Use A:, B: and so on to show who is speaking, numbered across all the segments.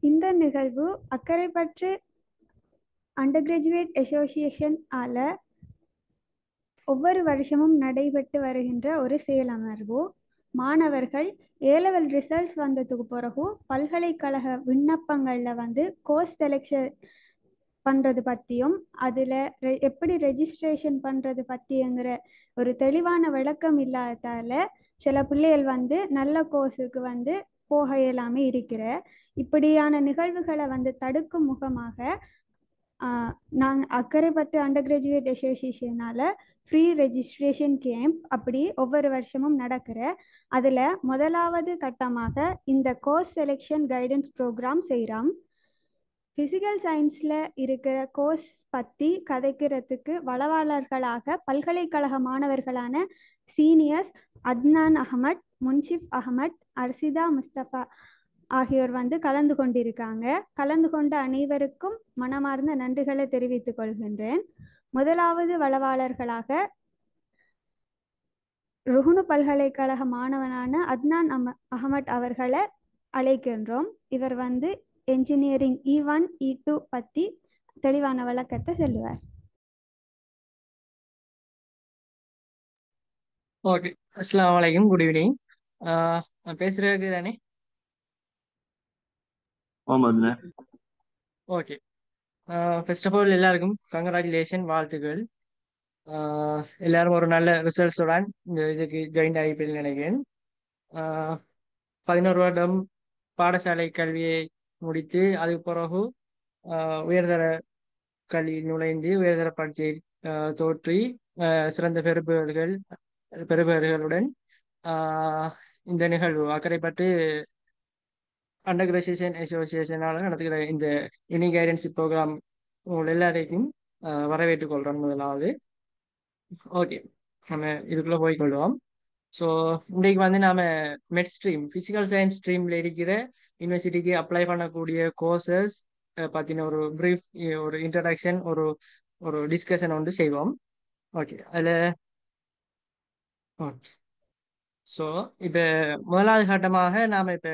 A: இந்த நிகழ்வு Akkaraipattu under graduate association ஆல ஒவ்வொரு வருஷமும் நடைபெற்று வருகின்ற ஒரு செயலமர்வு. மாணவர்கள் ஏலெவல் ரிசல்ட்ஸ் வந்ததுக்கு பிறகு பல்கலைக்கழக விண்ணப்பங்களில் கோர்ஸ் செலெக்ஷன் பண்ணுறது பற்றியும் அதில் எப்படி ரெஜிஸ்ட்ரேஷன் பண்ணுறது பற்றிங்கிற ஒரு தெளிவான விளக்கம் இல்லாததால் சில பிள்ளைகள் நல்ல கோர்ஸுக்கு போக இயலாமல் இருக்கிற இப்படியான நிகழ்வுகளை தடுக்கும் முகமாக நாங்கள் அக்கரைப்பட்டு அண்டர் கிராஜுவேட் அசோசியேஷனால் ஃப்ரீ ரெஜிஸ்ட்ரேஷன் கேம்ப் அப்படி ஒவ்வொரு வருஷமும் நடக்கிற அதில் முதலாவது கட்டமாக இந்த கோர்ஸ் செலெக்ஷன் கைடன்ஸ் ப்ரோக்ராம் செய்கிறோம். ஃபிசிக்கல் சயின்ஸில் இருக்கிற கோர்ஸ் பற்றி கதைக்கிறதுக்கு வளவாளர்களாக பல்கலைக்கழக மாணவர்களான சீனியர்ஸ் அத்னான் அகமட், முன்சிப் அகமட், அர்சிதா முஸ்தபா ஆகியோர் கலந்து கொண்டிருக்காங்க. கலந்து கொண்ட அனைவருக்கும் மனமார்ந்த நன்றிகளை தெரிவித்துக் கொள்கின்றேன். முதலாவது வளவாளர்களாக ருகுணு பல்கலைக்கழக மாணவனான அத்னான் அகமட் அவர்களை அழைக்கின்றோம். இவர் என்ஜினியரிங் E1 E2 பற்றி தெளிவான விளக்கத்தை சொல்லுவார்.
B: ஓகே, அஸ்ஸலாமு அலைக்கும், குட் ஈவினிங். நான் பேசுறதுக்கு தானே? ஓகே. ஃபர்ஸ்ட் ஆஃப் ஆல் எல்லாருக்கும் கங்க்ராச்சுலேஷன், வாழ்த்துக்கள். எல்லாரும் ஒரு நல்ல ரிசல்ட்ஸுடன் இந்த இதுக்கு ஜாயின் ஆகிப்பேன்னு நினைக்கிறேன். 11 வருடம் பாடசாலை கல்வியை முடித்து அதுக்கு பிறகு உயர்தர கல்வி நுழைந்து உயர்தர பரீட்சை தோற்றி சிறந்த பெறுபவர்களுடன் இந்த நிகழ்வு அக்கரைப்பட்டு அண்டர் கிராஜுவேஷன் அசோசியேஷனால நடத்துகிற இந்த யூனி கைடன்ஸ் ப்ரோக்ராம் உங்கள் எல்லாரையும் வரவேற்றுக் கொள்கிறோம். முதலாவது ஓகே, நம்ம இதுக்குள்ளே போய்கொள்வோம். ஸோ இன்றைக்கு நாம மெட் ஸ்ட்ரீம் ஃபிசிக்கல் சயின்ஸ் ஸ்ட்ரீமில் இருக்கிற யூனிவர்சிட்டிக்கு அப்ளை பண்ணக்கூடிய கோர்சஸ் பற்றின ஒரு ப்ரீஃப், ஒரு இன்ட்ரடக்ஷன், ஒரு ஒரு டிஸ்கஷன் செய்வோம். ஓகே, அதில் ஓகே. ஸோ இப்போ முதலாவது கட்டமாக நாம் இப்போ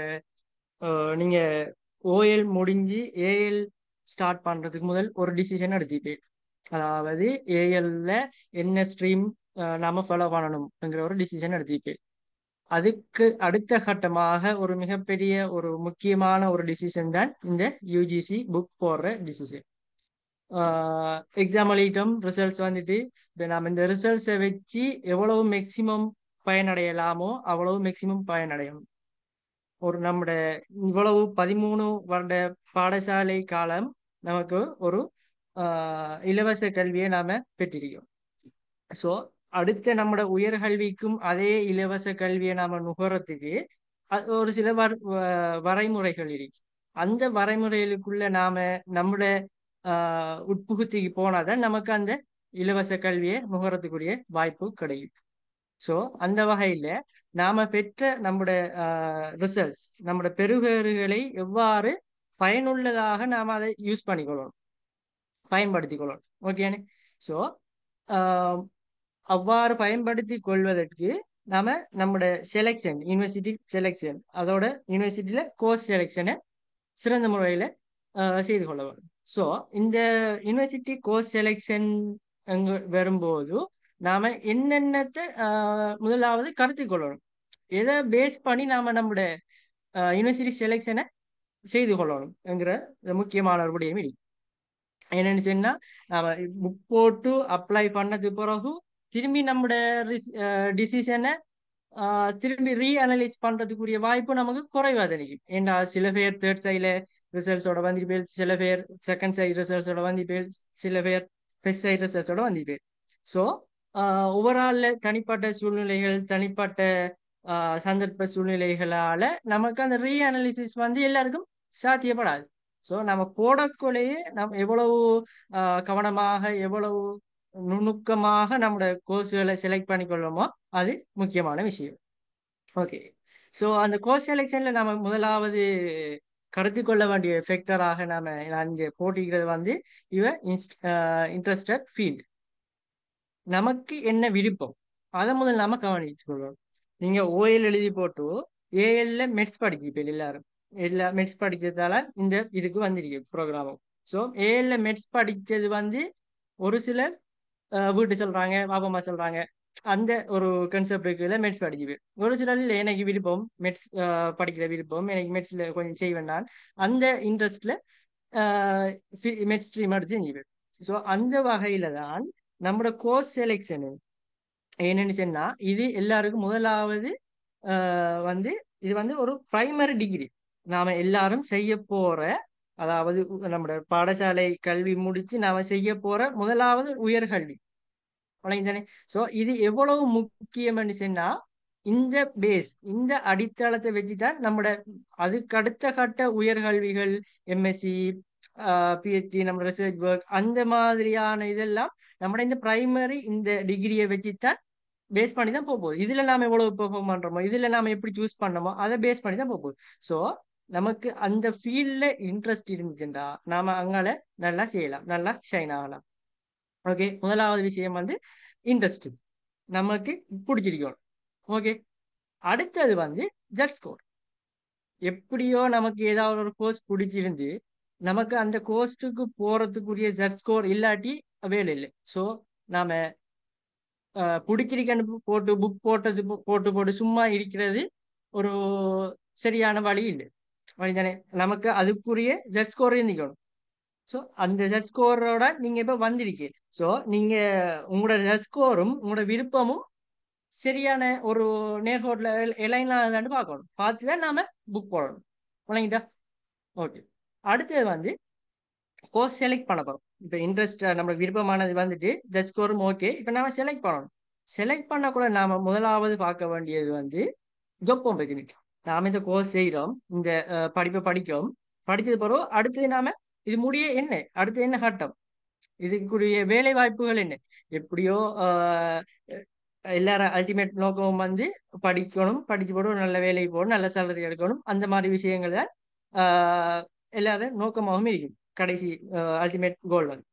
B: நீங்கள் ஓஎல் முடிஞ்சு ஏஎல் ஸ்டார்ட் பண்ணுறதுக்கு முதல் ஒரு டிசிஷன் எடுத்துட்டு, அதாவது ஏஎல்ல என்ன ஸ்ட்ரீம் நாம ஃபாலோ பண்ணணும்ங்கிற ஒரு டிசிஷன் எடுத்துட்டு, அதுக்கு அடுத்த கட்டமாக ஒரு மிகப்பெரிய ஒரு முக்கியமான ஒரு டிசிஷன் தான் இந்த யூஜிசி புக் போடுற டிசிஷன். எக்ஸாம் எழுதிட்டோம், ரிசல்ட்ஸ் இப்போ நாம் இந்த ரிசல்ட்ஸை வச்சு எவ்வளவு மேக்சிமம் பயனடையலாமோ அவ்வளவு மேக்சிமம் பயனடையணும். ஒரு நம்முடைய இவ்வளவு 13 வருட பாடசாலை காலம் நமக்கு ஒரு இலவச கல்வியை நாம பெற்றிருக்கோம். ஸோ அடுத்த நம்மளோட உயர்கல்விக்கும் அதே இலவச கல்வியை நாம நுகரத்துக்கு ஒரு சில வரைமுறைகள் இருக்கு. அந்த வரைமுறைகளுக்குள்ள நாம நம்மளோட உட்புகுத்திக்கு போனாதான் நமக்கு அந்த இலவச கல்வியை நுகரத்துக்குரிய வாய்ப்பு கிடைக்கும். ஸோ அந்த வகையில நாம பெற்ற நம்முடைய ரிசல்ட்ஸ், நம்முடைய பெறுபேறுகளை எவ்வாறு பயனுள்ளதாக நாம அதை யூஸ் பண்ணிக்கொள்ளணும், பயன்படுத்தி கொள்ளணும். ஓகேனே? ஸோ அவ்வாறு பயன்படுத்தி கொள்வதற்கு நாம நம்முடைய செலெக்ஷன், யூனிவர்சிட்டி செலெக்ஷன், அதோட யூனிவர்சிட்டியில கோர்ஸ் செலெக்ஷனை சிறந்த முறையில செய்து கொள்ள வேண்டும். ஸோ இந்த யூனிவர்சிட்டி கோர்ஸ் செலெக்ஷன் வரும்போது நாம என்னென்னத்தை முதலாவது கருத்தில் கொள்ளணும், எதை பேஸ் பண்ணி நாம நம்முடைய யூனிவர்சிட்டி செலெக்ஷனை செய்து கொள்ளணும்ங்கிற முக்கியமான ஒரு விடயம் இல்லை. என்னன்னு சொன்னா, நாம புக் போட்டு அப்ளை பண்ணது பிறகு திரும்பி நம்முடைய டிசிஷனை திரும்பி ரீஅனலைஸ் பண்றதுக்குரிய வாய்ப்பு நமக்கு குறைவா தெரியும். ஏன்னா சில பேர் தேர்ட் சைட்ல ரிசல்ட்ஸோட வந்து பேர், சில பேர் செகண்ட் சைட் ரிசல்ட்ஸோட வந்து பேர், சில பேர் ஃபர்ஸ்ட் சைட் ரிசல்ட்ஸோட வந்து பேர். ஸோ ஓவரால்ல தனிப்பட்ட சூழ்நிலைகள், தனிப்பட்ட சந்தர்ப்ப சூழ்நிலைகளால நமக்கு அந்த ரீஅனலிசிஸ் எல்லாருக்கும் சாத்தியப்படாது. ஸோ நம்ம போடக்குள்ளேயே நம்ம எவ்வளவு கவனமாக, எவ்வளவு நுணுக்கமாக நம்மளோட கோர்ஸுகளை செலக்ட் பண்ணிக்கொள்ளுமோ அது முக்கியமான விஷயம். ஓகே, ஸோ அந்த கோர்ஸ் செலெக்ஷன்ல நம்ம முதலாவது கருத்து கொள்ள வேண்டிய ஃபேக்டராக நான் இங்கே போட்டிக்கிறது இவன் இன்ட்ரெஸ்டட் ஃபீல்டு, நமக்கு என்ன விருப்பம், அதை முதல் நாம கவனிச்சு கொள்வோம். நீங்க ஓஎல் எழுதி போட்டு ஏஎல்ல மெட்ஸ் படிச்சிருப்பீங்க எல்லாரும். எல்லா மெட்ஸ் படிக்கிறதால இந்த இதுக்கு வந்திருக்கு ப்ரோக்ராமும். ஸோ ஏஎல்ல மெட்ஸ் படிச்சது வந்து ஒரு சிலர் வீட்டு சொல்றாங்க, பாப்பா அம்மா சொல்றாங்க, அந்த ஒரு கன்செப்ட் இருக்குல்ல மெட்ஸ் படிக்குது. ஒரு சிலர் இல்லை எனக்கு விருப்பம் மெட்ஸ் படிக்கிற விருப்பம், எனக்கு மெட்ஸ்ல கொஞ்சம் செய்வேன் நான், அந்த இன்ட்ரெஸ்ட்ல மெட்ஸ் ஸ்ட்ரீம் எடுத்து செஞ்சுவேன். ஸோ அந்த வகையில தான் நம்மளோட கோர்ஸ் செலெக்ஷனு என்னன்னு சொன்னா, இது எல்லாருக்கும் முதலாவது வந்து இது வந்து ஒரு பிரைமரி டிகிரி நாம எல்லாரும் செய்ய போற, அதாவது நம்மளோட பாடசாலை கல்வி முடிச்சு நாம செய்ய போற முதலாவது உயர்கல்வி தானே. ஸோ இது எவ்வளவு முக்கியம்னு சொன்னா, இந்த பேஸ் இந்த அடித்தளத்தை வச்சுதான் நம்மளோட அதுக்கு அடுத்த கட்ட உயர்கல்விகள், எம்எஸ்சி, பிஹெச்டி, நம்ம ரிசர்ச் ஒர்க், அந்த மாதிரியான இதெல்லாம் நம்மளோட இந்த பிரைமரி இந்த டிகிரியை வச்சுதான் பேஸ் பண்ணி தான் போகுது. இதுல நாம எவ்வளவு பெர்ஃபார்ம் பண்றோமோ, இதுல நாம எப்படி சூஸ் பண்ணோமோ அதை பேஸ் பண்ணி தான் போகுது. ஸோ நமக்கு அந்த ஃபீல்ட்ல இன்ட்ரெஸ்ட் இருந்துச்சுன்னா நாம அங்கால நல்லா செய்யலாம், நல்லா ஷைன் ஆகலாம். ஓகே, முதலாவது விஷயம் வந்து இன்ட்ரெஸ்ட் நமக்கு பிடிச்சிருக்கணும். ஓகே, அடுத்தது வந்து ஜட் ஸ்கோர். எப்படியோ நமக்கு ஏதாவது ஒரு கோர்ஸ் பிடிச்சிருந்து நமக்கு அந்த கோர்ஸுக்கு போறதுக்குரிய ஜட் ஸ்கோர் இல்லாட்டி வேலை இல்லை. ஸோ நாம பிடிச்சிருக்கன்னு போட்டு புக் போட்டது போட்டு போட்டு சும்மா இருக்கிறது ஒரு சரியான வழி இல்லை, வழிதானே. நமக்கு அதுக்குரிய ஜட் ஸ்கோர் இருந்துக்கணும். ஸோ அந்த ஜட் ஸ்கோரோட நீங்க இப்ப வந்திருக்கீங்க. ஸோ நீங்க உங்களோட ஜட் ஸ்கோரும் உங்களோட விருப்பமும் சரியான ஒரு நேர்கோட்டில் இலைன் ஆகுதான்னு பார்க்கணும். பார்த்து தான் நாம புக் போடணும். வழங்கிட்டா? ஓகே, அடுத்தது வந்து கோர்ஸ் செலக்ட் பண்ண போறோம். இப்போ இன்ட்ரெஸ்ட் நம்மளுக்கு விருப்பமானது வந்துட்டு ஜட் ஸ்கோரும் ஓகே. இப்போ நாம செலக்ட் பண்ணணும். செலக்ட் பண்ண கூட நாம முதலாவது பார்க்க வேண்டியது வந்து ஜாப் ஆப்பர்ச்சுனிட்டி. நாம இந்த கோர்ஸ் செய்கிறோம், இந்த படிப்பை படிக்கிறோம், படித்தது பிறகு அடுத்தது நாம இது முடிய என்ன அடுத்து என்ன கட்டம், இதுக்குரிய வேலை வாய்ப்புகள் என்ன. எப்படியோ எல்லாரும் அல்டிமேட் நோக்கமும் வந்து படிக்கணும், படிச்சு போட்டு ஒரு நல்ல வேலைக்கு போகணும், நல்ல சேலரி எடுக்கணும், அந்த மாதிரி விஷயங்கள எல்லாரும் நோக்கமாகவும் இருக்கும். கடைசி அல்டிமேட் கோல் வந்து.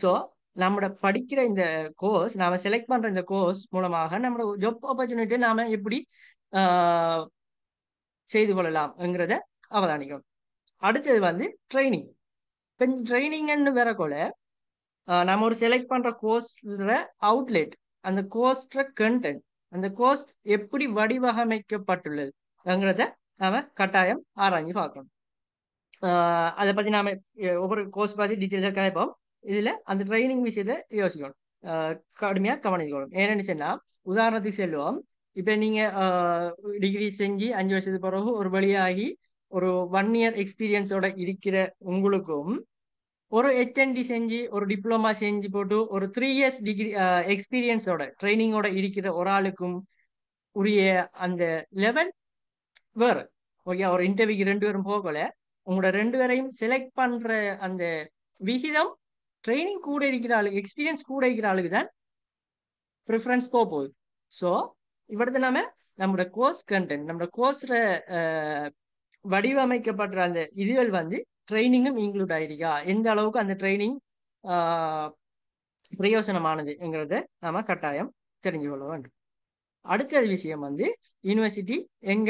B: ஸோ நம்மளோட படிக்கிற இந்த கோர்ஸ், நாம செலக்ட் பண்ற இந்த கோர்ஸ் மூலமாக நம்மளோட ஜாப் ஆப்பர்ச்சுனிட்டியை நாம எப்படி செய்து கொள்ளலாம்ங்கிறத அவதானிக்கணும். அடுத்தது வந்து ட்ரைனிங். இப்போ ட்ரைனிங்னு வரக்குள்ள நம்ம ஒரு செலக்ட் பண்ற கோர்ஸ்ல அவுட்லெட், அந்த கோர்ஸ்ட கண்டென்ட், அந்த கோர்ஸ் எப்படி வடிவமைக்கப்பட்டுள்ளதுங்கிறத நாம கட்டாயம் ஆராய்ஞ்சு பார்க்கணும். அதை பத்தி நாம ஒவ்வொரு கோர்ஸ் பத்தி டீட்டெயில்ஸாக கேட்போம். இதுல அந்த ட்ரைனிங் விஷயத்த யோசிக்கணும், கடுமையா கவனிக்கணும். ஏன்னு சொன்னா, உதாரணத்துக்கு செல்வோம். இப்ப நீங்க டிகிரி செஞ்சு 5 வருஷத்துக்கு பிறகு ஒரு வழியாகி ஒரு 1 இயர் எக்ஸ்பீரியன்ஸோட இருக்கிற உங்களுக்கும், ஒரு ஹெச்என்டி செஞ்சு ஒரு டிப்ளமா செஞ்சு போட்டு ஒரு 3 இயர்ஸ் டிகிரி எக்ஸ்பீரியன்ஸோட ட்ரைனிங்கோட இருக்கிற ஒரு ஆளுக்கும் உரிய அந்த லெவல் வேறு. ஓகே, ஒரு இன்டர்வியூக்கு 2 பேரும் போகல, உங்களோட 2 பேரையும் செலக்ட் பண்ற அந்த விகிதம் ட்ரைனிங் கூட இருக்கிற ஆளுக்கு, எக்ஸ்பீரியன்ஸ் கூட இருக்கிற ஆளுக்கு தான் ப்ரிஃபரன்ஸ் போகுது. ஸோ இவ்வளவு நம்மளோட கோர்ஸ் கண்டென்ட், நம்மளோட கோர்ஸ்ல வடிவமைக்கப்படுற அந்த இதுகள் வந்து ட்ரைனிங்கும் இன்க்ளூட் ஆயிருக்கா, எந்த அளவுக்கு அந்த ட்ரைனிங் பிரயோசனமானதுங்கிறத நாம கட்டாயம் தெரிஞ்சு கொள்ள வேண்டும். அடுத்த விஷயம் வந்து யூனிவர்சிட்டி எங்க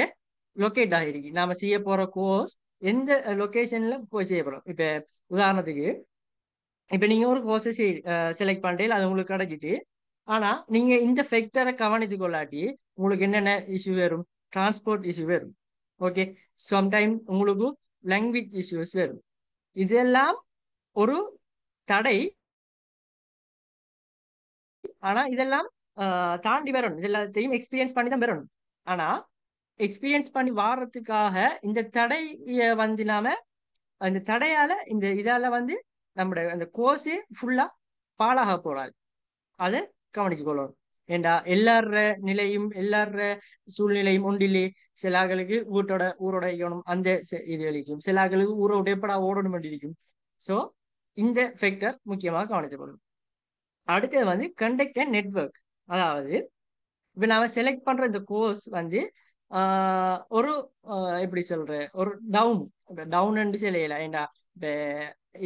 B: லொக்கேட் ஆகிருக்கு, நாம செய்ய போற கோர்ஸ் எந்த லொக்கேஷன்ல போய் செய்ய போறோம். இப்ப உதாரணத்துக்கு, இப்ப நீங்க ஒரு கோர்ஸை செலக்ட் பண்ணிட்டு அது உங்களுக்கு கிடைச்சிட்டு, ஆனா நீங்க இந்த ஃபேக்டரை கவனித்து கொள்ளாட்டி உங்களுக்கு என்னென்ன இஷ்யூ வரும், டிரான்ஸ்போர்ட் இஷ்யூ வரும். ஓகே, சம்டைம் உங்களுக்கு லாங்குவேஜ் இஷ்யூஸ் வரும். இதெல்லாம் ஒரு தடை. ஆனா இதெல்லாம் தாண்டி வரணும், இது எல்லாத்தையும் எக்ஸ்பீரியன்ஸ் பண்ணி தான் வரணும். ஆனா எக்ஸ்பீரியன்ஸ் பண்ணி வாரத்துக்காக இந்த தடையை வந்து நாம அந்த தடையால இந்த இதால வந்து நம்முடைய அந்த கோர்ஸே ஃபுல்லா பாழாக போறாது. அதை கவனிச்சு கொள்ளணும். ஏண்டா எல்லார நிலையும் எல்லார சூழ்நிலையும் ஒன்றிலே. சில ஆளுக்கு ஊரோட இருக்கணும், அந்த இது அளிக்கும். சில ஆளுக்கு ஊரை விட்டு எப்படா ஓடணும் இருக்கும். ஸோ இந்த ஃபேக்டர் முக்கியமாக கவனித்து கொள்ளணும். அடுத்தது வந்து கண்டக்ட் அண்ட் நெட்வொர்க். அதாவது இப்போ நாம செலக்ட் பண்ற இந்த கோர்ஸ் வந்து ஒரு எப்படி சொல்ற ஒரு டவுன் செய்யல. ஏண்டா இப்போ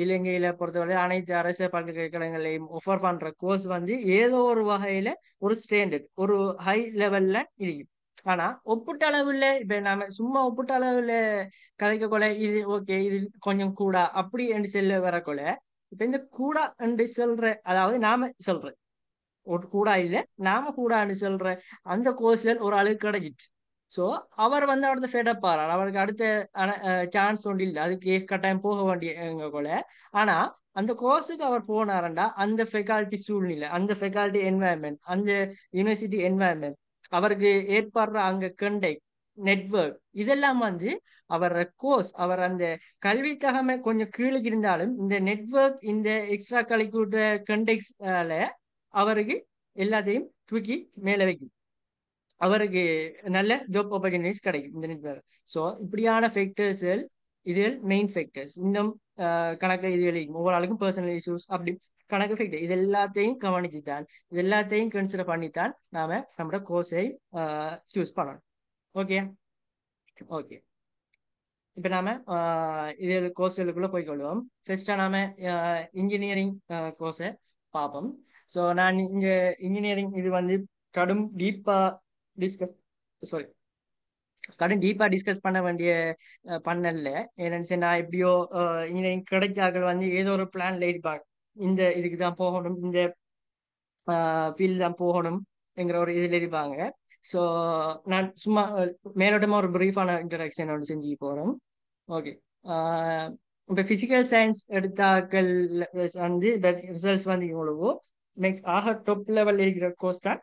B: இலங்கையில பொறுத்தவரை அனைத்து அரசு பல்கலைக்கழகங்களையும் ஒஃபர் பண்ற கோர்ஸ் வந்து ஏதோ ஒரு வகையில ஒரு ஸ்டாண்டர்ட், ஒரு ஹை லெவல்ல இருக்கு. ஆனா ஒப்பிட்ட அளவுல இப்ப நாம சும்மா ஒப்பிட்ட அளவுல கதைக்க கொலை இது ஓகே இது கொஞ்சம் கூட அப்படி என்று செல்ல வரக்கொல இப்ப இந்த கூட என்று சொல்ற அதாவது நாம சொல்ற ஒரு கூடா இல்ல நாம கூடான்னு சொல்ற அந்த கோர்ஸ்கள் ஒரு ஆளுக்கு கிடைச்சிட்டு சோ அவர் வந்து அடுத்த ஃபெடப் ஆறார் அவருக்கு அடுத்த சான்ஸ் ஒன்று இல்லை அதுக்கு கட்டாயம் போக வேண்டிய போல ஆனா அந்த கோர்ஸுக்கு அவர் போனாரண்டா அந்த ஃபெக்கல்டி சூழ்நிலை அந்த ஃபெக்கல்டி என்வாயன்மெண்ட் அந்த யூனிவர்சிட்டி என்வாயன்மெண்ட் அவருக்கு ஏற்படுற அங்க கண்டெக்ட் நெட்வொர்க் இதெல்லாம் வந்து அவர் கோர்ஸ் அவர் அந்த கல்வி தகமை கொஞ்சம் கீழுக்கு இருந்தாலும் இந்த நெட்வொர்க் இந்த எக்ஸ்ட்ரா கரிக்குலர் கண்டெக்ட்ஸ்ல அவருக்கு எல்லாத்தையும் தூக்கி மேல வைக்கும் அவருக்கு நல்ல ஜாப் ஆப்பர்ச்சுனிட்டிஸ் கிடைக்கும் இந்த நெட்வொர்க் ஸோ இப்படியான ஃபேக்டர்ஸ்கள் இதில் மெயின் ஃபேக்டர்ஸ் இன்னும் கணக்கு இதுகளில் ஒவ்வொரு ஆளுக்கும் பர்சனல் இஷ்யூஸ் அப்படி கணக்கு ஃபேக்டர் இது எல்லாத்தையும் கவனிச்சுத்தான் இது எல்லாத்தையும் கன்சிடர் பண்ணித்தான் நாம நம்மளோட கோர்ஸை சூஸ் பண்ணணும் ஓகே ஓகே இப்போ நாம இது கோர்ஸ்களுக்குள்ள போய்க்கொள்வோம் ஃபர்ஸ்டா நாம இன்ஜினியரிங் கோர்ஸை பார்ப்போம் ஸோ நான் இங்க இன்ஜினியரிங் இது வந்து கடும் டீப்பா டிஸ்கஸ் சாரி கடும் டீப்பா டிஸ்கஸ் பண்ண வேண்டிய பண்ணல ஏன்னு சொன்னா எப்படியோ இன்ஜினியரிங் கிடைச்சாக்கள் வந்து ஏதோ ஒரு பிளான்ல இருப்பாங்க இந்த இதுக்கு தான் போகணும் இந்த ஃபீல்டு தான் போகணும் என்கிற ஒரு இதில் இருப்பாங்க ஸோ நான் சும்மா மேலோட்டமாக ஒரு ப்ரீஃபான இன்ட்ரடக்ஷன் ஒன்று செஞ்சு போகிறோம் ஓகே இப்போ ஃபிசிக்கல் சயின்ஸ் எடுத்தாக்கள் வந்து ரிசல்ட்ஸ் வந்து இவ்வளவோ நெக்ஸ்ட் ஆக டாப் லெவல் இருக்கிற கோர்ஸ் தான்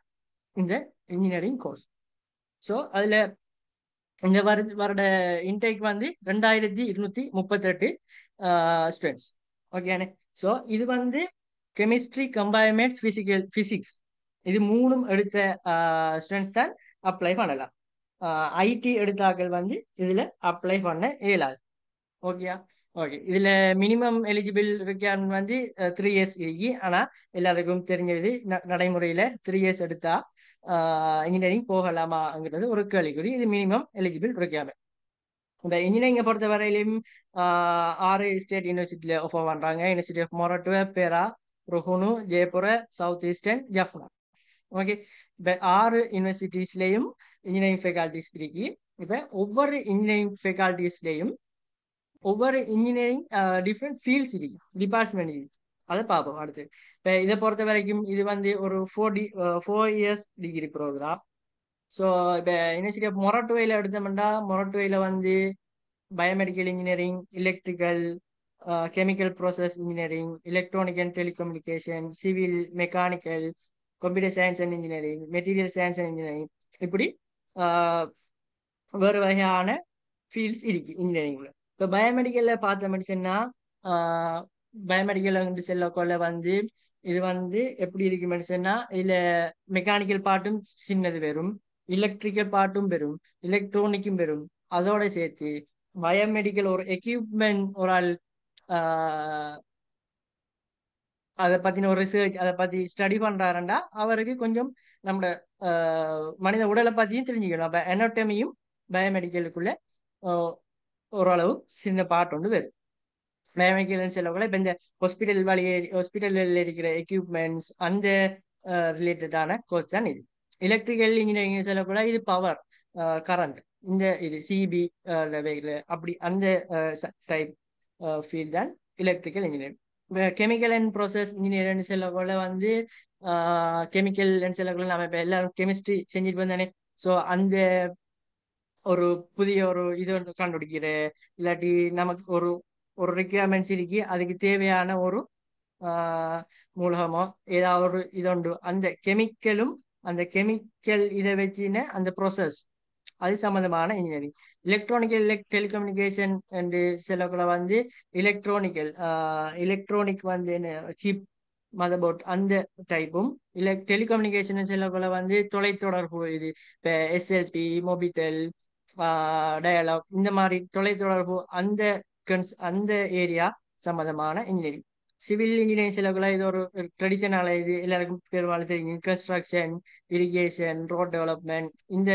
B: இந்த இன்ஜினியரிங் கோர்ஸ் ஸோ அதில் இந்த வருட இன்டேக் வந்து 2238 ஸ்டூடெண்ட்ஸ் ஓகேண்ணே ஸோ இது வந்து கெமிஸ்ட்ரி கம்பைன்மெண்ட்ஸ் பிசிக்ஸ் இது மூணும் எடுத்த ஸ்டூடெண்ட்ஸ் தான் அப்ளை பண்ணலாம் ஐடி எடுத்தாக்கள் வந்து இதுல அப்ளை பண்ண இயலாது ஓகேயா ஓகே இதுல மினிமம் எலிஜிபிள் ரெக்யர்மெண்ட் வந்து 3 இயர்ஸ் இருக்கு ஆனா எல்லாருக்கும் தெரிஞ்சது நடைமுறையில 3 இயர்ஸ் எடுத்தா இன்ஜினியரிங் போகலாமாங்கிறது ஒரு கேள்விக்குறி இது மினிமம் எலிஜிபிள் ரெக்யர்மெண்ட் இந்த இன்ஜினியரிங்கை பொறுத்த வரையிலும் 6 ஸ்டேட் யூனிவர்சிட்டியில ஆஃபர் பண்றாங்க யூனிவர்சிட்டி ஆஃப் மொரட்டுவ பேரா ருஹுனு ஜெயபுர சவுத் ஈஸ்டர்ன் ஜஃப்னா ஓகே இப்போ 6 யூனிவர்சிட்டிஸ்லேயும் இன்ஜினியரிங் ஃபேக்கல்டிஸ் இருக்கு இப்போ ஒவ்வொரு இன்ஜினியரிங் ஃபேக்கல்டிஸ்லேயும் ஒவ்வொரு இன்ஜினியரிங் டிஃப்ரெண்ட் ஃபீல்ட்ஸ் இருக்கு டிபார்ட்மெண்ட் இருக்கு அதை பார்ப்போம் அடுத்து இப்போ இதை பொறுத்த வரைக்கும் இது வந்து ஒரு 4 இயர்ஸ் டிகிரி ப்ரோக்ராம் ஸோ இப்போ யூனிவர்சிட்டி ஆஃப் மொரட்டுவையில் எடுத்தோம்னா மொரட்டுவையில் வந்து biomedical engineering electrical chemical process engineering electronic and telecommunication civil mechanical computer science and engineering material science and engineering இப்படி வேறு வகையான ஃபீல்ட்ஸ் இருக்கு இன்ஜினியரிங்ல இப்போ பயோமெடிக்கல்ல பார்த்தோம்னு சொன்னா பயோமெடிக்கல் செல்லக்குள்ள வந்து இது வந்து எப்படி இருக்கு சொன்னா இதுல மெக்கானிக்கல் பார்ட்டும் சின்னது வரும் எலக்ட்ரிக்கல் பார்ட்டும் வரும் எலக்ட்ரானிக்கும் வரும் அதோட சேர்த்து பயோமெடிக்கல் ஒரு எக்யூப்மெண்ட் ஒரு ஆள் அதை பத்தின ஒரு ரிசர்ச் அதை பத்தி ஸ்டடி பண்றாருண்டா அவருக்கு கொஞ்சம் நம்ம மனித உடலை பத்தியும் தெரிஞ்சுக்கணும் அப்ப அனாட்டமியும் பயோமெடிக்கலுக்குள்ள ஓரளவு சின்ன பார்ட் ஒன்று வரும் பயோமெடிக்கல் செல்லக்குள்ள இப்ப இந்த ஹாஸ்பிட்டல்ல இருக்கிற எக்யூப்மெண்ட்ஸ் அந்த ரிலேட்டடான கோர்ஸ் தான் இது எலக்ட்ரிக்கல் இன்ஜினியரிங் செல்லக்குள்ள இது பவர் கரண்ட் இந்த இது சிபி அப்படி அந்த டைப் ஃபீல்ட் தான் electrical engineering chemical and process engineering செல்லக்குள்ள வந்து கெமிக்கல் அண்ட் செல்லக்குள்ள நம்ம இப்போ எல்லாரும் கெமிஸ்ட்ரி செஞ்சுட்டு வந்தானே ஸோ அந்த ஒரு புதிய ஒரு இது ஒன்று கண்டுபிடிக்கிற இல்லாட்டி நமக்கு ஒரு ஒரு ரெக்யர்மெண்ட்ஸ் இருக்கு அதுக்கு தேவையான ஒரு மூலகமோ ஏதாவது ஒரு இதொண்டு அந்த கெமிக்கலும் அந்த கெமிக்கல் இதை வச்சுன்னு அந்த ப்ராசஸ் அது சம்பந்தமான இன்ஜினியரிங் எலக்ட்ரானிக்கல் டெலிகம்யூனிகேஷன் அண்ட் சிலக்குள்ள வந்து எலக்ட்ரானிக் வந்து சிப் மதர்போர்ட் அந்த டைப்பும் இல்லை டெலிகம்யூனிகேஷன் சிலக்குள்ள வந்து தொலைத்தொடர்பு இது இப்போ எஸ்எல்டி மொபிட்டெல் டயலாக் இந்த மாதிரி தொலைத்தொடர்பு அந்த ஏரியா சம்பந்தமான இன்ஜினியரிங் சிவில் இன்ஜினியரிங் சிலக்குள்ள இது ஒரு ட்ரெடிஷனல் இது எல்லாருக்கும் பெரும்பாலும் தெரியும் கன்ஸ்ட்ரக்ஷன் இரிகேஷன் ரோட் டெவலப்மெண்ட் இந்த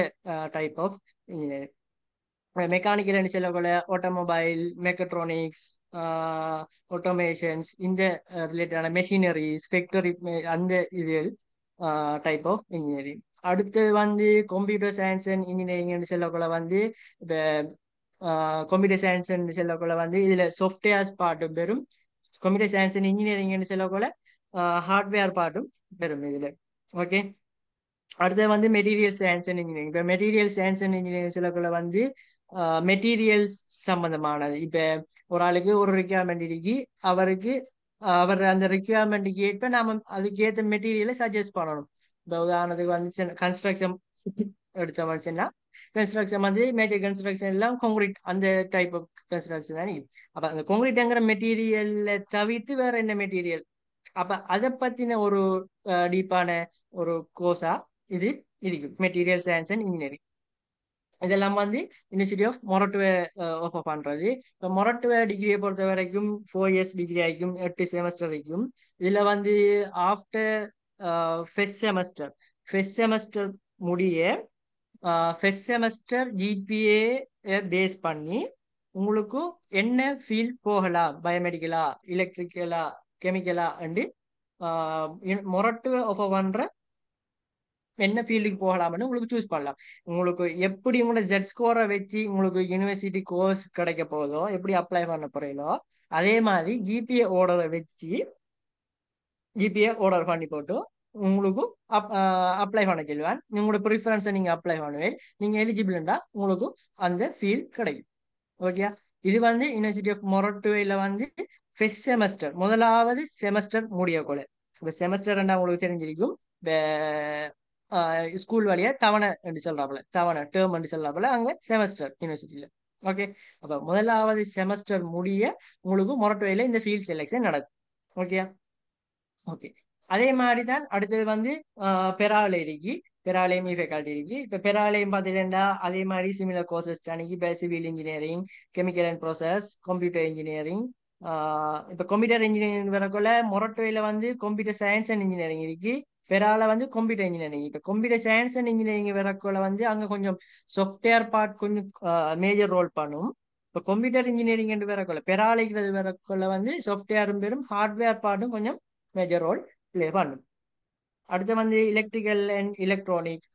B: டைப் ஆஃப் இன்ஜினியரிங் மெக்கானிக்கல் சிலக்குள்ள ஆட்டோமொபைல் மெக்கட்ரானிக்ஸ் ஆட்டோமேஷன்ஸ் இந்த ரிலேட்டடான மெஷினரிஸ் ஃபேக்டரி அந்த இது டைப் ஆஃப் இன்ஜினியரிங் அடுத்தது வந்து கம்ப்யூட்டர் சயின்ஸ் அண்ட் இன்ஜினியரிங் சொல்லக்குள்ள வந்து இப்போ கம்ப்யூட்டர் சயின்ஸ் சொல்லக்குள்ள வந்து இதுல சாஃப்ட்வேர்ஸ் பாட்டும் பெறும். கம்ப்யூட்டர் சயின்ஸ் அண்ட் இன்ஜினியரிங் சொல்லக்குள்ள ஹார்ட்வேர் பாட்டும் பெறும் இதுல. ஓகே. அடுத்தது வந்து மெட்டீரியல் சயின்ஸ் அண்ட் இன்ஜினியரிங். இப்போ மெட்டீரியல் சயின்ஸ் அண்ட் இன்ஜினியரிங் சொல்லக்குள்ள வந்து மெட்டீரியல்ஸ் சம்பந்தமானது. இப்போ ஒரு ஆளுக்கு ஒரு ரெக்யர்மெண்ட் இருக்கு, அவருக்கு அவர் அந்த ரெக்யர்மெண்ட்டுக்கு ஏற்ப நாம அதுக்கேற்ற மெட்டீரியலை சஜஸ்ட் பண்ணணும். இப்போ உதாரணத்துக்கு வந்து கன்ஸ்ட்ரக்ஷன் எடுத்த மனுஷன்னா கன்ஸ்ட்ரக்ஷன் வந்து மேஜர் கன்ஸ்ட்ரக்ஷன் எல்லாம் கான்கிரீட் அந்த டைப் ஆஃப் கன்ஸ்ட்ரக்ஷன் தானே. அப்ப அந்த கான்கிரீட்ங்கிற மெட்டீரியலை தவிர்த்து வேற என்ன மெட்டீரியல், அப்ப அதை பத்தின ஒரு டீப்பான ஒரு கோர்ஸா இது இருக்கு மெட்டீரியல் சயின்ஸ் அண்ட் இன்ஜினியரிங். இதெல்லாம் வந்து யூனிவர்சிட்டி ஆஃப் மொரட்டுவே ஆஃபர் பண்றது. இப்போ மொரட்டுவே டிகிரியை பொறுத்த வரைக்கும் 4 இயர்ஸ் டிகிரி ஆகிக்கும், 8 செமஸ்டர் ஆகிக்கும். இதுல வந்து ஆஃப்டர் ஃபெஸ்ட் செமஸ்டர் முடிய ஃபெஸ்ட் செமஸ்டர் ஜிபிஏ பேஸ் பண்ணி உங்களுக்கு என்ன ஃபீல்ட் போகலாம், பயோமெடிக்கலா, எலக்ட்ரிக்கலா, கெமிக்கலா அண்டு மொரட்டுவே ஆஃபர் பண்ற என்ன ஃபீல்டுக்கு போகலாம்னு உங்களுக்கு சூஸ் பண்ணலாம். உங்களுக்கு எப்படி உங்களோட ஜெட் ஸ்கோரை வச்சு உங்களுக்கு யூனிவர்சிட்டி கோர்ஸ் கிடைக்க போதோ, எப்படி அப்ளை பண்ண போறீங்களோ அதே மாதிரி ஜிபிஏ ஆர்டர் பண்ணி போட்டு உங்களுக்கு அப்ளை பண்ண சொல்லுவேன். உங்களோட ப்ரிஃபரன்ஸை நீங்க அப்ளை பண்ணுவேன். நீங்க எலிஜிபிள்னா உங்களுக்கு அந்த ஃபீல்ட் கிடைக்கும். ஓகே. இது வந்து யூனிவர்சிட்டி ஆஃப் மொரட்டுவேல வந்து ஃபர்ஸ்ட் செமஸ்டர் முதலாவது செமஸ்டர் முடியக்குள்ள. இப்போ செமஸ்டர் உங்களுக்கு தெரிஞ்சிருக்கும். ஸ்கூல் வழியா தவணை என்று சொல்றாப்புல, தவணை டேர்ம் என்று சொல்றாப்புல, அங்க செமஸ்டர் யூனிவர்சிட்டியில. ஓகே. அப்ப முதலாவது செமஸ்டர் முடிய உங்களுக்கு மொரட்டுவேல இந்த ஃபீல்ட் செலெக்ஷன் நடக்கும். ஓகே. ஓகே. அதே மாதிரி தான் அடுத்தது வந்து பெரால இருக்கு, பெராலையும் ஃபேக்கல்ட்டி இருக்கு. இப்போ பெராலையும் பார்த்தீங்கன்னா அதே மாதிரி சிமிலர் கோர்சஸ் தான். இப்போ civil engineering, chemical and process, computer engineering. இப்போ கம்ப்யூட்டர் இன்ஜினியரிங் வரக்குள்ள மொரட்டுவையில் வந்து கம்ப்யூட்டர் சயின்ஸ் அண்ட் இன்ஜினியரிங் இருக்கு, பெரால வந்து கம்ப்யூட்டர் இன்ஜினியரிங். இப்போ கம்ப்யூட்டர் சயின்ஸ் அண்ட் இன்ஜினியரிங் வரக்குள்ள வந்து அங்கே கொஞ்சம் சாஃப்ட்வேர் பார்ட் கொஞ்சம் மேஜர் ரோல் பண்ணும். இப்போ கம்ப்யூட்டர் இன்ஜினியரிங் என்று வரக்குள்ள பெராலைக்கு வரக்குள்ள வந்து சாஃப்ட்வேரும் பெரும் ஹார்ட்வேர் பார்ட்டும் கொஞ்சம் மேஜர் ரோல் பிளே பண்ணும். அடுத்து வந்து எலக்ட்ரிக்கல் அண்ட் எலக்ட்ரானிக்.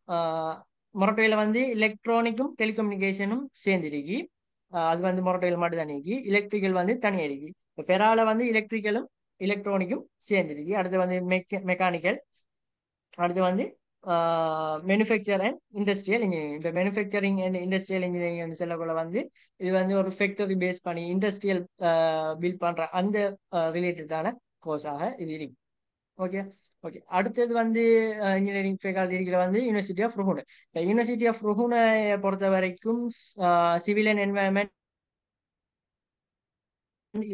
B: மொரட்டையில வந்து எலக்ட்ரானிக்கும் டெலிகம்யூனிகேஷனும் சேர்ந்துருக்கு. அது வந்து மொரட்டையில் மட்டும் தான் இருக்கு. எலக்ட்ரிக்கல் வந்து தனியாக இருக்கு. இப்போ பெரால வந்து எலக்ட்ரிக்கலும் எலக்ட்ரானிக்கும் சேர்ந்துருக்கு. அடுத்து வந்து மெக்கானிக்கல். அடுத்து வந்து மேனுஃபேக்சர் அண்ட் இண்டஸ்ட்ரியல் இன்ஜினியரிங். இப்போ மேனுஃபேக்சரிங் அண்ட் இண்டஸ்ட்ரியல் இன்ஜினியரிங் சொல்லக்குள்ள வந்து இது வந்து ஒரு ஃபேக்டரி பேஸ் பண்ணி இண்டஸ்ட்ரியல் பில்ட் பண்ற அந்த ரிலேட்டடான கோர்ஸாக இது இருக்கு. ஓகே. ஓகே. அடுத்தது வந்து இன்ஜினியரிங் ஃபேக்கல்டி வந்து யூனிவர்சிட்டி ஆஃப் ருஹுனே. யூனிவர்சிட்டி ஆஃப் ருஹுனை பொறுத்த வரைக்கும் civil and environment,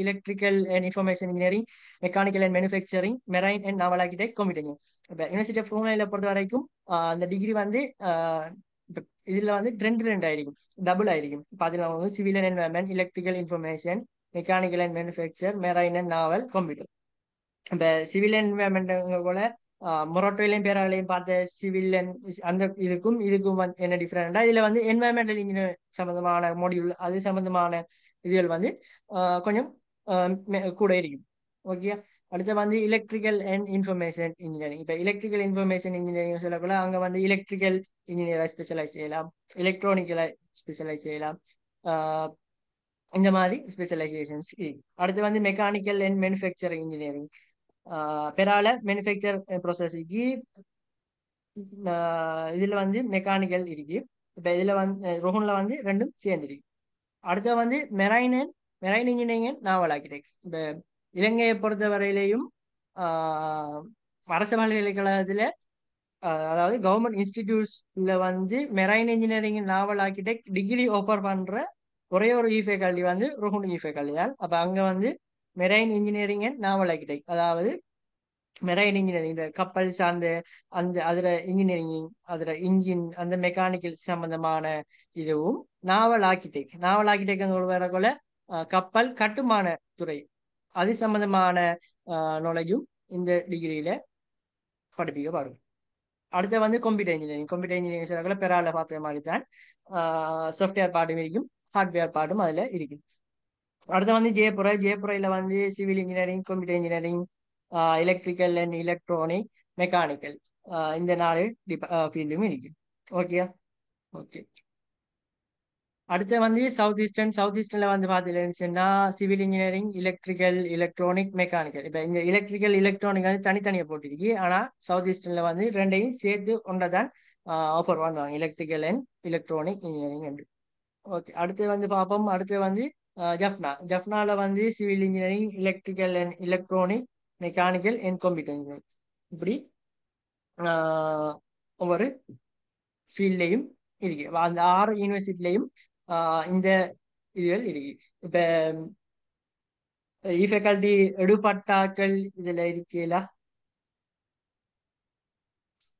B: electrical and information engineering, mechanical and manufacturing, marine and novel architect, computer engineering. இப்போ யூனிவர்சிட்டி ஆஃப் ருஹுனையில பொறுத்த வரைக்கும் அந்த டிகிரி வந்து இதுல வந்து ரெண்டு ஆയിരിக்கும், டபுள் ஆയിരിக்கும். இப்போ அதில் வந்து civil and environment, electrical information, mechanical and manufacture, marine and novel, computer. இந்த சிவில் என்வயர்மெண்ட் போல மொரட்டோலையும் பேராலையும் பார்த்த சிவில் அந்த இதுக்கும் என்ன டிஃபரெண்டா, இதுல வந்து என்வயர்மெண்டல் இன்ஜினியர் சம்பந்தமான மாடியூல், அது சம்பந்தமான இதுகள் வந்து கொஞ்சம் கூட இருக்கும். ஓகே. அடுத்து வந்து எலக்ட்ரிக்கல் அண்ட் இன்ஃபர்மேஷன் இன்ஜினியரிங். இப்போ எலக்ட்ரிக்கல் இன்ஃபர்மேஷன் இன்ஜினியரிங் சொல்லக்குள்ள அங்கே வந்து எலக்ட்ரிக்கல் இன்ஜினியரை ஸ்பெஷலைஸ் செய்யலாம், எலக்ட்ரானிக்கலை ஸ்பெஷலைஸ் செய்யலாம், இந்த மாதிரி ஸ்பெஷலைசேஷன்ஸ் இருக்கு. அடுத்து வந்து மெக்கானிக்கல் அண்ட் மேனுஃபேக்சரிங் இன்ஜினியரிங். பெரால மேனுஃபேக்சர் ப்ராசஸுக்கு இதுல வந்து மெக்கானிக்கல் இருக்கு. இப்போ இதுல வந்து ரோஹன்ல வந்து ரெண்டும் சேர்ந்துருக்கு. அடுத்த வந்து marine engineering and novel architect. இப்போ இலங்கையை பொறுத்த வரையிலையும் அரசு பல்கலைக்கழகத்துல அதாவது கவர்மெண்ட் இன்ஸ்டிடியூட்ஸ்ல வந்து மெரைன் இன்ஜினியரிங் நாவல் ஆர்கிடெக்ட் டிகிரி ஆஃபர் பண்ற ஒரே ஒரு ஃபேக்கல்டி வந்து ருஹுன் ஃபேக்கல்டி தான். அப்போ அங்கே வந்து marine engineering and novel architect, அதாவது மெரைன் இன்ஜினியரிங் இந்த கப்பல் சார்ந்த அந்த அதுல இன்ஜினியரிங், அதுல இன்ஜின் அந்த மெக்கானிக்கல் சம்பந்தமான இதுவும், நாவல் ஆர்கிடெக்ட் வரக்குள்ள கப்பல் கட்டுமான துறை அது சம்பந்தமான நாலேஜும் இந்த டிகிரியில படிப்பிக்கப்படும். அடுத்த வந்து கம்ப்யூட்டர் இன்ஜினியரிங் சொல்லக்குள்ள பெரால பார்த்த மாதிரி தான் சாஃப்ட்வேர் பாட்டும் இருக்கும், ஹார்ட்வேர் பாட்டும் அதுல இருக்கு. அடுத்து வந்து ஜெயப்புரையில வந்து civil engineering, computer engineering, electrical and electronic, mechanical, இந்த நாலு ஃபீல்டும் இருக்கு. ஓகே. ஓகே. அடுத்து வந்து சவுத் ஈஸ்டர்ன்ல வந்து பார்த்தீங்கன்னா civil engineering, electrical, electronic, mechanical. இப்போ இந்த எலக்ட்ரிக்கல் எலக்ட்ரானிக் வந்து தனித்தனியாக போட்டிருக்கு. ஆனால் சவுத் ஈஸ்டர்ன்ல வந்து ரெண்டையும் சேர்த்து ஒன்றை ஆஃபர் பண்ணுவாங்க, எலக்ட்ரிக்கல் அண்ட் எலக்ட்ரானிக் இன்ஜினியரிங் என்று. ஓகே. அடுத்து வந்து பார்ப்போம். அடுத்து வந்து ஜஃப்னால வந்து civil engineering, electrical and electronic, mechanical and computer engineering, இப்படி ஆஹ், ஒவ்வொரு ஃபீல்ட்லையும் இருக்கு. அந்த 6 யூனிவர்சிட்டிலையும் இந்த இதுகள் இருக்கு. இப்ப ஃபேக்கல்டி எடுபட்டாக்கள் இதுல இருக்கல,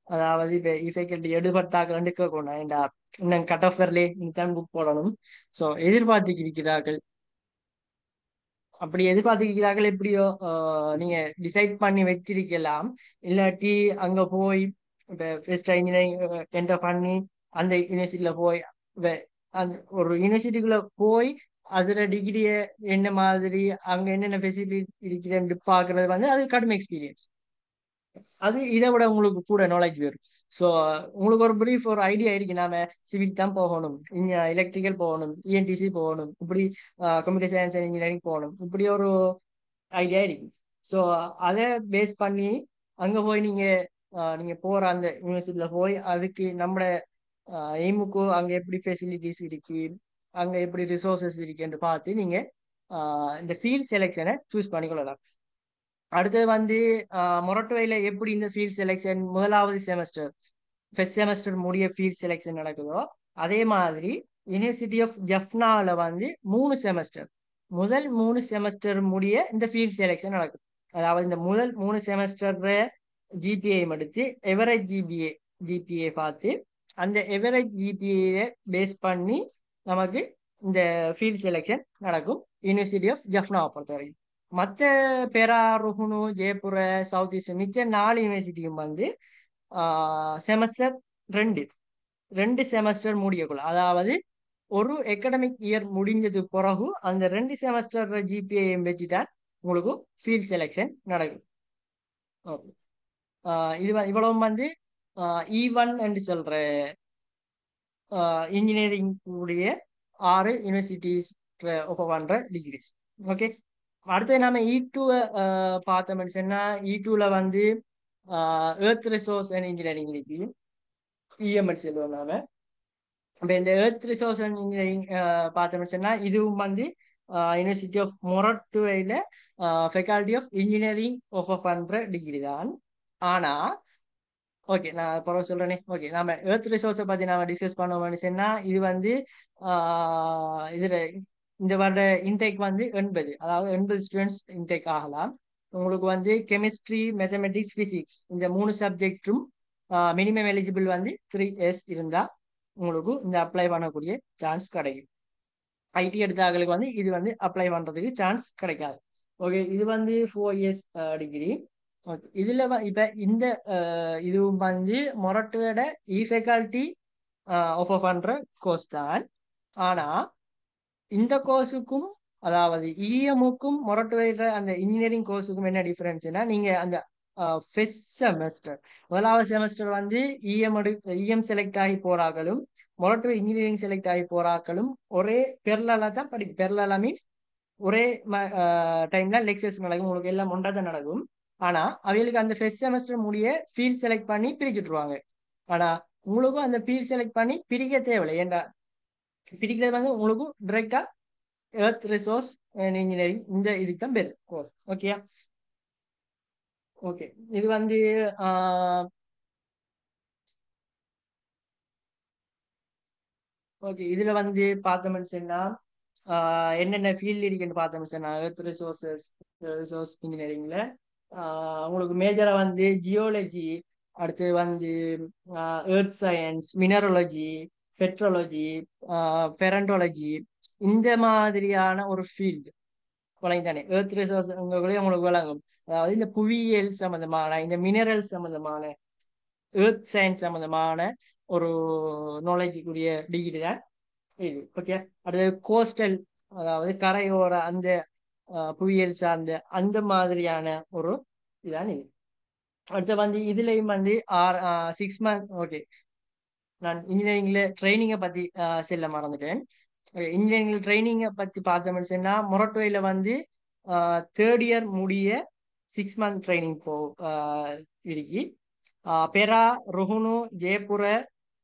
B: அதாவது இப்ப ஃபேக்கல்டி எடுபட்டாக்கள் கேட்கணும். ஏண்டா இன்னும் கட் ஆஃப் வரலே, இன்னும் புக் போடணும். ஸோ எதிர்பார்த்துக்கிறார்கள். அப்படி எதிர்பார்த்துக்கிறார்கள் எப்படியோ நீங்க டிசைட் பண்ணி வச்சிருக்கலாம். இல்லாட்டி அங்க போய் இப்ப ஃபர்ஸ்ட் இன்ஜினியரிங் என்டர் பண்ணி அந்த யூனிவர்சிட்டியில போய் வே- அந்த ஒரு யூனிவர்சிட்டிக்குள்ள போய் அதுல டிகிரிய என்ன மாதிரி அங்க என்னென்ன ஃபெசிலிட்டி இருக்குதுன்னு பாக்குறது வந்து அது கடும் எக்ஸ்பீரியன்ஸ். அது இதை விட உங்களுக்கு கூட நாலேஜ் வரும். ஸோ உங்களுக்கு ஒரு பிரீஃப் ஒரு ஐடியா இருக்கு, நாம சிவில் தான் போகணும், இங்க எலக்ட்ரிக்கல் போகணும், இஎன்டிசி போகணும், இப்படி கம்ப்யூட்டர் சயின்ஸ் அண்ட் இன்ஜினியரிங் போகணும், இப்படி ஒரு ஐடியா இருக்கு. ஸோ அதை பேஸ் பண்ணி அங்க போய் நீங்க போற அந்த யூனிவர்சிட்டியில போய் அதுக்கு நம்ம எய்முக்கு அங்க எப்படி ஃபெசிலிட்டிஸ் இருக்கு, அங்க எப்படி ரிசோர்சஸ் இருக்குன்னு பார்த்து நீங்க இந்த ஃபீல்ட் செலெக்ஷனை சூஸ் பண்ணிக்கொள்ளலாம். அடுத்தது வந்து மொரட்டுவையில் எப்படி இந்த ஃபீல்ட் செலெக்ஷன் முதலாவது செமஸ்டர் ஃபர்ஸ்ட் செமஸ்டர் முடிய ஃபீல்ட் செலெக்ஷன் நடக்குதோ, அதே மாதிரி யூனிவர்சிட்டி ஆஃப் ஜஃப்னால வந்து 3 செமஸ்டர், முதல் 3 செமஸ்டர் முடிய இந்த ஃபீல்ட் செலெக்ஷன் நடக்குது. அதாவது இந்த முதல் 3 செமஸ்டர் ஜிபிஏ எடுத்து எவரேஜ் ஜிபிஏ பார்த்து அந்த எவரேஜ் ஜிபிஏ பேஸ் பண்ணி நமக்கு இந்த ஃபீல்ட் செலெக்ஷன் நடக்கும் யூனிவர்சிட்டி ஆஃப் ஜஃப்னாவை பொறுத்த வரைக்கும். மற்ற பெரா, ருஹுனு, ஜெயப்புர, சவுத் ஈஸ்ட் மிச்ச 4 யூனிவர்சிட்டியும் வந்து செமஸ்டர் ரெண்டு ரெண்டு செமஸ்டர் முடியக்குள்ள, அதாவது ஒரு எக்கடமிக் இயர் முடிஞ்சது பிறகு அந்த 2 செமஸ்டர் ஜிபிஏ வச்சுதான் உங்களுக்கு ஃபீல்ட் செலெக்ஷன் நடக்கும். ஓகே. இவ்வளவு வந்து E1 என்று சொல்ற இன்ஜினியரிங் உடைய 6 யூனிவர்சிட்டிஸ் ஆஃபர் பண்ற டிகிரிஸ். ஓகே. அடுத்து நம்ம E2 பார்த்தோம்னு சொன்னா E2ல வந்து எர்த் ரிசோர்ஸ் அண்ட் இன்ஜினியரிங் இருக்கு, இஎம்எல் சொல்லுவோம் நாம. இப்போ இந்த எர்த் ரிசோர்ஸ் அண்ட் இன்ஜினியரிங் பார்த்தோம்னு சொன்னா இதுவும் வந்து யூனிவர்சிட்டி ஆஃப் மொரட்டுவையில் ஃபேக்கல்டி ஆஃப் இன்ஜினியரிங் ஆஃபர் பண்ற டிகிரி தான். ஆனா ஓகே, நான் பரவாயில்ல சொல்றேனே. ஓகே, நாம எர்த் ரிசோர்ஸை பத்தி நாம டிஸ்கஸ் பண்ணோம்னு சொன்னா இது வந்து இதுல இந்த வருட இன்டேக் வந்து 80, அதாவது 80 ஸ்டூடெண்ட்ஸ் இன்டேக் ஆகலாம். உங்களுக்கு வந்து கெமிஸ்ட்ரி, மேத்தமெட்டிக்ஸ், பிசிக்ஸ் இந்த 3 சப்ஜெக்டும் மினிமம் எலிஜிபிள் வந்து 3 இயர்ஸ் இருந்தா உங்களுக்கு இந்த அப்ளை பண்ணக்கூடிய சான்ஸ் கிடைக்கும். ஐடி எடுத்தாங்களுக்கு வந்து இது வந்து அப்ளை பண்றதுக்கு சான்ஸ் கிடைக்காது. ஓகே, இது வந்து 4 இயர்ஸ் டிகிரி. இதுல இப்ப இந்த இதுவும் வந்து மொரட்டோட ஃபேக்கல்டி ஆஃபர் பண்ற கோர்ஸ் தான். ஆனா இந்த கோர்ஸுக்கும், அதாவது இஎம்முக்கும் மொரட்டோட அந்த இன்ஜினியரிங் கோர்ஸுக்கும் என்ன டிஃபரன்ஸ்னா, நீங்க அந்த ஃபர்ஸ்ட் செமஸ்டர் முதலாவது செமஸ்டர் வந்து இஎம் செலக்ட் ஆகி போறாக்களும் மொரட்டோ இன்ஜினியரிங் செலக்ட் ஆகி போறாக்களும் ஒரே பெர்லலா தான் படிக்கும். பெர்லலா மீன்ஸ் ஒரே டைம்ல லெக்சர்ஸ் நடக்கும், உங்களுக்கு எல்லாம் ஒன்றா தான் நடக்கும். ஆனா அவங்களுக்கு அந்த ஃபர்ஸ்ட் செமஸ்டர் முடிய ஃபீல்ட் செலக்ட் பண்ணி பிரிச்சுட்டுருவாங்க. ஆனா உங்களுக்கும் அந்த ஃபீல்ட் செலக்ட் பண்ணி பிரிக்க தேவையில்லை. ஏன்டா பிரிக்கிறது வந்து உங்களுக்கும் டிரெக்டா எர்த் ரிசோர்ஸ் அண்ட் இன்ஜினியரிங் இந்த இதுக்கு தான் பேர் கோர்ஸ். ஓகே. ஓகே. இது வந்து ஓகே, இதுல வந்து பார்த்தோம்னு சொன்னா என்னென்ன ஃபீல்டு இருக்குன்னு பார்த்தோம்னு சொன்னா எர்த் ரிசோர்ஸ் இன்ஜினியரிங்ல உங்களுக்கு மேஜரா வந்து ஜியோலஜி, அடுத்து வந்து எர்த் சயின்ஸ், மினரலஜி, பெட்ரோலஜி, பெரண்டாலஜி, இந்த மாதிரியான ஒரு ஃபீல்டு வழங்கி தானே எர்த் ரிசோர்ஸ் உங்களுக்கு வழங்கும். அதாவது இந்த புவியியல் சம்பந்தமான, இந்த மினரல் சம்பந்தமான, எர்த் சயின்ஸ் சம்பந்தமான ஒரு நாலேஜுக்குரிய டிகிரி தான் இது. ஓகே. அடுத்து கோஸ்டல், அதாவது கரையோர அந்த புவியியல் சார்ந்த அந்த மாதிரியான ஒரு இதான் இது. அடுத்து வந்து இதுலயும் வந்து 6 மந்த். ஓகே, நான் இன்ஜினியரிங்ல ட்ரைனிங்கை பத்தி சொல்ல மறந்துட்டேன். இன்ஜினியரிங் ட்ரைனிங்கை பத்தி பார்த்தோம்னு சொன்னா மொரட்டுவையில வந்து தேர்ட் இயர் முடிய 6 மந்த் ட்ரைனிங் இருக்கு. பெரா, ருஹுனு, ஜெயப்புர,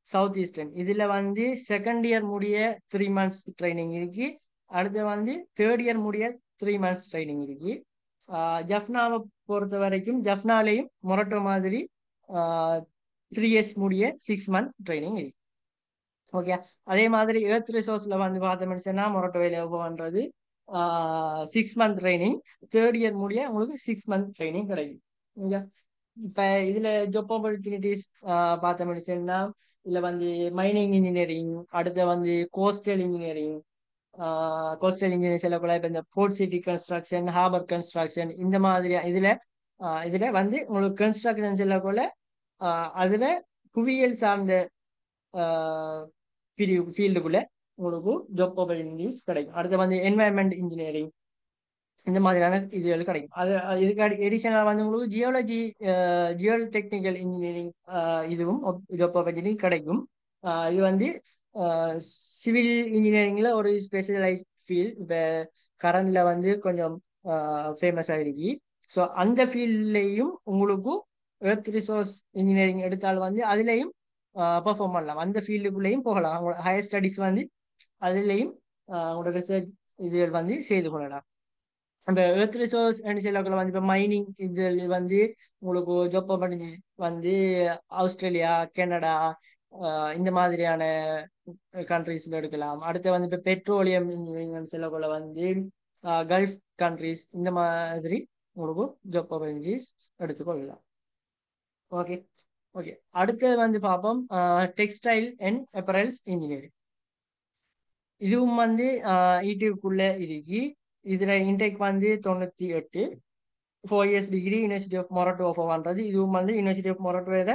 B: சவுத் ஈஸ்டர்ன் இதுல வந்து செகண்ட் இயர் முடிய 3 மந்த்ஸ் ட்ரைனிங் இருக்கு. அடுத்து வந்து தேர்ட் இயர் முடிய 3 மந்த்ஸ் ட்ரைனிங் இருக்கு. ஜஃப்னாவை பொறுத்த வரைக்கும் ஜஃப்னாலையும் மொரட்டோ மாதிரி 3 இயர்ஸ் முடிய 6 மந்த் ட்ரைனிங் இருக்கு. ஓகே, அதே மாதிரி எர்த் ரிசோர்ஸ்ல வந்து பார்த்தோம்னு சொன்னா மொரட்டோவில் பண்றது 6 மந்த் ட்ரைனிங். தேர்ட் இயர் முடிய உங்களுக்கு 6 மந்த் ட்ரைனிங் கிடைக்கும். ஓகே, இப்ப இதுல ஜாப் ஆப்பர்ச்சுனிட்டிஸ் பார்த்தோம்னு சொன்னா இதுல வந்து மைனிங் இன்ஜினியரிங், அடுத்து வந்து கோஸ்டல் இன்ஜினியரிங். கோஸ்டல் இன்ஜினியரிங் சொல்லக்கூட இப்ப இந்த port city construction, harbour construction இந்த மாதிரி இதுல வந்து உங்களுக்கு கன்ஸ்ட்ரக்ஷன் சொல்லக்கூட அதுல புவியியல் சார்ந்த பிரிவு ஃபீல்டுக்குள்ள உங்களுக்கு ஜாப் ஆப்பர்ச்சுனிட்டிஸ் கிடைக்கும். அடுத்து வந்து என்வாயன்மெண்ட் இன்ஜினியரிங் இந்த மாதிரியான இதுகள் கிடைக்கும். இதுக்கு எடிஷனலாக வந்து உங்களுக்கு ஜியோ டெக்னிக்கல் இன்ஜினியரிங் இதுவும் ஜாப் ஆப்பர்ச்சுனிட்டி கிடைக்கும். இது வந்து சிவில் இன்ஜினியரிங்ல ஒரு ஸ்பெஷலைஸ் ஃபீல்ட். இப்போ கரண்ட்ல வந்து கொஞ்சம் ஃபேமஸாக இருக்கு. ஸோ அந்த ஃபீல்ட்லேயும் உங்களுக்கு எர்த் ரிசோர்ஸ் இன்ஜினியரிங் எடுத்தால் வந்து அதுலேயும் பெர்ஃபார்ம் பண்ணலாம். அந்த ஃபீல்டுக்குள்ளேயும் போகலாம். அவங்களோட ஹையர் ஸ்டடீஸ் வந்து அதுலேயும் அவங்களோட ரிசர்ச் இதுகள் வந்து செய்து கொள்ளலாம். அந்த எர்த் ரிசோர்ஸ் சொல்லக்குள்ள வந்து இப்போ மைனிங் இதில் வந்து உங்களுக்கு ஜாப் ஆப்பர்ச்சுனிட்டி வந்து ஆஸ்திரேலியா, கனடா இந்த மாதிரியான கண்ட்ரீஸ்ல எடுக்கலாம். அடுத்து வந்து இப்போ பெட்ரோலியம் இன்ஜினியரிங் சொல்லக்குள்ள வந்து கல்ஃப் கண்ட்ரீஸ் இந்த மாதிரி உங்களுக்கு ஜாப் ஆப்பர்ச்சுனிட்டிஸ் எடுத்துக்கொள்ளலாம். ஓகே ஓகே, அடுத்தது வந்து பார்ப்போம் டெக்ஸ்டைல் அண்ட் அப்பரல்ஸ் இன்ஜினியரிங். இதுவும் வந்து ஈடிக்குள்ள இருக்கு. இதுல இன்டேக் வந்து 98. 4 years degree university of Moratuwa offer பண்றது. இதுவும் வந்து யூனிவர்சிட்டி ஆஃப் மொரட்டோட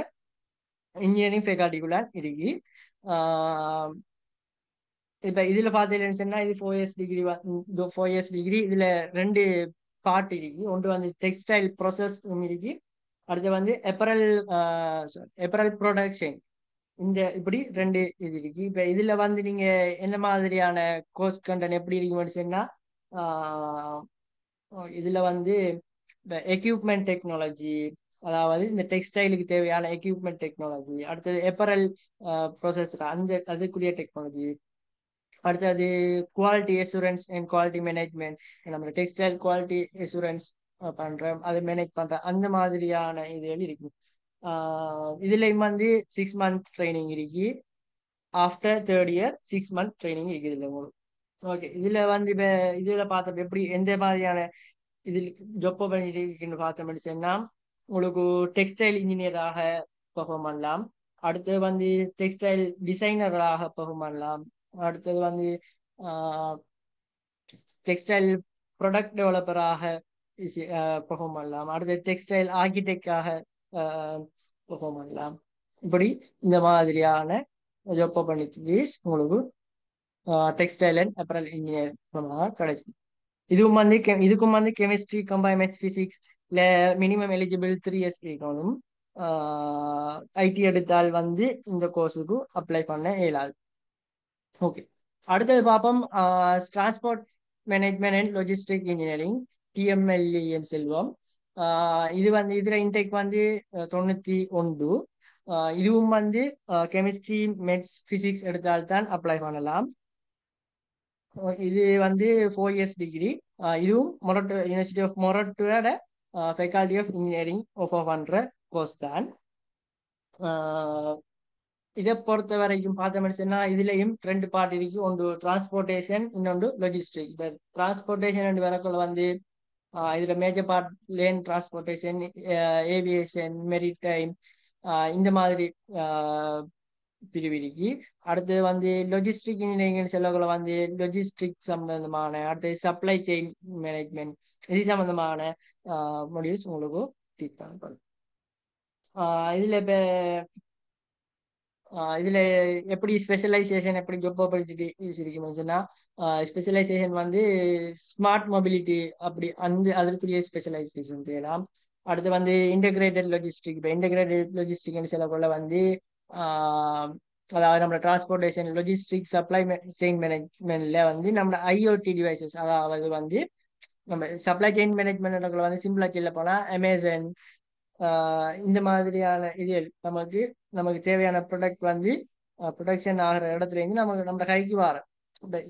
B: இன்ஜினியரிங் ஃபேக்கல்ட்டிக்குள்ள இருக்கு. இப்ப இதுல பாத்தீங்கன்னு சொன்னா இது 4 இயர்ஸ் டிகிரி. 4 இயர்ஸ் டிகிரி இதுல 2 பார்ட் இருக்கு. ஒன்று வந்து டெக்ஸ்டைல் ப்ராசஸ் இருக்கு. அடுத்து வந்து எப்பரல் ப்ரொடக்ஷன். இந்த இப்படி 2 இது இருக்கு. இப்ப இதுல வந்து நீங்க என்ன மாதிரியான கோர்ஸ் கண்டென்ட் எப்படி இருக்குன்னு சொன்னா இதுல வந்து இந்த எக்யூப்மெண்ட் டெக்னாலஜி, அதாவது இந்த டெக்ஸ்டைலுக்கு தேவையான எக்யூப்மெண்ட் டெக்னாலஜி, அடுத்தது எப்பரல் ப்ராசஸ் அதுக்குரிய டெக்னாலஜி, அடுத்தது quality assurance and quality management. நம்ம டெக்ஸ்டைல் குவாலிட்டி அசூரன்ஸ் பண்றோம், அதை மேனேஜ் பண்றோம், அந்த மாதிரியான இதுகள் இருக்கு. இதுலயும் வந்து 6 மந்த் ட்ரைனிங் இருக்கு. After third year 6 month training இருக்குது இதுல உங்களுக்கு. ஓகே, இதுல வந்து இப்ப இதுல பார்த்தப்ப எப்படி எந்த மாதிரியான இதில் ஜாப் ஆப்பர்ச்சுனிட்டி பார்த்தோம்னு சொன்னா உங்களுக்கு டெக்ஸ்டைல் இன்ஜினியராக பெர்ஃபார்ம் பண்ணலாம். அடுத்தது வந்து டெக்ஸ்டைல் டிசைனராக பெர்ஃபார்ம் பண்ணலாம். அடுத்தது வந்து டெக்ஸ்டைல் ப்ராடக்ட் டெவலப்பராக பெர்ஃபார்ம் பண்ணலாம். அடுத்தது டெக்ஸ்டைல் ஆர்கிடெக்டாக பெர்ஃபார்ம் பண்ணலாம். இப்படி இந்த மாதிரியான ஜாப் ஆப்பர்ச்சுனிட்டிஸ் உங்களுக்கு டெக்ஸ்டைல் அண்ட் அப்பரல் இன்ஜினியர் கிடைக்கும். இதுக்கும் வந்து கெமிஸ்ட்ரி, கம்பைன் பிசிக்ஸ்ல மினிமம் எலிஜிபிள் 3 இயர்ஸ் இருக்கணும். ஐடி எடுத்தால் வந்து இந்த கோர்ஸுக்கு அப்ளை பண்ண இயலாது. ஓகே, அடுத்தது பார்ப்போம் transport management and logistic engineering, டிஎம்எல்இன்னு செல்வோம். இது வந்து இதுல இன்டேக் வந்து 91. இதுவும் வந்து கெமிஸ்ட்ரி, மேத்ஸ், பிசிக்ஸ் எடுத்தால்தான் அப்ளை பண்ணலாம். இது வந்து 4 இயர்ஸ் டிகிரி. இதுவும் மொரட்டோ யூனிவர்சிட்டி ஆஃப் மொரட்டோட ஃபேக்கல்டி ஆஃப் இன்ஜினியரிங் ஆஃபர் பண்ற கோர்ஸ் தான். இதை பொறுத்த வரைக்கும் பார்த்தோம்னு சொன்னா இதுலயும் 2 பார்ட் இருக்கு. ஒன்று டிரான்ஸ்போர்ட்டேஷன், இன்னொன்று லாஜிஸ்டிக். இப்போ டிரான்ஸ்போர்ட்டேஷன் வரக்குள்ள வந்து இதுல major part land transportation, aviation, maritime இந்த மாதிரி பிரிவு இருக்கு. அடுத்து வந்து லாஜிஸ்டிக் இன்ஜினியரிங் சொல்லக்குள்ள வந்து லாஜிஸ்டிக் சம்பந்தமான, அடுத்து சப்ளை செயின் மேனேஜ்மெண்ட் இது சம்பந்தமான மொடியூல்ஸ் உங்களுக்கு டீச் பண்ணப்படும். இதுல இப்ப இதுல எப்படி ஸ்பெஷலைசேஷன், எப்படி ஜாப் ஆப்பர்ச்சுனிட்டிஸ் இருக்குன்னு சொன்னா ஸ்பெஷலைசேஷன் வந்து ஸ்மார்ட் மொபிலிட்டி அப்படி அதற்குரிய ஸ்பெஷலைசேஷன் செய்யலாம். அடுத்து வந்து இன்டகிரேட்டட் லாஜிஸ்டிக். இப்போ இன்டகிரேட்டட் லாஜிஸ்டிக்னு சொல்லக்குள்ள வந்து ஆஹ், அதாவது நம்ம டிரான்ஸ்போர்ட்டேஷன் லாஜிஸ்டிக் சப்ளை செயின் மேனேஜ்மெண்ட்ல வந்து நம்ம ஐஓடி டிவைசஸ், அதாவது வந்து நம்ம சப்ளை செயின் மேனேஜ்மெண்ட்ல வந்து சிம்பிளா சொல்ல போனா அமேசான், இந்த மாதிரியான இது நமக்கு நமக்கு தேவையான ப்ராடக்ட் வந்து ப்ரொடக்ஷன் ஆகிற இடத்துல இருந்து நமக்கு நம்ம கைக்கு வர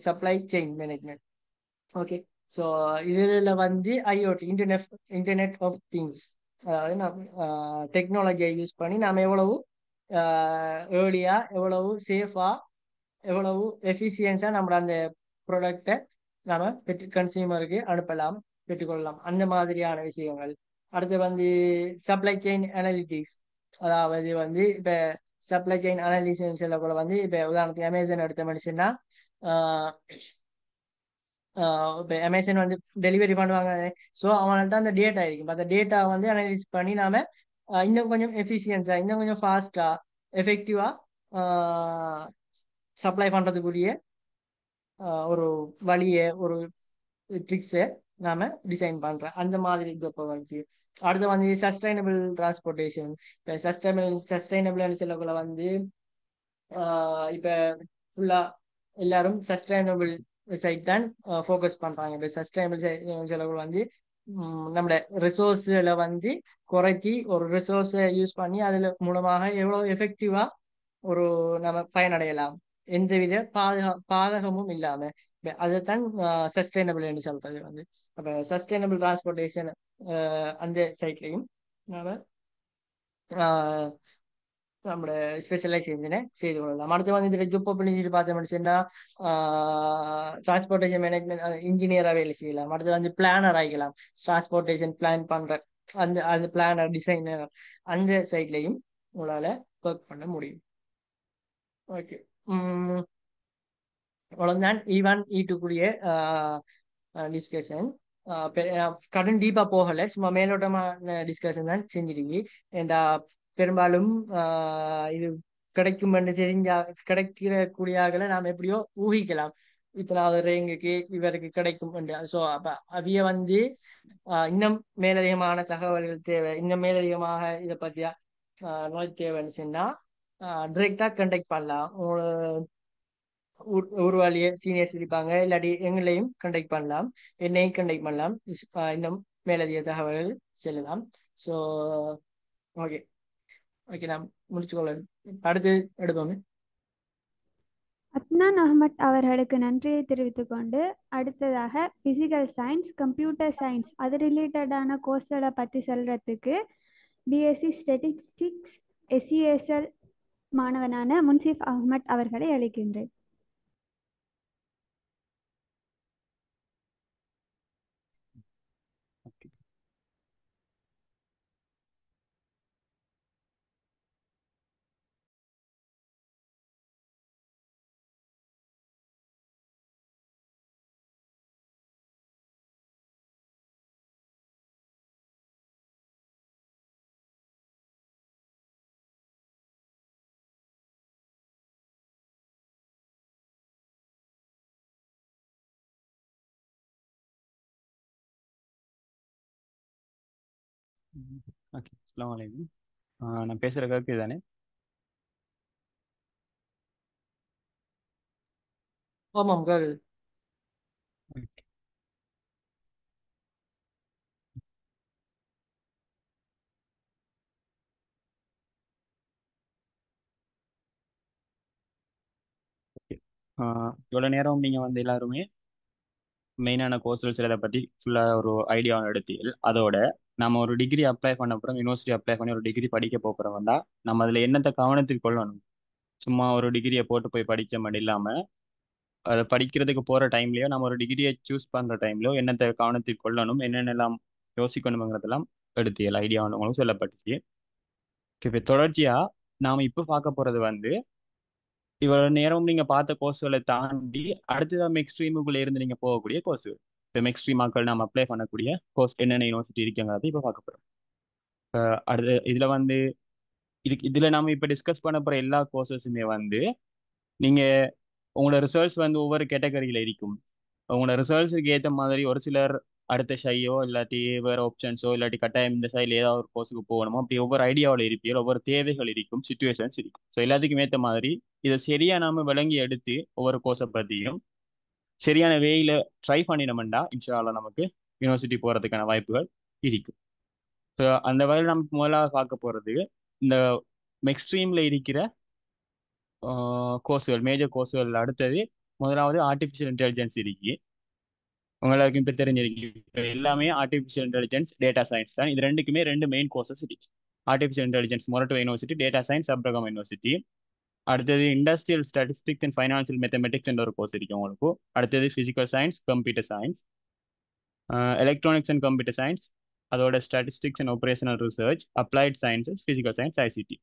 B: supply chain management. Okay. So இதில் வந்து ஐஓடி, இன்டர்நெட் ஆஃப் திங்ஸ், அதாவது நம்ம டெக்னாலஜியை யூஸ் பண்ணி நாம் எவ்வளவு ஏர்லியா, எவ்வளவு சேஃபா, எவ்வளவு எஃபிஷியன்ஸாக நம்ம அந்த ப்ராடக்டை நாம கன்சியூமருக்கு அனுப்பலாம், பெற்றுக்கொள்ளலாம், அந்த மாதிரியான விஷயங்கள். அடுத்து வந்து சப்ளை செயின் அனாலிட்டிக்ஸ், அதாவது வந்து இப்போ சப்ளை செயின் அனாலிசிஸ் கூட வந்து இப்போ உதாரணத்துக்கு அமேசான் எடுத்த மனுஷன்னா இப்போ அமேசான் வந்து டெலிவரி பண்ணுவாங்க. ஸோ அவங்கள்ட்ட அந்த டேட்டா இருக்கும். அந்த டேட்டா வந்து அனலைஸ் பண்ணி நாம இன்னும் கொஞ்சம் எஃபிஷியன்ஸா, இன்னும் கொஞ்சம் ஃபாஸ்டா, எஃபெக்டிவா சப்ளை பண்றதுக்குரிய ஒரு வழியை, ஒரு ட்ரிக்ஸை நாம டிசைன் பண்றோம். அந்த மாதிரி இப்போ வந்து அடுத்து வந்து சஸ்டைனபிள் டிரான்ஸ்போர்ட்டேஷன். இப்போ சஸ்டைனபிள் சொல்லக்குள்ள வந்து இப்போ ஃபுல்லா எல்லாரும் சஸ்டைனபிள் சைட் தான் ஃபோக்கஸ் பண்றாங்க. இப்போ சஸ்டைனபிள் செலவு வந்து நம்மளோட ரிசோர்ஸ்ல வந்து குறைச்சி ஒரு ரிசோர்ஸை யூஸ் பண்ணி அதுல மூலமாக எவ்வளவு எஃபெக்டிவா ஒரு நம்ம பயனடையலாம், எந்தவித பாதகமும் இல்லாம. அதைத்தான் சஸ்டைனபிள் என்று சொல்றது வந்து. அப்ப சஸ்டைனபிள் டிரான்ஸ்போர்ட்டேஷன் அந்த சைட்லையும் நாம நம்மளோட ஸ்பெஷலைசேஷனை செய்து கொள்ளலாம். அடுத்து வந்து இதில் ஜூப் பண்ணிட்டு பார்த்தோம்னு சொன்னால் டிரான்ஸ்போர்ட்டேஷன் மேனேஜ்மெண்ட் இன்ஜினியராக வேலை செய்யலாம். அடுத்து வந்து பிளானர் ஆகிக்கலாம், டிரான்ஸ்போர்ட்டேஷன் பிளான் பண்ற அந்த அந்த பிளானர் டிசைனர், அந்த சைட்லையும் உங்களால் ஒர்க் பண்ண முடியும். ஓகே. அவ்வளோதான் E1 E2 கூடிய டிஸ்கஷன். கடன் டீப்பா போகல, சும்மா மேலோட்டமான டிஸ்கஷன் தான் செஞ்சிருக்கு. ஏண்டா பெரும்பாலும் இது கிடைக்கும் என்று தெரிஞ்சா கிடைக்கக்கூடிய நாம் எப்படியோ ஊகிக்கலாம், இத்தனாவது ரேங்குக்கு இவருக்கு கிடைக்கும் என்று. ஸோ அப்ப அவிய வந்து இன்னும் மேலதிகமான தகவல்கள் தேவை, இன்னும் மேலதிகமாக இதை பத்தியா நோய் தேவைன்னு சொன்னா டிரெக்டா கண்டெக்ட் பண்ணலாம். ஒரு வழியே சீனியர்ஸ் இருப்பாங்க, இல்லாட்டி எங்களையும் கண்டெக்ட் பண்ணலாம், என்னையும் கண்டெக்ட் பண்ணலாம், இன்னும் மேலதிக தகவல்கள் செல்லலாம். So okay. ஓகே, நான் முடிச்சுக்கொள்ள அடுத்து எடுப்போமே.
A: அத்னான் அகமட் அவர்களுக்கு நன்றியை தெரிவித்துக் கொண்டு அடுத்ததாக பிசிக்கல் சயின்ஸ், கம்ப்யூட்டர் சயின்ஸ் அது ரிலேட்டடான கோர்ஸ்களை பற்றி சொல்றதுக்கு பிஎஸ்சி ஸ்டெட்டிஸ்டிக்ஸ் எஸ்சிஎஸ்எல் மாணவனான முன்சிஃப் அகமட் அவர்களை அழைக்கின்றேன்.
C: ஓகே, அஸ்ஸலாமு அலைக்கும். நான் பேசுகிற கேட்குது தானே?
B: ஆமாம் கேக்குது.
C: ஓகே. இவ்வளோ நேரம் நீங்கள் வந்து எல்லாருமே மெயினான கோர்ஸ்கள் சிலரை பற்றி ஃபுல்லாக ஒரு ஐடியா எடுத்தீங்க. அதோட நம்ம ஒரு டிகிரி அப்ளை பண்ண போகிறோம், யூனிவர்சிட்டி அப்ளை பண்ணி ஒரு டிகிரி படிக்க போகிறோம்டா நம்ம அதில் என்னத்தை கவனத்தில் கொள்ளணும். சும்மா ஒரு டிகிரியை போட்டு போய் படிக்க மட்டும் இல்லாமல் அதை படிக்கிறதுக்கு போகிற டைம்லையோ நம்ம ஒரு டிகிரியை சூஸ் பண்ணுற டைம்லையோ என்னத்தை கவனத்தில் கொள்ளணும், என்னென்னலாம் யோசிக்கணுங்கிறதெல்லாம் எடுத்தீங்க ஐடியா உங்களுக்கு சொல்லப்பட்டுச்சு. இப்போ தொடர்ச்சியாக நாம் இப்போ பார்க்க போகிறது வந்து இவ்வளவு நேரம் நீங்க பார்த்த கோர்ஸ்களை தாண்டி அடுத்ததான் மெக்ஸ்ட்ரீமுக்குள்ள இருந்து நீங்க போகக்கூடிய கோர்ஸ். இப்போ மெக்ஸ்ட்ரீமாக்கள் நம்ம அப்ளை பண்ணக்கூடிய கோர்ஸ் என்னென்ன யூனிவர்சிட்டி இருக்குங்கிறத இப்போ பார்க்க போறோம். அடுத்து இதுல நம்ம இப்ப டிஸ்கஸ் பண்ண போற எல்லா கோர்சஸுமே வந்து நீங்க உங்களோட ரிசல்ட்ஸ் வந்து ஒவ்வொரு கேட்டகரியில இருக்கும். உங்களோட ரிசல்ட்ஸுக்கு ஏற்ற மாதிரி ஒரு சிலர் அடுத்த ஷையோ இல்லாட்டி வேற ஆப்ஷன்ஸோ இல்லாட்டி கட்டாயம் இந்த ஷைல ஏதாவது ஒரு கோர்ஸுக்கு போகணுமோ அப்படி ஒவ்வொரு ஐடியாவில் இருப்பியல் ஒவ்வொரு தேவைகள் இருக்கும், சுச்சுவேஷன்ஸ் இருக்கும். ஸோ எல்லாத்துக்கும் ஏற்ற மாதிரி இதை சரியா நாம விளங்கி எடுத்து ஒவ்வொரு கோர்ஸை பற்றியும் சரியான வேயில ட்ரை பண்ணினோம்டா இன்ஷால்லா நமக்கு யூனிவர்சிட்டி போகிறதுக்கான வாய்ப்புகள் இருக்கும். ஸோ அந்த வகையில் நமக்கு முதலாக பார்க்க போகிறது இந்த மெக்ஸ்ட்ரீமில் இருக்கிற கோர்ஸுகள், மேஜர் கோர்ஸுகள். அடுத்தது முதலாவது ஆர்டிஃபிஷியல் இன்டெலிஜென்ஸ் இருக்கு. உங்களுக்கு இப்போ தெரிஞ்சிருக்கு, இப்போ எல்லாமே ஆர்டிஃபிஷியல் இன்டெலிஜென்ஸ், டேட்டா சயின்ஸ் தான். இது ரெண்டுக்குமே ரெண்டு மெயின் கோர்சஸ் இருக்கு. Artificial intelligence Moratuwa university, data science Sabaragamuwa university. அடுத்தது industrial statistics and financial mathematics என்ற ஒரு கோர்ஸ் இருக்கு உங்களுக்கு. அடுத்தது physical science, computer science, electronics and computer science, அதோட statistics and operational research, applied sciences, physical science, ICT.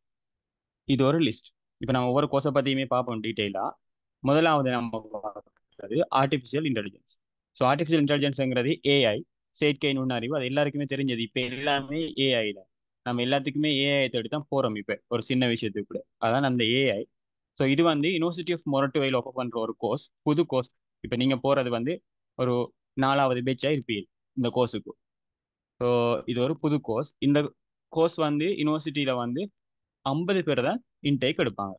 C: இது ஒரு லிஸ்ட். இப்போ நம்ம ஒவ்வொரு கோர்ஸை பற்றியுமே பார்ப்போம் டீட்டெயிலாக. முதலாவது நம்ம பார்க்குறது ஆர்டிஃபிஷியல் இன்டெலிஜென்ஸ். ஸோ ஆர்டிஃபிஷியல் இன்டெலிஜென்ஸ்ங்கிறது ஏஐ, செயற்கை நுண்ணறிவு. அது எல்லாருக்குமே தெரிஞ்சது. இப்போ எல்லாமே ஏஐல நம்ம எல்லாத்துக்குமே ஏஐ தேடி தான் போகிறோம். இப்போ ஒரு சின்ன விஷயத்துக்கு கூட அதான் அந்த ஏஐ. ஸோ இது வந்து யூனிவர்சிட்டி ஆஃப் மொரட்டுவையில் ஆஃபர் பண்ணுற ஒரு கோர்ஸ், புது கோர்ஸ். இப்போ நீங்கள் போகிறது வந்து ஒரு 4வது பேட்சாக இருப்பீங்க இந்த கோர்ஸுக்கு. ஸோ இது ஒரு புது கோர்ஸ். இந்த கோர்ஸ் வந்து யூனிவர்சிட்டியில் வந்து 50 பேர் தான் இன்டேக் எடுப்பாங்க.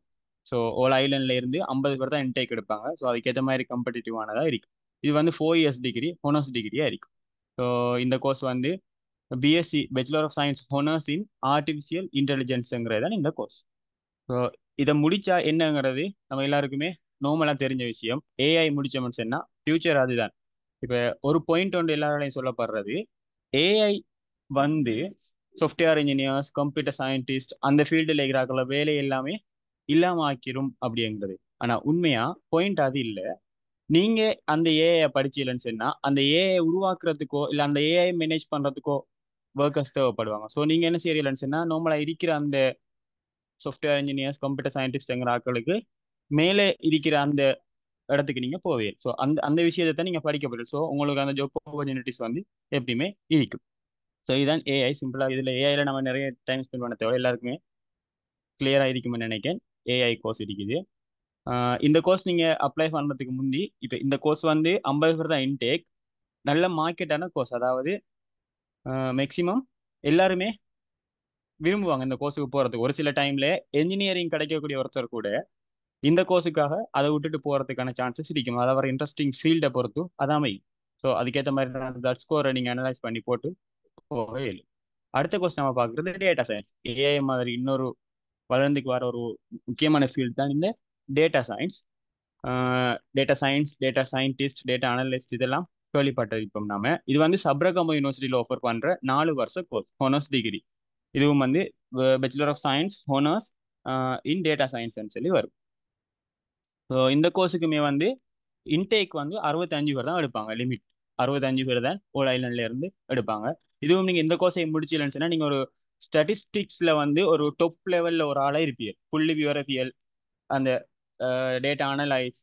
C: ஸோ ஓல் ஐலண்ட்ல இருந்து 50 பேர் தான் இன்டேக் எடுப்பாங்க. ஸோ அதுக்கேற்ற மாதிரி காம்படிட்டிவானதாக இருக்கு. இது வந்து 4 இயர்ஸ் டிகிரி, ஹோனர்ஸ் டிகிரியாக இருக்கும். ஸோ இந்த கோர்ஸ் வந்து BSc, bachelor of science honours in artificial இன்டெலிஜென்ஸுங்கிறது தான் இந்த கோர்ஸ். ஸோ இதை முடிச்சா என்னங்கிறது நம்ம எல்லாருக்குமே நார்மலாக தெரிஞ்ச விஷயம். ஏஐ முடிச்சோம்னு சொன்னால் ஃபியூச்சர் அதுதான். இப்போ ஒரு பாயிண்ட் ஒன்று எல்லாராலையும் சொல்லப்படுறது, ஏஐ வந்து சாஃப்ட்வேர் இன்ஜினியர்ஸ், கம்ப்யூட்டர் சயின்டிஸ்ட் அந்த ஃபீல்டில் இருக்கிற வேலை எல்லாமே இல்லாம ஆக்கிரும் அப்படிங்கிறது. ஆனா உண்மையா பாயிண்ட் அது இல்லை. நீங்க அந்த ஏஐ படிச்சீங்கன்னு சொன்னா அந்த ஏஐ உருவாக்குறதுக்கோ இல்லை அந்த ஏஐ மேனேஜ் பண்றதுக்கோ ஒர்க்கர்ஸ் தேவைப்படுவாங்க. ஸோ நீங்க என்ன செய்யலன்னு சொன்னா நார்மலா இருக்கிற அந்த சாஃப்ட்வேர் இன்ஜினியர்ஸ், கம்ப்யூட்டர் சயின்டிஸ்ட்ங்கிற ஆட்களுக்கு மேலே இருக்கிற அந்த இடத்துக்கு நீங்க போவீங்க. ஸோ அந்த அந்த விஷயத்தை நீங்க படிக்கப்படும். ஸோ உங்களுக்கு அந்த ஜாப் ஆப்பர்ச்சுனிட்டிஸ் வந்து எப்படியுமே இருக்கும். ஸோ இதுதான் ஏஐ சிம்பிளா. இதுல ஏஐல நம்ம நிறைய டைம் ஸ்பெண்ட் பண்ண தேவை, எல்லாருக்குமே கிளியரா இருக்கும்னு நினைக்கிறேன். ஏஐ கோர்ஸ் இருக்குது. இந்த கோர்ஸ் நீங்க அப்ளை பண்றதுக்கு முந்தி, இப்போ இந்த கோர்ஸ் வந்து 50 பேர் தான் இன்டேக். நல்ல மார்க்கெட்டான கோர்ஸ். அதாவது மேக்சிமம் எல்லாருமே விரும்புவாங்க இந்த கோர்ஸுக்கு போறதுக்கு. ஒரு சில டைம்ல என்ஜினியரிங் கிடைக்கக்கூடிய ஒருத்தர் கூட இந்த கோர்ஸுக்காக அதை விட்டுட்டு போறதுக்கான சான்சஸ் இருக்கும். அதை வர இன்ட்ரெஸ்டிங் ஃபீல்டை பொறுத்து அதான் அமையும். ஸோ அதுக்கேற்ற மாதிரி தட் ஸ்கோரை நீங்க அனலைஸ் பண்ணி போட்டு போக இயலும். அடுத்த கோர்ஸ் நம்ம பார்க்குறது டேட்டா சயின்ஸ். ஏஐ மாதிரி இன்னொரு வளர்ந்துக்கு வர ஒரு முக்கியமான ஃபீல்டு தான் இந்த data science. Data science, data scientist, data analyst இதெல்லாம் கேள்விப்பட்டிருப்போம் நாம. இது வந்து சப்ரகமோ யூனிவர்சிட்டியில் ஆஃபர் பண்ற 4 வருஷ கோர்ஸ், ஹோனர்ஸ் டிகிரி. இதுவும் வந்து bachelor of science honours in data science சொல்லி வரும். ஸோ இந்த கோர்ஸுக்குமே வந்து இன்டேக் வந்து 65 பேர் தான் எடுப்பாங்க. லிமிட் 65 பேர் தான் ஓல் ஐலண்ட்ல இருந்து எடுப்பாங்க. இதுவும் நீங்க இந்த கோர்ஸை முடிச்சிடலன்னு சொன்னா நீங்க ஒரு ஸ்டாட்டிஸ்டிக்ஸ்ல வந்து ஒரு டாப் லெவல்ல ஒரு ஆளா இருப்பீங்க. புள்ளி விவரவியல், அந்த data analyse,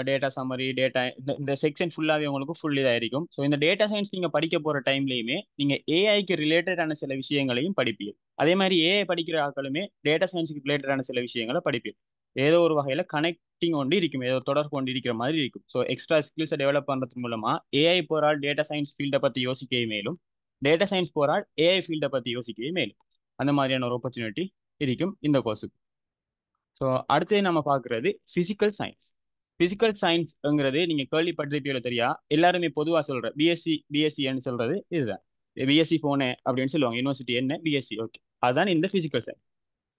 C: data summary, data இந்த செக்ஷன் ஃபுல்லாகவே உங்களுக்கு ஃபுல் இதாக இருக்கும். ஸோ இந்த டேட்டா சயின்ஸ் நீங்கள் படிக்க போகிற டைம்லையுமே நீங்கள் ஏஐக்கு ரிலேட்டடான சில விஷயங்களையும் படிப்பீங்க. அதே மாதிரி ஏஐ படிக்கிற ஆட்களுமே டேட்டா சயின்ஸுக்கு ரிலேட்டடான சில விஷயங்களை படிப்பீங்க. ஏதோ ஒரு வகையில் கனெக்டிங் கொண்டு இருக்கும், ஏதோ தொடர்பு கொண்டு இருக்கிற மாதிரி இருக்கும். ஸோ எக்ஸ்ட்ரா ஸ்கில்ஸை டெவலப் பண்ணுறது மூலமா ஏஐ போகிறால் டேட்டா சயின்ஸ் ஃபீல்டை பற்றி யோசிக்கவே மேலும், டேட்டா சயின்ஸ் போகிறால் ஏஐ ஃபீல்டை பற்றி யோசிக்கவே மேலும். அந்த மாதிரியான ஒரு ஆப்பர்ச்சுனிட்டி இருக்கும் இந்த கோர்ஸுக்கு. ஸோ அடுத்து நம்ம பார்க்குறது ஃபிசிக்கல் சயின்ஸ். ஃபிசிக்கல் சயின்ஸ்ங்கிறது நீங்கள் கேள்விப்பட்டிருப்பீங்களோ தெரியா, எல்லாருமே பொதுவாக சொல்கிற பிஎஸ்சின்னு சொல்கிறது இதுதான். பிஎஸ்சி போனே அப்படின்னு சொல்லுவாங்க. யூனிவர்சிட்டி என்ன பிஎஸ்சி, ஓகே, அதுதான் இந்த ஃபிசிக்கல் சயின்ஸ்.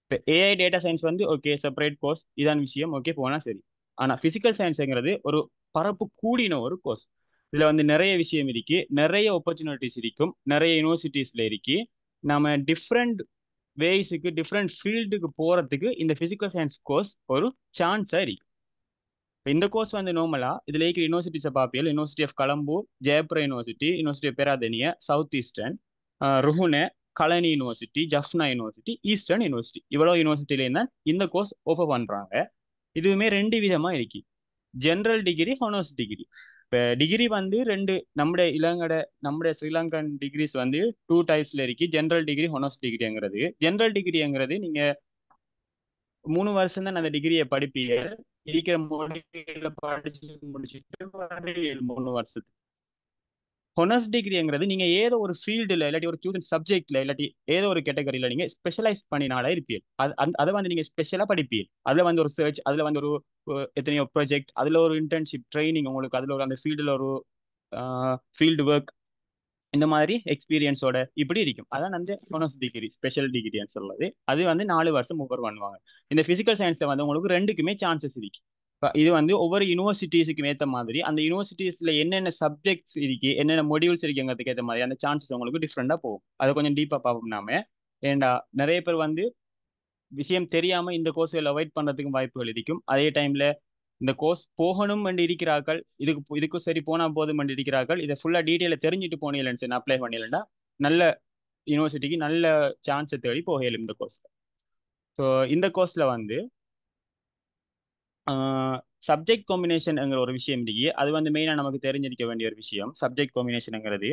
C: இப்போ ஏஐ டேட்டா சயின்ஸ் வந்து ஓகே செப்பரேட் கோர்ஸ், இதான் விஷயம், ஓகே போனால் சரி. ஆனால் ஃபிசிக்கல் சயின்ஸுங்கிறது ஒரு பரப்பு கூடின ஒரு கோர்ஸ். இதில் வந்து நிறைய விஷயம் இருக்கு, நிறைய ஆப்பர்ச்சுனிட்டிஸ் இருக்கும், நிறைய யூனிவர்சிட்டிஸில் இருக்கு. நம்ம டிஃப்ரெண்ட் வேஸுக்கு, டிஃப்ரெண்ட் ஃபீல்டுக்கு போகிறதுக்கு இந்த ஃபிசிக்கல் சயின்ஸ் கோர்ஸ் ஒரு சான்ஸாக இருக்கு. இந்த கோர்ஸ் வந்து நார்மலா இதுல இருக்கிற யூனிவர்சிட்டிஸை பார்ப்பீங்க. University of Colombo, Jayapura university, university of Peradeniya, south eastern, Ruhuna, Kelani university, Jaffna university, eastern university, இவ்வளோ யூனிவர்சிட்டியிலேருந்து தான் இந்த கோர்ஸ் ஆஃபர் பண்றாங்க. இதுவுமே 2 விதமா இருக்கு, ஜென்ரல் டிகிரி, ஹானர்ஸ் டிகிரி. இப்போ டிகிரி வந்து 2, நம்முடைய ஸ்ரீலங்கன் டிகிரிஸ் வந்து 2 டைப்ஸ்ல இருக்கு, ஜென்ரல் டிகிரி, ஹானர்ஸ் டிகிரிங்கிறது. ஜென்ரல் டிகிரிங்கிறது நீங்க 3 வருஷம் தான் அந்த டிகிரியை படிப்பீங்க. இருக்கிற மொழியில படிச்சு முடிச்சுட்டு 3 வருஷத்துக்கு ஹொனர்ஸ் டிகிரிங்கிறது நீங்க ஏதோ ஒரு ஃபீல்டுல இல்லாட்டி ஒரு சூசன் சப்ஜெக்ட்ல இல்லாட்டி ஏதோ ஒரு கேட்டகரியில நீங்க ஸ்பெஷலைஸ் பண்ணினால இருப்பீங்க. அதை வந்து நீங்க ஸ்பெஷலா படிப்பீங்க. அதுல வந்து ஒரு சர்ச், அதுல வந்து ஒரு எத்தனையோ ப்ராஜெக்ட், அதுல ஒரு இன்டர்ன்ஷிப் ட்ரைனிங், உங்களுக்கு அதுல ஒரு அந்த ஃபீல்டுல ஒரு ஃபீல்டு ஒர்க், இந்த மாதிரி எக்ஸ்பீரியன்ஸோட இப்படி இருக்கும். அதான் வந்து ஹொனர்ஸ் டிகிரி, ஸ்பெஷல் டிகிரின்னு சொல்றது. அது வந்து 4 வருஷம் ஒவ்வொரு பண்ணுவாங்க. இந்த பிசிக்கல் சயின்ஸ்ல வந்து உங்களுக்கு ரெண்டுக்குமே சான்சஸ் இருக்கு. இது வந்து ஒவ்வொரு யூனிவர்சிட்டிஸுக்கும் ஏற்ற மாதிரி அந்த யூனிவர்சிட்டிஸ்ல என்னென்ன சப்ஜெக்ட்ஸ் இருக்கு, என்னென்ன மொடியூல்ஸ் இருக்குங்கிறதுக்கு ஏற்ற மாதிரி அந்த சான்சஸ் உங்களுக்கு டிஃப்ரெண்டா போகும். அதை கொஞ்சம் டீப்பா பார்ப்போம் நாம. ஏண்டா நிறைய பேர் வந்து விஷயம் தெரியாம இந்த கோர்ஸ்களை அவாய்ட் பண்றதுக்கும் வாய்ப்புகள் இருக்கும். அதே டைம்ல இந்த கோர்ஸ் போகணும் என்று இருக்கிறார்கள், இதுக்கு சரி போனா போதும் என்று இருக்கிறார்கள். இதை ஃபுல்லா டீட்டெயில தெரிஞ்சுட்டு போனீங்கன்னு அப்ளை பண்ணிடலன்னா நல்ல யூனிவர்சிட்டிக்கு நல்ல சான்ஸை தேடி போகலும் இந்த கோர்ஸ்ல. ஸோ இந்த கோர்ஸ்ல வந்து சப்ஜெக்ட் காம்பினேஷன்ங்கிற ஒரு விஷயம் இருக்கு. அது வந்து மெயினாக நமக்கு தெரிஞ்சிருக்க வேண்டிய ஒரு விஷயம். சப்ஜெக்ட் காம்பினேஷனுங்கிறது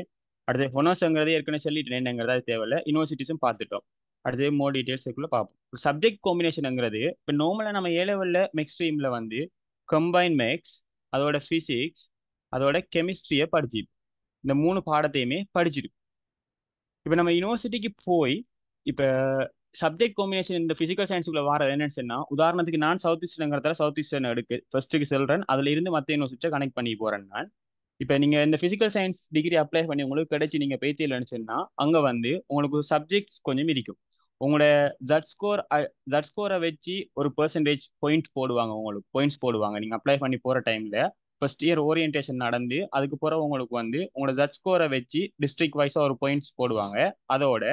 C: அடுத்து ஹொனர்ஸ்ங்கிறது ஏற்கனவே சொல்லிட்டு என்னங்கிறது அது தேவையில்ல. யூனிவர்சிட்டிஸும் பார்த்துட்டோம். அடுத்து மோர் டீட்டெயில்ஸ்க்குள்ள பார்ப்போம். சப்ஜெக்ட் காம்பினேஷனுங்கிறது இப்போ நார்மலாக நம்ம ஏ லெவலில் மெக்ஸ் ஸ்ட்ரீமில் வந்து கம்பைன் மேக்ஸ், அதோட ஃபிசிக்ஸ், அதோட கெமிஸ்ட்ரியை படிச்சு இந்த 3 பாடத்தையுமே படிச்சிருக்கு. இப்போ நம்ம யூனிவர்சிட்டிக்கு போய் இப்போ சப்ஜெக்ட் காம்பினேஷன் இந்த பிசிக்கல் சயின்ஸுக்குள்ள வர என்னன்னு சொன்னா, உதாரணத்துக்கு நான் சவுத் ஈஸ்டர்ங்கிறதால சவுத் ஈஸ்டர்ன் எடுக்கு ஃபர்ஸ்ட்டுக்கு செல்றேன், அதுல இருந்து மற்ற யூனிவர்சிட்டியை கனெக்ட் பண்ணி போறேன் நான். இப்போ நீங்க இந்த பிசிக்கல் சயின்ஸ் டிகிரி அப்ளை பண்ணி உங்களுக்கு கிடைச்சி நீங்க பேத்தியில்னு சொன்னா, அங்க வந்து உங்களுக்கு சப்ஜெக்ட்ஸ் கொஞ்சம் இருக்கும். உங்களோட ஜட் ஸ்கோரை வச்சு ஒரு பெர்சன்டேஜ் பாயிண்ட் போடுவாங்க, உங்களுக்கு பாயிண்ட்ஸ் போடுவாங்க. நீங்க அப்ளை பண்ணி போற டைம்ல ஃபர்ஸ்ட் இயர் ஓரியன்டேஷன் நடந்து அதுக்கு பிறகு உங்களுக்கு வந்து உங்களோட ஜட் ஸ்கோரை வச்சு டிஸ்ட்ரிக்ட் வைஸா ஒரு பாயிண்ட்ஸ் போடுவாங்க. அதோட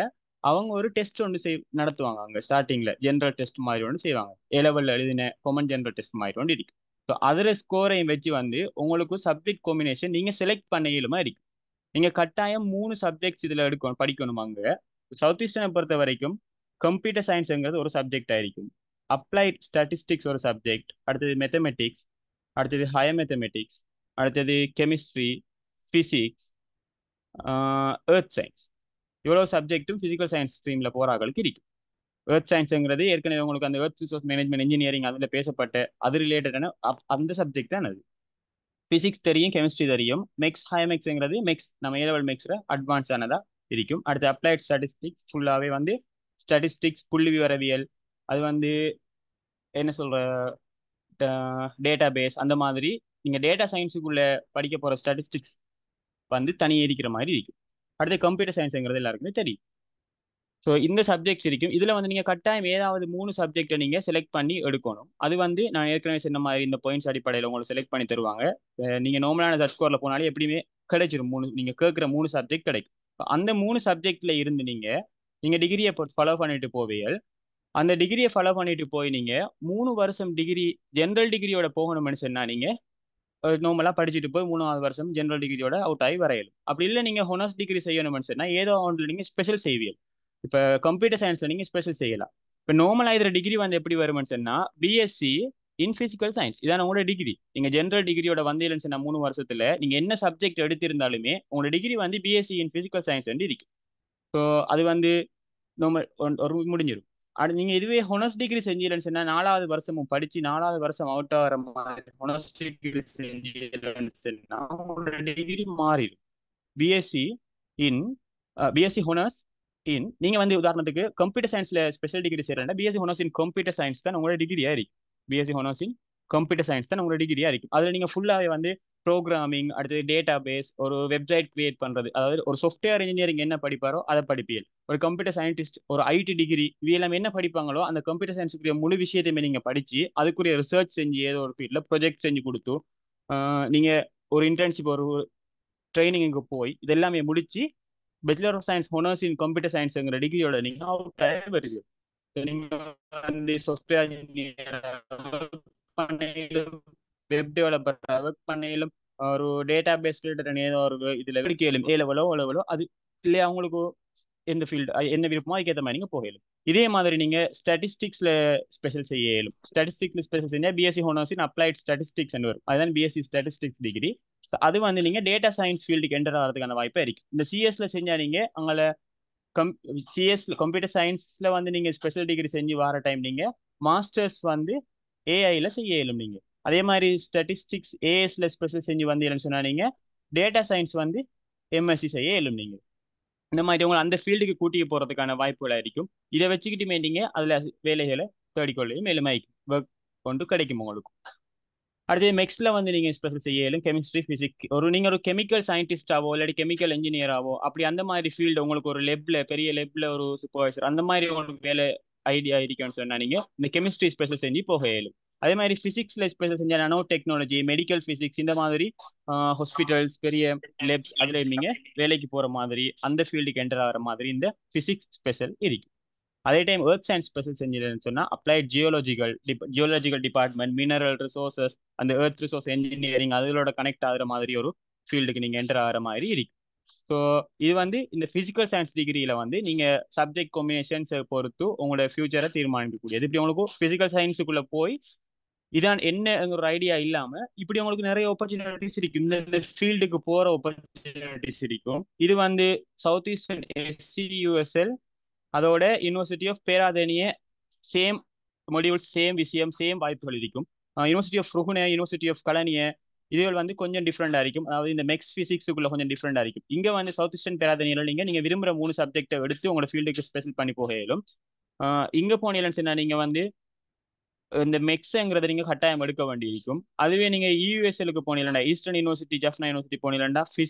C: அவங்க ஒரு டெஸ்ட் ஒன்று நடத்துவாங்க. அங்க ஸ்டார்டிங்ல ஜென்ரல் டெஸ்ட் மாதிரி ஒன்று செய்வாங்க. ஏ லெவல்ல எழுதின காமன் ஜென்ரல் டெஸ்ட் மாதிரி ஒன்று இருக்கு. ஸோ அதில் ஸ்கோரையும் வச்சு வந்து உங்களுக்கு சப்ஜெக்ட் காம்பினேஷன் நீங்க செலக்ட் பண்ண இயலுமா இருக்கு. நீங்க கட்டாயம் 3 சப்ஜெக்ட்ஸ் இதுல எடுக்கணும், படிக்கணும். அங்க சவுத் ஈஸ்டர்னை பொறுத்த வரைக்கும் கம்ப்யூட்டர் சயின்ஸ்ங்கிறது ஒரு சப்ஜெக்ட் ஆയിരിக்கும். அப்ளைட் ஸ்டாட்டிஸ்டிக்ஸ் ஒரு சப்ஜெக்ட், அடுத்தது மேத்தமெட்டிக்ஸ், அடுத்தது ஹையர் மேத்தமெட்டிக்ஸ், அடுத்தது கெமிஸ்ட்ரி, பிசிக்ஸ், எர்த் சயின்ஸ். இவ்வளவு சப்ஜெக்ட்டும் பிசிக்கல் சயின்ஸ் ஸ்ட்ரீம்ல போறாங்களுக்கு இருக்கு. எர்த் சயின்ஸ்ங்கிறது ஏற்கனவே உங்களுக்கு அந்த எர்த் ரிசோர்ஸ் மேனேஜ்மெண்ட் இன்ஜினியரிங் அதில் பேசப்பட்ட அது ரிலேட்டடான அந்த சப்ஜெக்ட் தான் அது. பிசிக்ஸ் தெரியும், கெமிஸ்ட்ரி தெரியும். மெக்ஸ் ஹையர் மெக்ஸ்ங்கிறது மெக்ஸ் நம்ம ஏ லெவல் மெக்ஸ்ல அட்வான்ஸ் ஆனதா இருக்கும். அடுத்து அப்ளைட் ஸ்டாட்டிஸ்டிக்ஸ் ஃபுல்லாவே வந்து ஸ்டாட்டிஸ்டிக்ஸ் புள்ளி விவரவியல், அது வந்து என்ன சொல்ற டேட்டா பேஸ், அந்த மாதிரி நீங்க டேட்டா சயின்ஸுக்குள்ள படிக்க போற ஸ்டாட்டிஸ்டிக்ஸ் வந்து தனியே இருக்கிற மாதிரி இருக்கும். அடுத்து கம்ப்யூட்டர் சயின்ஸ்ங்கிறது எல்லாருக்குமே தெரியும். ஸோ இந்த சப்ஜெக்ட்ஸ் இருக்கும். இதுல வந்து நீங்க கட்டாயம் ஏதாவது 3 சப்ஜெக்டை நீங்க செலக்ட் பண்ணி எடுக்கணும். அது வந்து நான் ஏற்கனவே சொன்ன மாதிரி இந்த பாயிண்ட்ஸ் அடிப்படையில் உங்களுக்கு செலக்ட் பண்ணி தருவாங்க. நீங்க நார்மலான சர்ச் ஸ்கோர்ல போனாலே எப்படியுமே கிடைச்சிடும். நீங்க கேட்குற 3 சப்ஜெக்ட் கிடைக்கும். அந்த 3 சப்ஜெக்ட்ல இருந்து நீங்க நீங்க டிகிரியை ஃபாலோ பண்ணிட்டு போவீங்க. அந்த டிகிரியை ஃபாலோ பண்ணிட்டு போய் நீங்க 3 வருஷம் டிகிரி ஜென்ரல் டிகிரியோட போகணும்னு சொன்னா நீங்க நார்மலா படிச்சுட்டு போய் 3வது வருஷம் ஜென்ரல் டிகிரியோட அவுட் ஆகி வரையலும். அப்படி இல்லை நீங்க ஹொனர்ஸ் டிகிரி செய்யணும்னு சொன்னா ஏதோ ஒன்றில் நீங்க ஸ்பெஷல் செய்வீங்க. இப்போ கம்ப்யூட்டர் சயின்ஸ்ல நீங்க ஸ்பெஷல் செய்யலாம். இப்போ நார்மலா இதுல டிகிரி வந்து எப்படி வரும்னு சொன்னா பிஎஸ்சி இன் பிசிக்கல் சயின்ஸ் இதான் உங்களோட டிகிரி. நீங்க ஜென்ரல் டிகிரியோட வந்தீங்கன்னு சொன்னா 3 வருஷத்துல நீங்க என்ன சப்ஜெக்ட் எடுத்திருந்தாலுமே உங்களோட டிகிரி வந்து பிஎஸ்சி இன் பிசிக்கல் சயின்ஸ் இருக்கு. ஸோ அது வந்து நம்ம ஒரு முடிஞ்சிடும். நீங்க இதுவே ஹொனர்ஸ் டிகிரி செஞ்சீங்கன்னு சொன்னா 4வது வருஷமும் படிச்சு 4வது வருஷம் அவுட் ஆகிற மாதிரி ஹொனர்ஸ் டிகிரி செஞ்சீங்கன்னு சொன்னா உங்களோட டிகிரி மாறிடும். பிஎஸ்சி இன் பிஎஸ்சி ஹொனர்ஸ் இன் நீங்க வந்து உதாரணத்துக்கு கம்ப்யூட்டர் சயின்ஸ்ல ஸ்பெஷல் டிகிரி செய்யறா BSc honours in computer science தான் உங்களோட டிகிரியா இருக்கு. BSc honours in computer science தான் உங்களோட டிகிரியா இருக்கும். அதுல நீங்க ஃபுல்லாவே வந்து ப்ரோக்ராமிங், அடுத்து டேட்டா பேஸ், ஒரு வெப்சைட் கிரியேட் பண்றது, அதாவது ஒரு சாஃப்ட்வேர் இன்ஜினியரிங் என்ன படிப்பாரோ அதை படிப்பீர்கள். ஒரு கம்ப்யூட்டர் சயின்டிஸ்ட், ஒரு ஐடி டிகிரி, இவையெல்லாம் என்ன படிப்பாங்களோ அந்த கம்ப்யூட்டர் சயின்ஸுக்குரிய முழு விஷயத்தையுமே நீங்க படிச்சு அதுக்குரிய ரிசர்ச் செஞ்சு ஏதோ ஒரு ஃபீல்ட்ல ப்ரொஜெக்ட் செஞ்சு கொடுத்து நீங்க ஒரு இன்டர்ன்ஷிப், ஒரு ட்ரைனிங்கு போய் இதெல்லாமே முடிச்சு bachelor of science honours in computer சயின்ஸ்ங்கிற டிகிரியோட நீங்க அவுட் ஆகி வருது. நீங்க வந்து சாஃப்ட்வேர் இன்ஜினியர் பண்ணையிலும், வெப் டெவலப்பர் ஒர்க் பண்ணையிலும், ஒரு டேட்டா பேஸ் ரிலேட்டட் ஏதோ ஒரு இதுல படிக்கலும், ஏ லெவலோ அது இல்லையா அவங்களுக்கு எந்த ஃபீல்டு என்ன விருப்பமோ அதுக்கேற்ற மாதிரி நீங்க போகலும். இதே மாதிரி நீங்க ஸ்டாட்டிஸ்டிக்ஸ்ல ஸ்பெஷல் செய்ய இயலும். ஸ்டாட்டிஸ்டிக்ஸ்ல ஸ்பெஷல் செஞ்சா பிஎஸ்சி ஹோனர்ஸ் இன் அப்ளைட் ஸ்டாட்டிஸ்டிக்ஸ் வரும். அதுதான் பிஎஸ்சி ஸ்டாட்டிஸ்டிக்ஸ் டிகிரி. அது வந்து நீங்க டேட்டா சயின்ஸ் ஃபீல்டுக்கு என்டர் ஆகிறதுக்கான வாய்ப்பா இருக்கு. இந்த சிஎஸ்ல செஞ்சா நீங்க அங்கே சிஎஸ் கம்ப்யூட்டர் சயின்ஸ்ல வந்து நீங்க ஸ்பெஷல் டிகிரி செஞ்சு வர டைம் நீங்க மாஸ்டர்ஸ் வந்து ஏஐல செய்ய இயலும். நீங்க அதே மாதிரி ஸ்டாட்டிஸ்டிக்ஸ் ஏஎஸ்ல ஸ்பெஷல் செஞ்சு வந்தீங்கன்னு சொன்னா நீங்க டேட்டா சயின்ஸ் வந்து எம்எஸ்சி செய்ய இயலும். நீங்கள் இந்த மாதிரி உங்களை அந்த ஃபீல்டுக்கு கூட்டிட்டு போறதுக்கான வாய்ப்புகள் இருக்கும். இதை வச்சுக்கிட்டு நீங்க அதுல வேலைகளை தேடிக்கொள்ளையும் மேலும் ஒர்க் கொண்டு கிடைக்கும் உங்களுக்கு. அடுத்து மெக்ஸ்ல வந்து நீங்க ஸ்பெஷல் செய்யலும் கெமிஸ்ட்ரி, பிசிக்ஸ். நீங்க ஒரு கெமிக்கல் சயின்டிஸ்டாவோ இல்லாட்டி கெமிக்கல் இன்ஜினியராவோ அப்படி அந்த மாதிரி ஃபீல்டு உங்களுக்கு ஒரு பெரிய லெப்ல ஒரு சூப்பர்வைசர் அந்த மாதிரி உங்களுக்கு வேலை ஐடியா இருக்குன்னு சொன்னா நீங்க இந்த கெமிஸ்ட்ரி ஸ்பெஷல் செஞ்சு போக இயலும். அதே மாதிரி பிசிக்ஸ்ல ஸ்பெஷல் செஞ்ச நானோ டெக்னாலஜி, மெடிக்கல் பிசிக்ஸ் இந்த மாதிரி ஹாஸ்பிட்டல்ஸ், பெரிய லெப்ஸ் அதுல நீங்க வேலைக்கு போற மாதிரி அந்த ஃபீல்டுக்கு என்டர் ஆகிற மாதிரி இந்த பிசிக்ஸ் ஸ்பெஷல் இருக்கு. அதே டைம் எர்த் சயின்ஸ் ஸ்பெஷல் செஞ்சதுன்னு சொன்னா applied geological department, mineral resources, அந்த எர்த் ரிசோர்ஸ் இன்ஜினியரிங் அதோட கனெக்ட் ஆகுற மாதிரி ஒரு ஃபீல்டுக்கு நீங்க என்டர் ஆகிற மாதிரி இருக்கு. ஸோ இது வந்து இந்த பிசிக்கல் சயின்ஸ் டிகிரியில வந்து நீங்க சப்ஜெக்ட் காம்பினேஷன்ஸ் பொறுத்து உங்களோட ஃபியூச்சரை தீர்மானிக்கக்கூடியது. இப்படி உங்களுக்கு பிசிக்கல் சயின்ஸுக்குள்ள போய் இதான் என்ன ஒரு ஐடியா இல்லாம இப்படி உங்களுக்கு நிறைய ஆப்பர்ச்சுனிட்டிஸ் இருக்கு. இந்த ஃபீல்டுக்கு போற ஆப்பர்ச்சுனிட்டிஸ் இருக்கும். இது வந்து சவுத் ஈஸ்டர்ன் SCUSL அதோட யூனிவர்சிட்டி ஆஃப் பேராதேனிய சேம் மொடியூல்ஸ், சேம் விஷயம், சேம் வாய்ப்புகள் இருக்கும். யூனிவர்சிட்டி ஆஃப் ருகுனே, யூனிவர்சிட்டி ஆஃப் கலனிய இதுகள் வந்து கொஞ்சம் டிஃப்ரெண்டா இருக்கும். அதாவது இந்த மெக்ஸ் பிசிக்ஸுக்குள்ள கொஞ்சம் டிஃப்ரெண்டா இருக்கும். இங்க வந்து சவுத் ஈஸ்டர்ன் பேராதேனியில நீங்க விரும்புற 3 சப்ஜெக்டை எடுத்து உங்களோட ஃபீல்டுக்கு ஸ்பெஷல் பண்ணி போக இயலும். இங்க போனீங்கன்னு சொன்னா நீங்க வந்து இந்த மெக்ஸ்ங்கிறத நீங்க கட்டாயம் எடுக்க வேண்டியிருக்கும். அதுவே நீங்க யூஎஸ்எலுக்கு போனீங்கன்னா ஈஸ்டர்ன் யூனிவர்சிட்டி, ஜஃப்னா யூனிவர்சிட்டி போனீங்கன்னா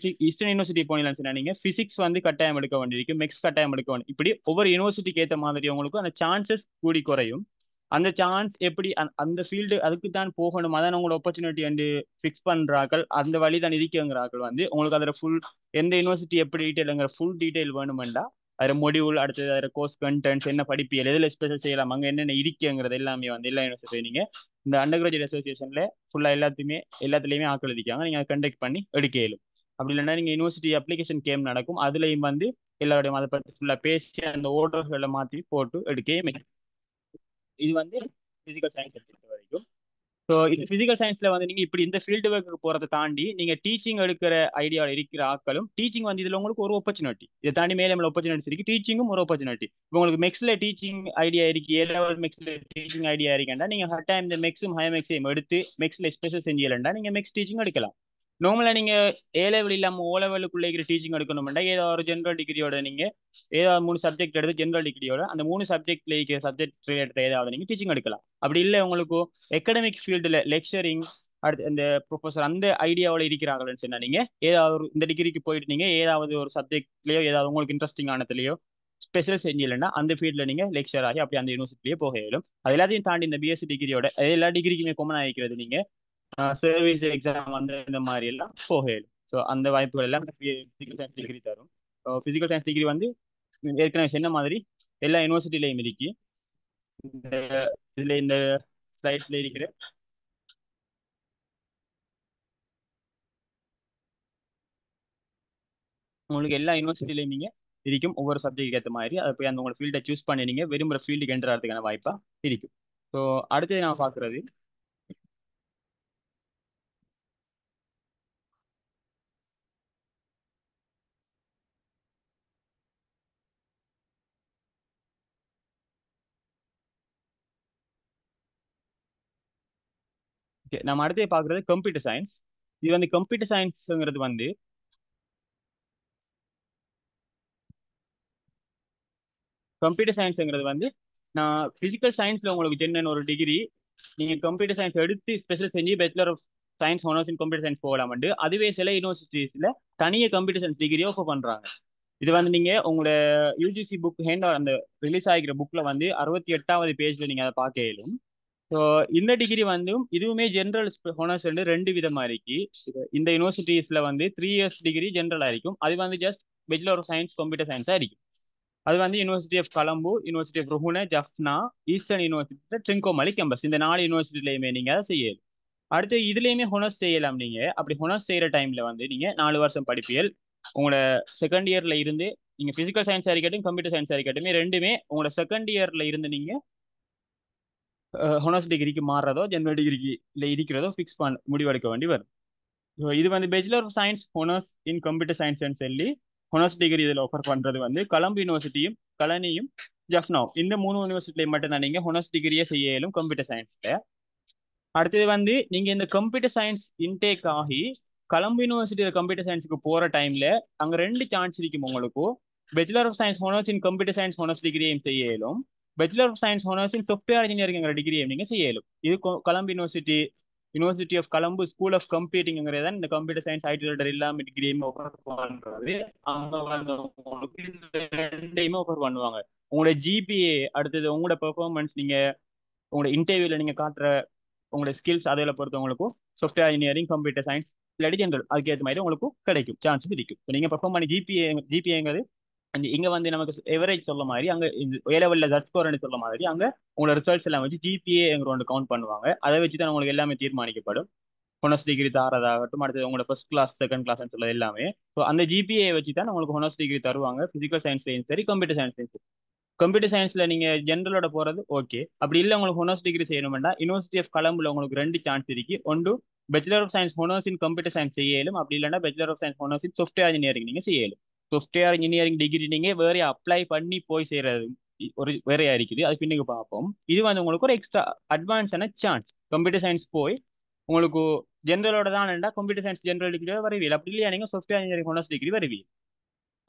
C: ஈஸ்டர்ன் யூனிவர்சிட்டி போனீங்கன்னா நீங்க பிசிக்ஸ் வந்து கட்டாயம் எடுக்க வேண்டியிருக்கும், மெக்ஸ் கட்டாயம் எடுக்க வேண்டிய. இப்படி ஒவ்வொரு யூனிவர்சிட்டிக்கு ஏற்ற மாதிரி உங்களுக்கு அந்த சான்சஸ் கூடி குறையும். அந்த சான்ஸ் எப்படி அந்த ஃபீல்டு அதுக்கு தான் போகணும், அதான் உங்களோட ஆப்பர்ச்சுனிட்டி வந்து ஃபிக்ஸ் பண்றாக்கள், அந்த வழி தான் இருக்குங்கிறாக்கள் வந்து உங்களுக்கு அதில் ஃபுல் எந்த யூனிவர்சிட்டி எப்படி டீட்டெயிலுங்கிற ஃபுல் டீட்டெயில் வேணுமெண்டா அதில் மொடியூல், அடுத்தது அதில் கோர்ஸ் கண்டென்ட்ஸ், என்ன படிப்பியல், எதில் ஸ்பெஷல் செய்யலாம், அங்கே என்னென்ன இருக்குங்கிறது எல்லாமே வந்து எல்லா யூனிவர்சிட்டி நீங்க இந்த அண்டர் கிராஜுவேட் அசோசியேஷன்ல ஃபுல்லா எல்லாத்துலேயுமே ஆக்கள் இருக்காங்க. நீங்க அதை கண்டக்ட் பண்ணி எடுக்க இயலும். அப்படி இல்லைன்னா நீங்க யூனிவர்சிட்டி அப்ளிகேஷன் கேம் நடக்கும், அதுலேயும் வந்து எல்லாருடையும் அதை பற்றி ஃபுல்லா பேசி அந்த ஓர்டர்களை மாற்றி போட்டு எடுக்க. இது வந்து பிசிக்கல் சயின்ஸ் எடுத்த வரைக்கும். ஸோ இந்த பிசிக்கல் சயின்ஸ்ல வந்து நீங்க இப்படி இந்த ஃபீல்டு ஒர்க்கு போறதை தாண்டி நீங்க டீச்சிங் எடுக்கிற ஐடியா இருக்கிற ஆட்களும், டீச்சிங் வந்து இதுல உங்களுக்கு ஒரு ஆப்பர்ச்சுனிட்டி, இதை தாண்டி மேலே ஆப்பர்ச்சுனிட்டிஸ் இருக்கு. டீச்சிங்கும் ஒரு ஆப்பர்ச்சுனிட்டி. இப்போ உங்களுக்கு மெக்ஸ்ல டீச்சிங் ஐடியா இருக்கு, A-level மெக்ஸ்ல டீச்சிங் ஐடியா இருக்கேன்டா நீங்க டைம் இந்த மெக்ஸும் ஹை மெக்ஸையும் எடுத்து மெக்ஸ்ல ஸ்பெஷல் செஞ்சீங்களா நீங்க மெக்ஸ் டீச்சிங் எடுக்கலாம். நார்மலா நீங்க A-level இல்லாம O-levelக்குள்ள இருக்கிற டீச்சிங் எடுக்கணும்னா ஏதாவது ஒரு ஜென்ரல் டிகிரியோட நீங்க ஏதாவது 3 சப்ஜெக்ட் எடுத்து ஜென்ரல் டிகிரியோட அந்த 3 சப்ஜெக்ட்ல இருக்கிற சப்ஜெக்ட் ரிலேட்டட் ஏதாவது நீங்க டீச்சிங் எடுக்கலாம். அப்படி இல்லை உங்களுக்கு எக்கடமிக் ஃபீல்டுல லெக்சரிங், அடுத்து இந்த ப்ரொஃபஸர் அந்த ஐடியாவில் இருக்கிறாங்கன்னு சொன்னா நீங்க ஏதாவது இந்த டிகிரிக்கு போயிட்டு நீங்க ஏதாவது ஒரு சப்ஜெக்ட்லயோ ஏதாவது உங்களுக்கு இன்ட்ரெஸ்டிங் ஆனதுலயோ ஸ்பெஷல் செஞ்சீங்கன்னா அந்த ஃபீல்ட்ல நீங்க லெக்சர் ஆகி அப்படி அந்த யூனிவர்சிட்டிலேயே போக இயலும். அது எல்லாத்தையும் தாண்டி இந்த பிஎஸ்சி டிகிரியோட எல்லா டிகிரிக்குமே காமன் ஆகிக்கிறது நீங்க சர்வீஸ் எக்ஸாம் வந்து இந்த மாதிரி எல்லாம் போக இயலும். ஸோ அந்த வாய்ப்புகள் எல்லாம் பிசிக்கல் சயின்ஸ் டிகிரி தரும். பிசிக்கல் சயின்ஸ் டிகிரி வந்து ஏற்கனவே சொன்ன மாதிரி எல்லா யூனிவர்சிட்டிலையும் இருக்கு. இதுல இந்த ஸ்லைட்ல இருக்கிற உங்களுக்கு எல்லா யூனிவர்சிட்டிலையும் நீங்க இருக்கும். ஒவ்வொரு சப்ஜெக்ட் ஏற்ற மாதிரி அதை போய் அந்த உங்களோட ஃபீல்டை சூஸ் பண்ணி நீங்க விரும்புகிற ஃபீல்டுக்கு என்டர் ஆகிறதுக்கான வாய்ப்பா இருக்கும். ஸோ அடுத்தது நான் பார்க்குறது நம்ம அடுத்து பார்க்குறது கம்ப்யூட்டர் சயின்ஸ். இது வந்து கம்ப்யூட்டர் சயின்ஸ்ங்கிறது வந்து நான் பிசிக்கல் சயின்ஸ்ல உங்களுக்கு என்னென்ன ஒரு டிகிரி நீங்க கம்ப்யூட்டர் சயின்ஸ் எடுத்து ஸ்பெஷல் செஞ்சு bachelor of science honours in computer science போகலாம். அதுவே சில யூனிவர்சிட்டிஸ்ல தனியாக கம்ப்யூட்டர் சயின்ஸ் டிகிரி ஆஃபர் பண்றாங்க. இது வந்து நீங்க உங்களோட யூஜிசி புக் அந்த ரிலீஸ் ஆகிக்கிற புக்ல வந்து 68வது பேஜ்ல நீங்க அதை பார்க்க இயலும். ஸோ இந்த டிகிரி வந்து இதுவுமே ஜென்ரல் ஹானர்ஸ் 2 விதமா இருக்கு. இந்த யூனிவர்சிட்டிஸ்ல வந்து 3 இயர்ஸ் டிகிரி ஜென்ரலா இருக்கும். அது வந்து just bachelor of science computer சயின்ஸா இருக்கும். அது வந்து university of Colombo, university of Ruhuna, Jaffna, eastern university, Trincomalee campus இந்த 4 யூனிவர்சிட்டிலையுமே நீங்க அதை செய்யலாம். அடுத்து இதுலயுமே ஹொனர்ஸ் செய்யலாம். நீங்க அப்படி ஹொனர்ஸ் செய்யற டைம்ல வந்து நீங்க 4 வருஷம் படிப்பியல். உங்களோட செகண்ட் இயர்ல இருந்து நீங்க பிசிக்கல் சயின்ஸா இருக்கட்டும் கம்ப்யூட்டர் சயின்ஸா இருக்கட்டும் ரெண்டுமே உங்களோட செகண்ட் இயர்ல இருந்து நீங்க ஹொனர்ஸ் டிகிரிக்கு மாறுறதோ ஜெனரல் டிகிரிக்கு இல்லை இருக்கிறதோ ஃபிக்ஸ் பண்ண முடிவெடுக்க வேண்டி வரும். ஸோ இது வந்து bachelor of science honours in computer சயின்ஸ்ன்னு சொல்லி ஹொனர்ஸ் டிகிரி இதில் ஆஃபர் பண்றது வந்து கொலம்பு யூனிவர்சிட்டியும் கலனியும் ஜஃப்னாவும் இந்த 3 யூனிவர்சிட்டிலையும் மட்டும்தான் நீங்க ஹொனர்ஸ் டிகிரியே செய்ய இயலும் கம்ப்யூட்டர் சயின்ஸ்ல. அடுத்தது வந்து நீங்க இந்த கம்ப்யூட்டர் சயின்ஸ் இன்டேக் ஆகி கொலம்பு யூனிவர்சிட்டியில கம்ப்யூட்டர் சயின்ஸுக்கு போற டைம்ல அங்க 2 சான்ஸ் இருக்கும் உங்களுக்கு. Bachelor of science honours in computer science honours டிகிரியும் செய்ய இயலும். Bachelor of science honours in software engineering டிகிரியும் நீங்க செய்ய இயலும். இது Colombo university of Colombo school of கம்ப்யூட்டிங்கிறத இந்த கம்ப்யூட்டர் சயின்ஸ் ஐடி ரிலேட்டட் எல்லாமே டிகிரியும் ஆஃபர் பண்றது. அங்க வந்து உங்களுக்கு இந்த ரெண்டையுமே ஆஃபர் பண்ணுவாங்க. உங்களோட ஜிபிஏ, அடுத்தது உங்களோட பெர்ஃபார்மன்ஸ், நீங்க உங்களோட இன்டர்வியூல நீங்க காட்டுற உங்களோட ஸ்கில்ஸ் அதில் பொறுத்தவங்களுக்கும் சாஃப்ட்வேர் இன்ஜினியரிங் கம்ப்யூட்டர் சயின்ஸ் இல்லாட்டி ஜென்ரல் அதுக்கேற்ற மாதிரி உங்களுக்கு கிடைக்கும், சான்சஸ் இருக்கும். இப்போ நீங்கள் பெர்ஃபார்ம் பண்ணி ஜிபிஏங்கிறது இங்கே வந்து நமக்கு எவரேஜ் சொல்ல மாதிரி அங்கே ஏ லெவலில் ஜட் ஸ்கோர்னு சொல்ல மாதிரி அங்கே உங்களோட ரிசல்ட்ஸ் எல்லாம் வச்சு ஜிபிஏங்கிற ஒன்று கவுண்ட் பண்ணுவாங்க. அதை வச்சு தான் உங்களுக்கு எல்லாமே தீர்மானிக்கப்படும். ஹொனர்ஸ் டிகிரி தாரதாகட்டும், அடுத்தது உங்களோட ஃபர்ஸ்ட் கிளாஸ் செகண்ட் கிளாஸ் சொல்ல எல்லாமே. ஸோ அந்த ஜிபிஏ வச்சு தான் உங்களுக்கு ஹொனர்ஸ் டிகிரி தருவாங்க. பிசிக்கல் சயின்ஸ்லையும் சரி, கம்ப்யூட்டர் சயின்ஸ்லையும் சரி. கம்ப்யூட்டர் சயின்ஸ்ல நீங்க ஜென்ரலோட போறது ஓகே. அப்படி இல்லை உங்களுக்கு ஹொனர்ஸ் டிகிரி செய்யணும்னா யூனிவர்சிட்டி ஆஃப் கொலம்புல உங்களுக்கு 2 சான்ஸ் இருக்கு. ஒன்று bachelor of science honours in computer science செய்யலும். அப்படி இல்லைன்னா bachelor of science honours in software engineering நீங்க செய்யலும். சாஃப்ட்வேர் இன்ஜினியரிங் டிகிரி நீங்க வேற அப்ளை பண்ணி போய் செய்யறது ஒரு வேறையா இருக்குது. அது பின்னுக்கு பார்ப்போம். இது வந்து உங்களுக்கு ஒரு எக்ஸ்ட்ரா அட்வான்ஸான சான்ஸ். கம்ப்யூட்டர் சயின்ஸ் போய் உங்களுக்கு ஜென்ரலோட தான் கம்ப்யூட்டர் சயின்ஸ் ஜென்ரல் டிகிரி வருவீங்க. அப்படி இல்லையா நீங்க சாஃப்ட்வேர் இன்ஜினியரிங் ஹொனர்ஸ் டிகிரி வருவீங்க.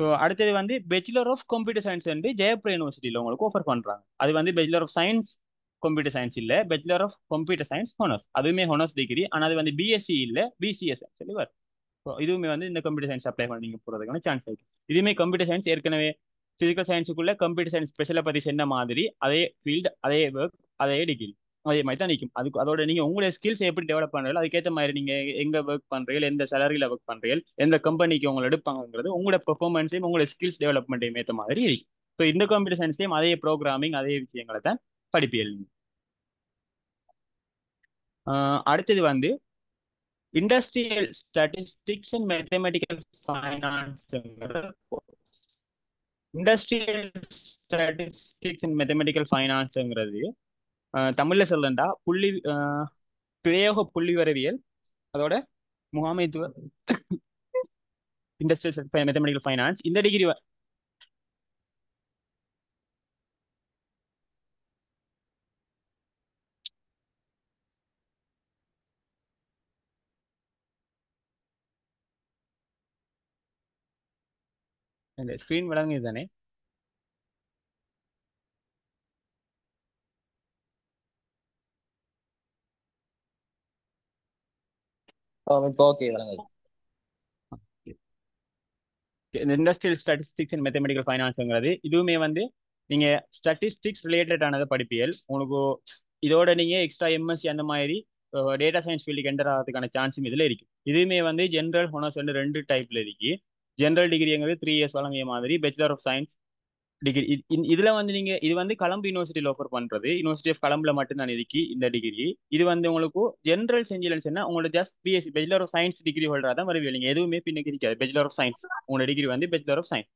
C: ஸோ அடுத்தது வந்து பேச்சுலர் ஆஃப் கம்ப்யூட்டர் சயின்ஸ் வந்து ஜெயப்பூர் யூனிவர்சிட்டியில் உங்களுக்கு ஆஃபர் பண்ணுறாங்க. அது வந்து bachelor of science computer science இல்லை, bachelor of computer science honours. அதுவுமே ஹொனர்ஸ் டிகிரி. ஆனால் அது வந்து பிஎஸ்சி இல்லை, பிசிஎஸ் சொல்லி வரும். ஸோ இதுவுமே வந்து இந்த கம்ப்யூட்டர் சயின்ஸ் அப்ளை பண்ணி நீங்கள் போகிறதுக்கான சான்ஸ் இருக்கு. இதுவுமே கம்ப்யூட்டர் சயின்ஸ் ஏற்கனவே பிசிக்கல் சயின்ஸுக்குள்ள கம்ப்யூட்டர் சயின்ஸ் ஸ்பெஷலை பற்றி சொன்ன மாதிரி அதே ஃபீல்டு, அதே ஒர்க், அதே டிகிரி, அதே மாதிரி தான் நிற்கும். அதுக்கு அதோட நீங்கள் உங்களுடைய ஸ்கில்ஸ் எப்படி டெவலப் பண்ணுறீங்களோ அதுக்கேற்ற மாதிரி நீங்கள் எங்கே ஒர்க் பண்ணுறீங்க, எந்த சேலரியில் ஒர்க் பண்ணுறீங்க, எந்த கம்பெனிக்கு உங்களை எடுப்பாங்கிறது உங்களோட பெர்ஃபார்மன்ஸையும் உங்களோட ஸ்கில்ஸ் டெவலப்மெண்ட்டையும் ஏற்ற மாதிரி இருக்கு. ஸோ இந்த கம்ப்யூட்டர் சயின்ஸ்லையும் அதே ப்ரோக்ராமிங், அதே விஷயங்களை தான் படிப்பீர்கள். அடுத்தது வந்து industrial statistics and mathematical finance. Industrial statistics and mathematical ஃபைனான்ஸுங்கிறது தமிழ்ல சொல்லண்டா பிரயோக புள்ளிவரவியல், அதோட முகாமைத்துவ இண்டஸ்ட்ரியல் மேத்தமெட்டிக்கல் ஃபைனான்ஸ். இந்த டிகிரி இந்த ஸ்கிரீன் விளங்குது தானே?
D: ஓகே விளங்குது.
C: இந்த இண்டஸ்ட்ரியல் ஸ்டாட்டிஸ்டிக்ஸ் அண்ட் மேத்தமெட்டிக்கல் ஃபைனான்ஸுங்கிறது இதுவுமே வந்து நீங்க ஸ்டாட்டிஸ்டிக்ஸ் ரிலேட்டடானதை படிப்பியல். உங்களுக்கு இதோட நீங்க எக்ஸ்ட்ரா எம்எஸ்சி அந்த மாதிரி டேட்டா சயின்ஸ் ஃபீல்டுக்கு என்டர் ஆகிறதுக்கான சான்ஸும் இதுல இருக்கு. இதுவுமே வந்து ஜென்ரல் ஹொனர்ஸ் வந்து 2 டைப்ல இருக்கு. ஜென்ரல் டிகிரிங்கிறது 3 இயர்ஸ் வழங்கிய மாதிரி பேச்சுலர் ஆஃப் சயின்ஸ் டிகிரி. இதுல வந்து நீங்க இது வந்து கொலம்பு யூனிவர்சிட்டியில் ஆஃபர் பண்றது. யூனிவர்சிட்டி ஆஃப் கொலம்புல மட்டும்தான் இருக்கு இந்த டிகிரி. இது வந்து உங்களுக்கு ஜென்ரல் செஞ்சிலன்ஸ்னா உங்களோட just BSc bachelor of science degree ஹோல்டரா தான் வருவீங்க. நீங்க எதுவுமே பின்னுக்கு இருக்காது. பேச்சுலர் ஆஃப் சயின்ஸ் உங்களோட டிகிரி வந்து பேச்சுலர் ஆஃப் சயின்ஸ்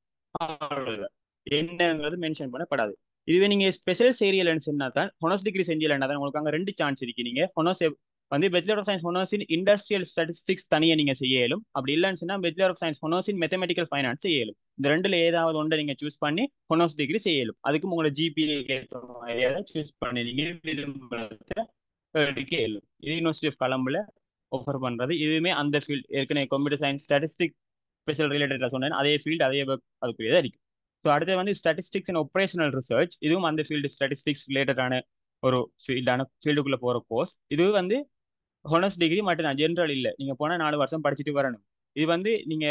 C: என்னங்கிறது மென்ஷன் பண்ணப்படாது. இதுவே நீங்க ஸ்பெஷல் ஏரியாலன்னு சொன்னா தான் ஹொனர்ஸ் டிகிரி செஞ்சீங்கன்னா தான் உங்களுக்கு அங்கே 2 சான்ஸ் இருக்கு. நீங்க ஹொனர்ஸ் வந்து bachelor of science honours in industrial statistics தனியாக நீங்க செய்யலும். அப்படி இல்லைன்னு சொன்னா bachelor of science honours in mathematical finance செய்யலும். இந்த 2ல ஏதாவது ஒன்றை நீங்க சூஸ் பண்ணி ஹொனர்ஸ் டிகிரி செய்யலும். அதுக்கு உங்களோட ஜிபிஏ சூஸ் பண்ணி நீங்க எடுக்க இயலும். இது யூனிவர்சிட்டி ஆஃப் கொலம்புல ஆஃபர் பண்றது. இதுவுமே அந்த ஃபீல்ட் ஏற்கனவே கம்ப்யூட்டர் சயின்ஸ் ஸ்டாட்டிஸ்டிக் ஸ்பெஷல் ரிலேட்டடா சொன்னேன், அதே ஃபீல்டு, அதே ஒர்க், அதுக்குரியதாக இருக்கு. ஸோ அடுத்து வந்து ஸ்டாட்டிஸ்டிக்ஸ் அண்ட் ஆப்ரேஷனல் ரிசர்ச். இதுவும் அந்த ஃபீல்டு ஸ்டாட்டிஸ்டிக்ஸ் ரிலேட்டடான ஒரு ஃபீல்டுக்குள்ள போற கோர்ஸ். இது வந்து ஹொனர்ஸ் டிகிரி மட்டும்தான், ஜென்ரல் இல்லை. நீங்க போனா 4 வருஷம் படிச்சுட்டு வரணும். இது வந்து நீங்க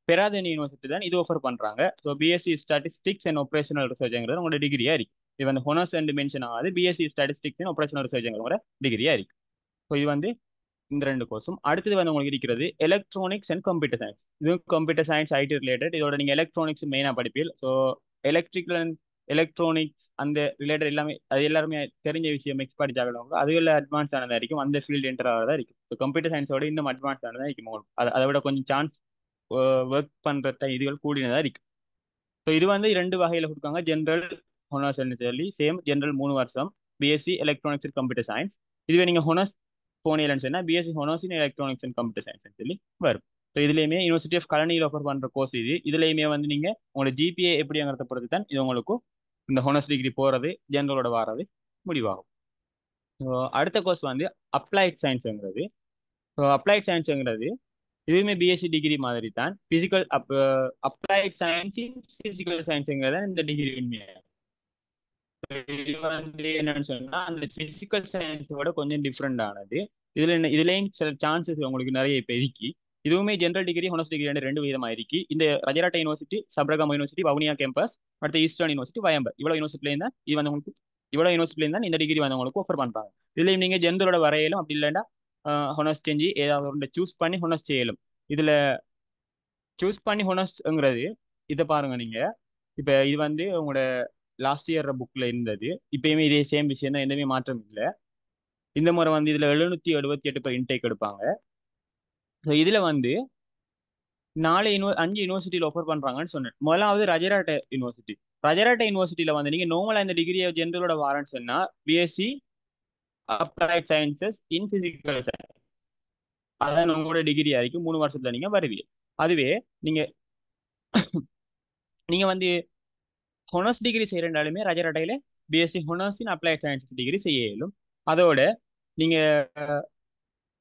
C: பெராதனி யூனிவர்சிட்டி தான் இது ஆஃபர் பண்றாங்க. So BSc statistics and operational ரிசர்ச்ங்கிறது உங்களோட டிகிரியா இருக்கு. இது வந்து ஹொனர்ஸ் அண்ட் மென்ஷன் ஆகாது. பிஎஸ்சி ஸ்டாட்டிஸ்டிக்ஸ் அண்ட் ஆப்ரேஷனல் ரிசர்ச்ங்கிற டிகிரியா இருக்கு. ஸோ இது வந்து இந்த 2 கோர்ஸும். அடுத்தது வந்து உங்களுக்கு இருக்கிறது எலக்ட்ரானிக்ஸ் அண்ட் கம்ப்யூட்டர் சயின்ஸ். இது கம்ப்யூட்டர் சயின்ஸ் ஐடி ரிலேட்டட். இதோட நீங்க எலக்ட்ரானிக்ஸ் மெயினா படிப்பீங்க. ஸோ எலக்ட்ரிக்கல் அண்ட் எலக்ட்ரானிக்ஸ் அந்த ரிலேட்டட் எல்லாமே அது எல்லாருமே தெரிஞ்ச விஷயம். எக்ஸ்பர்ட் ஆகலாம். அது எல்லாம் அட்வான்ஸ் ஆனதா இருக்கும். அந்த ஃபீல்டு என்டர் ஆகிறதா இருக்கும். ஸோ கம்ப்யூட்டர் சயின்ஸோட இன்னும் அட்வான்ஸ் ஆனதா இருக்கும். அதை விட கொஞ்சம் சான்ஸ் ஒர்க் பண்ற இதுகள் கூடினதா இருக்கு. ஸோ இது வந்து 2 வகையில கொடுக்காங்க. ஜென்ரல் ஹொனர்ஸ் சொல்லி சேம் ஜென்ரல் 3 வருஷம் BSc electronics and computer science. இதுவே நீங்க ஹொனர்ஸ் போனீங்கன்னு சொன்னா BSc honours in electronics and computer science சொல்லி வரும். ஸோ இதுலையுமே யூனிவர்சிட்டி ஆஃப் கலனியில் ஆஃபர் பண்ற கோர்ஸ் இது. இதுலையுமே வந்து நீங்க உங்களோட ஜிபிஏ எப்படிங்கிறத பொறுத்து தான் இது உங்களுக்கு இந்த ஹொனர்ஸ் டிகிரி போறது ஜென்ரலோட வாரது முடிவாகும். ஸோ அடுத்த கோர்ஸ் வந்து அப்ளைட் சயின்ஸுங்கிறது. ஸோ அப்ளைட் சயின்ஸுங்கிறது இதுவுமே பிஎஸ்சி டிகிரி மாதிரி தான். Physical applied science in physical சயின்ஸுங்கிறத இந்த டிகிரி உண்மையா. இது வந்து என்னன்னு சொன்னா அந்த பிசிக்கல் சயின்ஸோட கொஞ்சம் டிஃப்ரெண்ட் ஆனது. இதுலயும் சில சான்சஸ் உங்களுக்கு நிறைய இப்ப இருக்கு. இதுவுமே ஜெனரல் டிகிரி ஹானர்ஸ் டிகிரி ரெண்டு விதமா இருக்கு. இந்த ரஜராட்டா university, Sabaragamuwa university, Vavuniya campus, அடுத்த ஈஸ்டர்ன் யூனிவர்சிட்டி, வயம்பர், இவ்வளவு யூனிவர்சிட்டில இருந்தா இது வந்து உங்களுக்கு இவ்வளவு யூனிவர்சிட்டில இருந்தா இந்த டிகிரி வந்து உங்களுக்கு ஆஃபர் பண்றாங்க. இதுலயும் நீங்க ஜெனரலோட வரையிலும் அப்படி இல்லைன்னா ஹானர்ஸ் செஞ்சு ஏதாவது ஒன்று சூஸ் பண்ணி ஹானர்ஸ் செய்யலும். இதுல சூஸ் பண்ணி ஹானர்ஸ்ங்கிறது இதை பாருங்க நீங்க. இப்ப இது வந்து உங்களோட லாஸ்ட் இயர் புக்ல இருந்தது. இப்பயுமே இதே சேம் விஷயம் தான், எதுவுமே மாற்றம் இல்லை. இந்த முறை வந்து இதுல 778 பேர் இன்டேக் எடுப்பாங்க. இதுல வந்து 5 யூனிவர்சிட்டியில ஆஃபர் பண்றாங்கன்னு சொன்னேன். முதலாவது ரஜராட்ட யூனிவர்சிட்டி. ரஜராட்ட யூனிவர்சிட்டியில வந்து நீங்க நார்மலா இந்த டிகிரியை ஜெனரலோட வாரன்னு சொன்னா பிஎஸ்சி அப்ளைட் சயின்சஸ் இன் பிசிக்கல் சயின்ஸ், அதான் உங்களோட டிகிரி ஆയിരിக்கும். 3 வருஷத்துல நீங்க வருவீங்க. அதுவே நீங்க நீங்க வந்து ஹொனர்ஸ் டிகிரி செய்யறதாலுமே ரஜராட்டையில பிஎஸ்சி ஹொனர்ஸ் இன் அப்ளைட் சயின்சஸ் டிகிரி செய்ய இயலும். அதோட நீங்க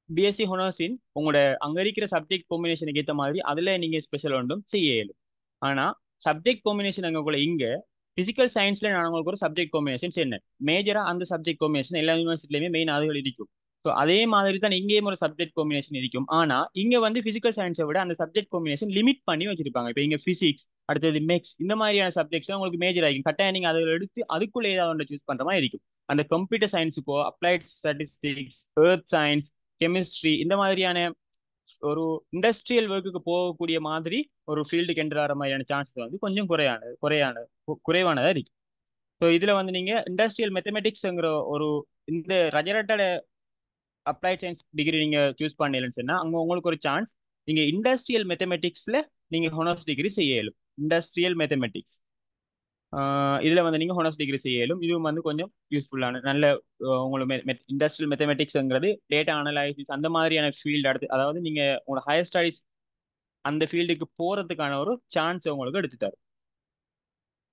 C: பிஎஸ்சி ஹொனர்ஸின் உங்களோட அங்க இருக்கிற சப்ஜெக்ட் காம்பினேஷனுக்கு ஏற்ற மாதிரி அதுல நீங்க ஸ்பெஷல் ஒன்றும் செய்ய இயலும். ஆனா சப்ஜெக்ட் காம்பினேஷன் அங்கே இங்க பிசிக்கல் சயின்ஸ்ல நான் உங்களுக்கு ஒரு சப்ஜெக்ட் காம்பினேஷன் என்ன மேஜரா அந்த சப்ஜெக்ட் காம்பினேஷன் எல்லா யூனிவர்சிட்டிலுமே மெயின் அதுகள் இருக்கும். ஸோ அதே மாதிரி தான் இங்கேயும் ஒரு சப்ஜெக்ட் காம்பினேஷன் இருக்கும். ஆனா இங்க வந்து பிசிக்கல் சயின்ஸை விட அந்த சப்ஜெக்ட் காம்பினேஷன் லிமிட் பண்ணி வச்சிருப்பாங்க. இப்போ இங்க பிசிக்ஸ், அடுத்தது மேக்ஸ், இந்த மாதிரியான சப்ஜெக்ட்ஸ் உங்களுக்கு மேஜர் ஆகிக்கும். கட்டாயம் நீங்க அதை எடுத்து அதுக்குள்ள ஏதாவது ஒன்று சூஸ் பண்ற மாதிரி இருக்கும். அந்த கம்ப்யூட்டர் சயின்ஸுக்கோ applied statistics, earth science, chemistry, இந்த மாதிரியான ஒரு இண்டஸ்ட்ரியல் ஒர்க்குக்கு போகக்கூடிய மாதிரி ஒரு ஃபீல்டுக்கு என்டர் ஆகிற மாதிரியான சான்சஸ் வந்து கொஞ்சம் குறைவானதா இருக்கு. ஸோ இதுல வந்து நீங்க இண்டஸ்ட்ரியல் மெத்தமெட்டிக்ஸ்ங்கிற ஒரு இந்த ரஜரட்டோட அப்ளைட் சயின்ஸ் டிகிரி நீங்க சூஸ் பண்ணலன்னு சொன்னா அங்க உங்களுக்கு ஒரு சான்ஸ் நீங்க இண்டஸ்ட்ரியல் மெத்தமெட்டிக்ஸ்ல நீங்க ஹானர்ஸ் டிகிரி செய்ய இயலும். இண்டஸ்ட்ரியல் மேத்தமெட்டிக்ஸ் இதுல வந்து நீங்க ஹானர்ஸ் டிகிரி செய்ய இயலும். இதுவும் வந்து கொஞ்சம் யூஸ்ஃபுல்லான நல்ல உங்களுக்கு இண்டஸ்ட்ரியல் மேத்தமெட்டிக்ஸ்ங்கிறது டேட்டா அனலைசிஸ் அந்த மாதிரியான ஃபீல்டு அடுத்து, அதாவது நீங்க உங்களோட ஹையர் ஸ்டடிஸ் அந்த ஃபீல்டுக்கு போறதுக்கான ஒரு சான்ஸ் உங்களுக்கு எடுத்து தரும்.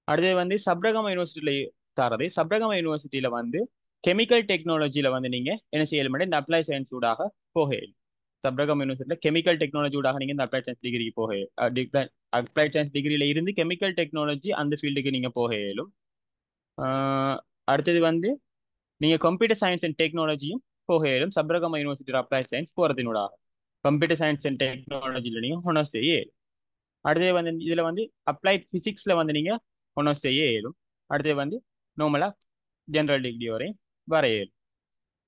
C: அடுத்தது வந்து சப்ரகம யூனிவர்சிட்டியில தரது. சப்ரகம யூனிவர்சிட்டியில வந்து கெமிக்கல் டெக்னாலஜியில வந்து நீங்க என்ன செய்யலும் இந்த அப்ளை சயின்ஸ் ஊடாக போக இயலும். சப்ரகம் யூனிவர்சிட்டியில கெமிக்கல் டெக்னாலஜி ஊடாக நீங்க இந்த அப்ளைட் சயின்ஸ் டிகிரிக்கு போக அப்ளைட் சயின்ஸ் டிகிரியில இருந்து கெமிக்கல் டெக்னாலஜி அந்த ஃபீல்டுக்கு நீங்க போக இயலும். அடுத்தது வந்து நீங்க கம்ப்யூட்டர் சயின்ஸ் அண்ட் டெக்னாலஜியும் போக இயலும். சப்ரகம யூனிவர்சிட்டி அப்ளைட் சயின்ஸ் போறதினூடாக கம்ப்யூட்டர் சயின்ஸ் அண்ட் டெக்னாலஜியில நீங்க ஹானர்ஸ் செய்ய இயலும். அடுத்தது வந்து இதுல வந்து அப்ளைட் பிசிக்ஸ்ல வந்து நீங்க ஹானர்ஸ் செய்ய இயலும். அடுத்தது வந்து நார்மலா ஜெனரல் டிகிரி வரையும் வர இயலும்.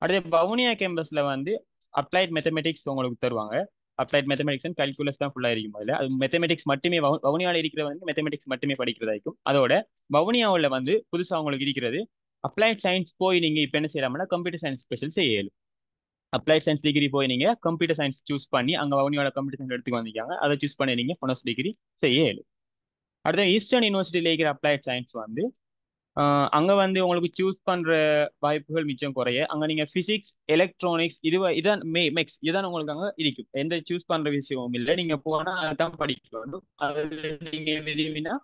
C: அடுத்து வவுனியா கேம்பஸ்ல வந்து அப்ளைட் மேத்தமெட்டிக்ஸ் உங்களுக்கு தருவாங்க. அப்ளைட் மேத்தமெட்டிக்ஸ் அண்ட் கால்குலஸ் தான் ஃபுல்லா இருக்கும். அதுல அது மேத்தமெட்டிக்ஸ் மட்டுமே வவுனியாவில் இருக்கிற வந்து மேத்தமெட்டிக்ஸ் மட்டுமே படிக்கிறதா இருக்கும். அதோட வவுனியாவில் வந்து புதுசாக உங்களுக்கு இருக்கிறது அப்ளைட் சயின்ஸ் போய் நீங்க இப்போ என்ன செய்யலாம்னா கம்ப்யூட்டர் சயின்ஸ் ஸ்பெஷல் செய்ய இயலும். அப்ளைட் சயின்ஸ் டிகிரி போய் நீங்க கம்ப்யூட்டர் சயின்ஸ் சூஸ் பண்ணி அங்க வவுனியாவில் கம்ப்யூட்டர் சயின்ஸ் எடுத்துக்கு வந்திருக்காங்க, அதை சூஸ் பண்ணி நீங்க ஹானர்ஸ் டிகிரி செய்ய இயலும். அடுத்த ஈஸ்டர்ன் யூனிவர்சிட்டியில இருக்கிற அப்ளைட் சயின்ஸ் வந்து அங்க வந்து உங்களுக்கு சூஸ் பண்ற வாய்ப்புகள் மிச்சம் குறைய. அங்க நீங்க பிசிக்ஸ், எலக்ட்ரானிக்ஸ் இதான் மேக்ஸ் இதுதான் உங்களுக்கு அங்க இருக்கும். எந்த சூஸ் பண்ற விஷயமும் இல்லை. நீங்க போனா அதான் படிக்கணும். அதுல நீங்க விரும்பினா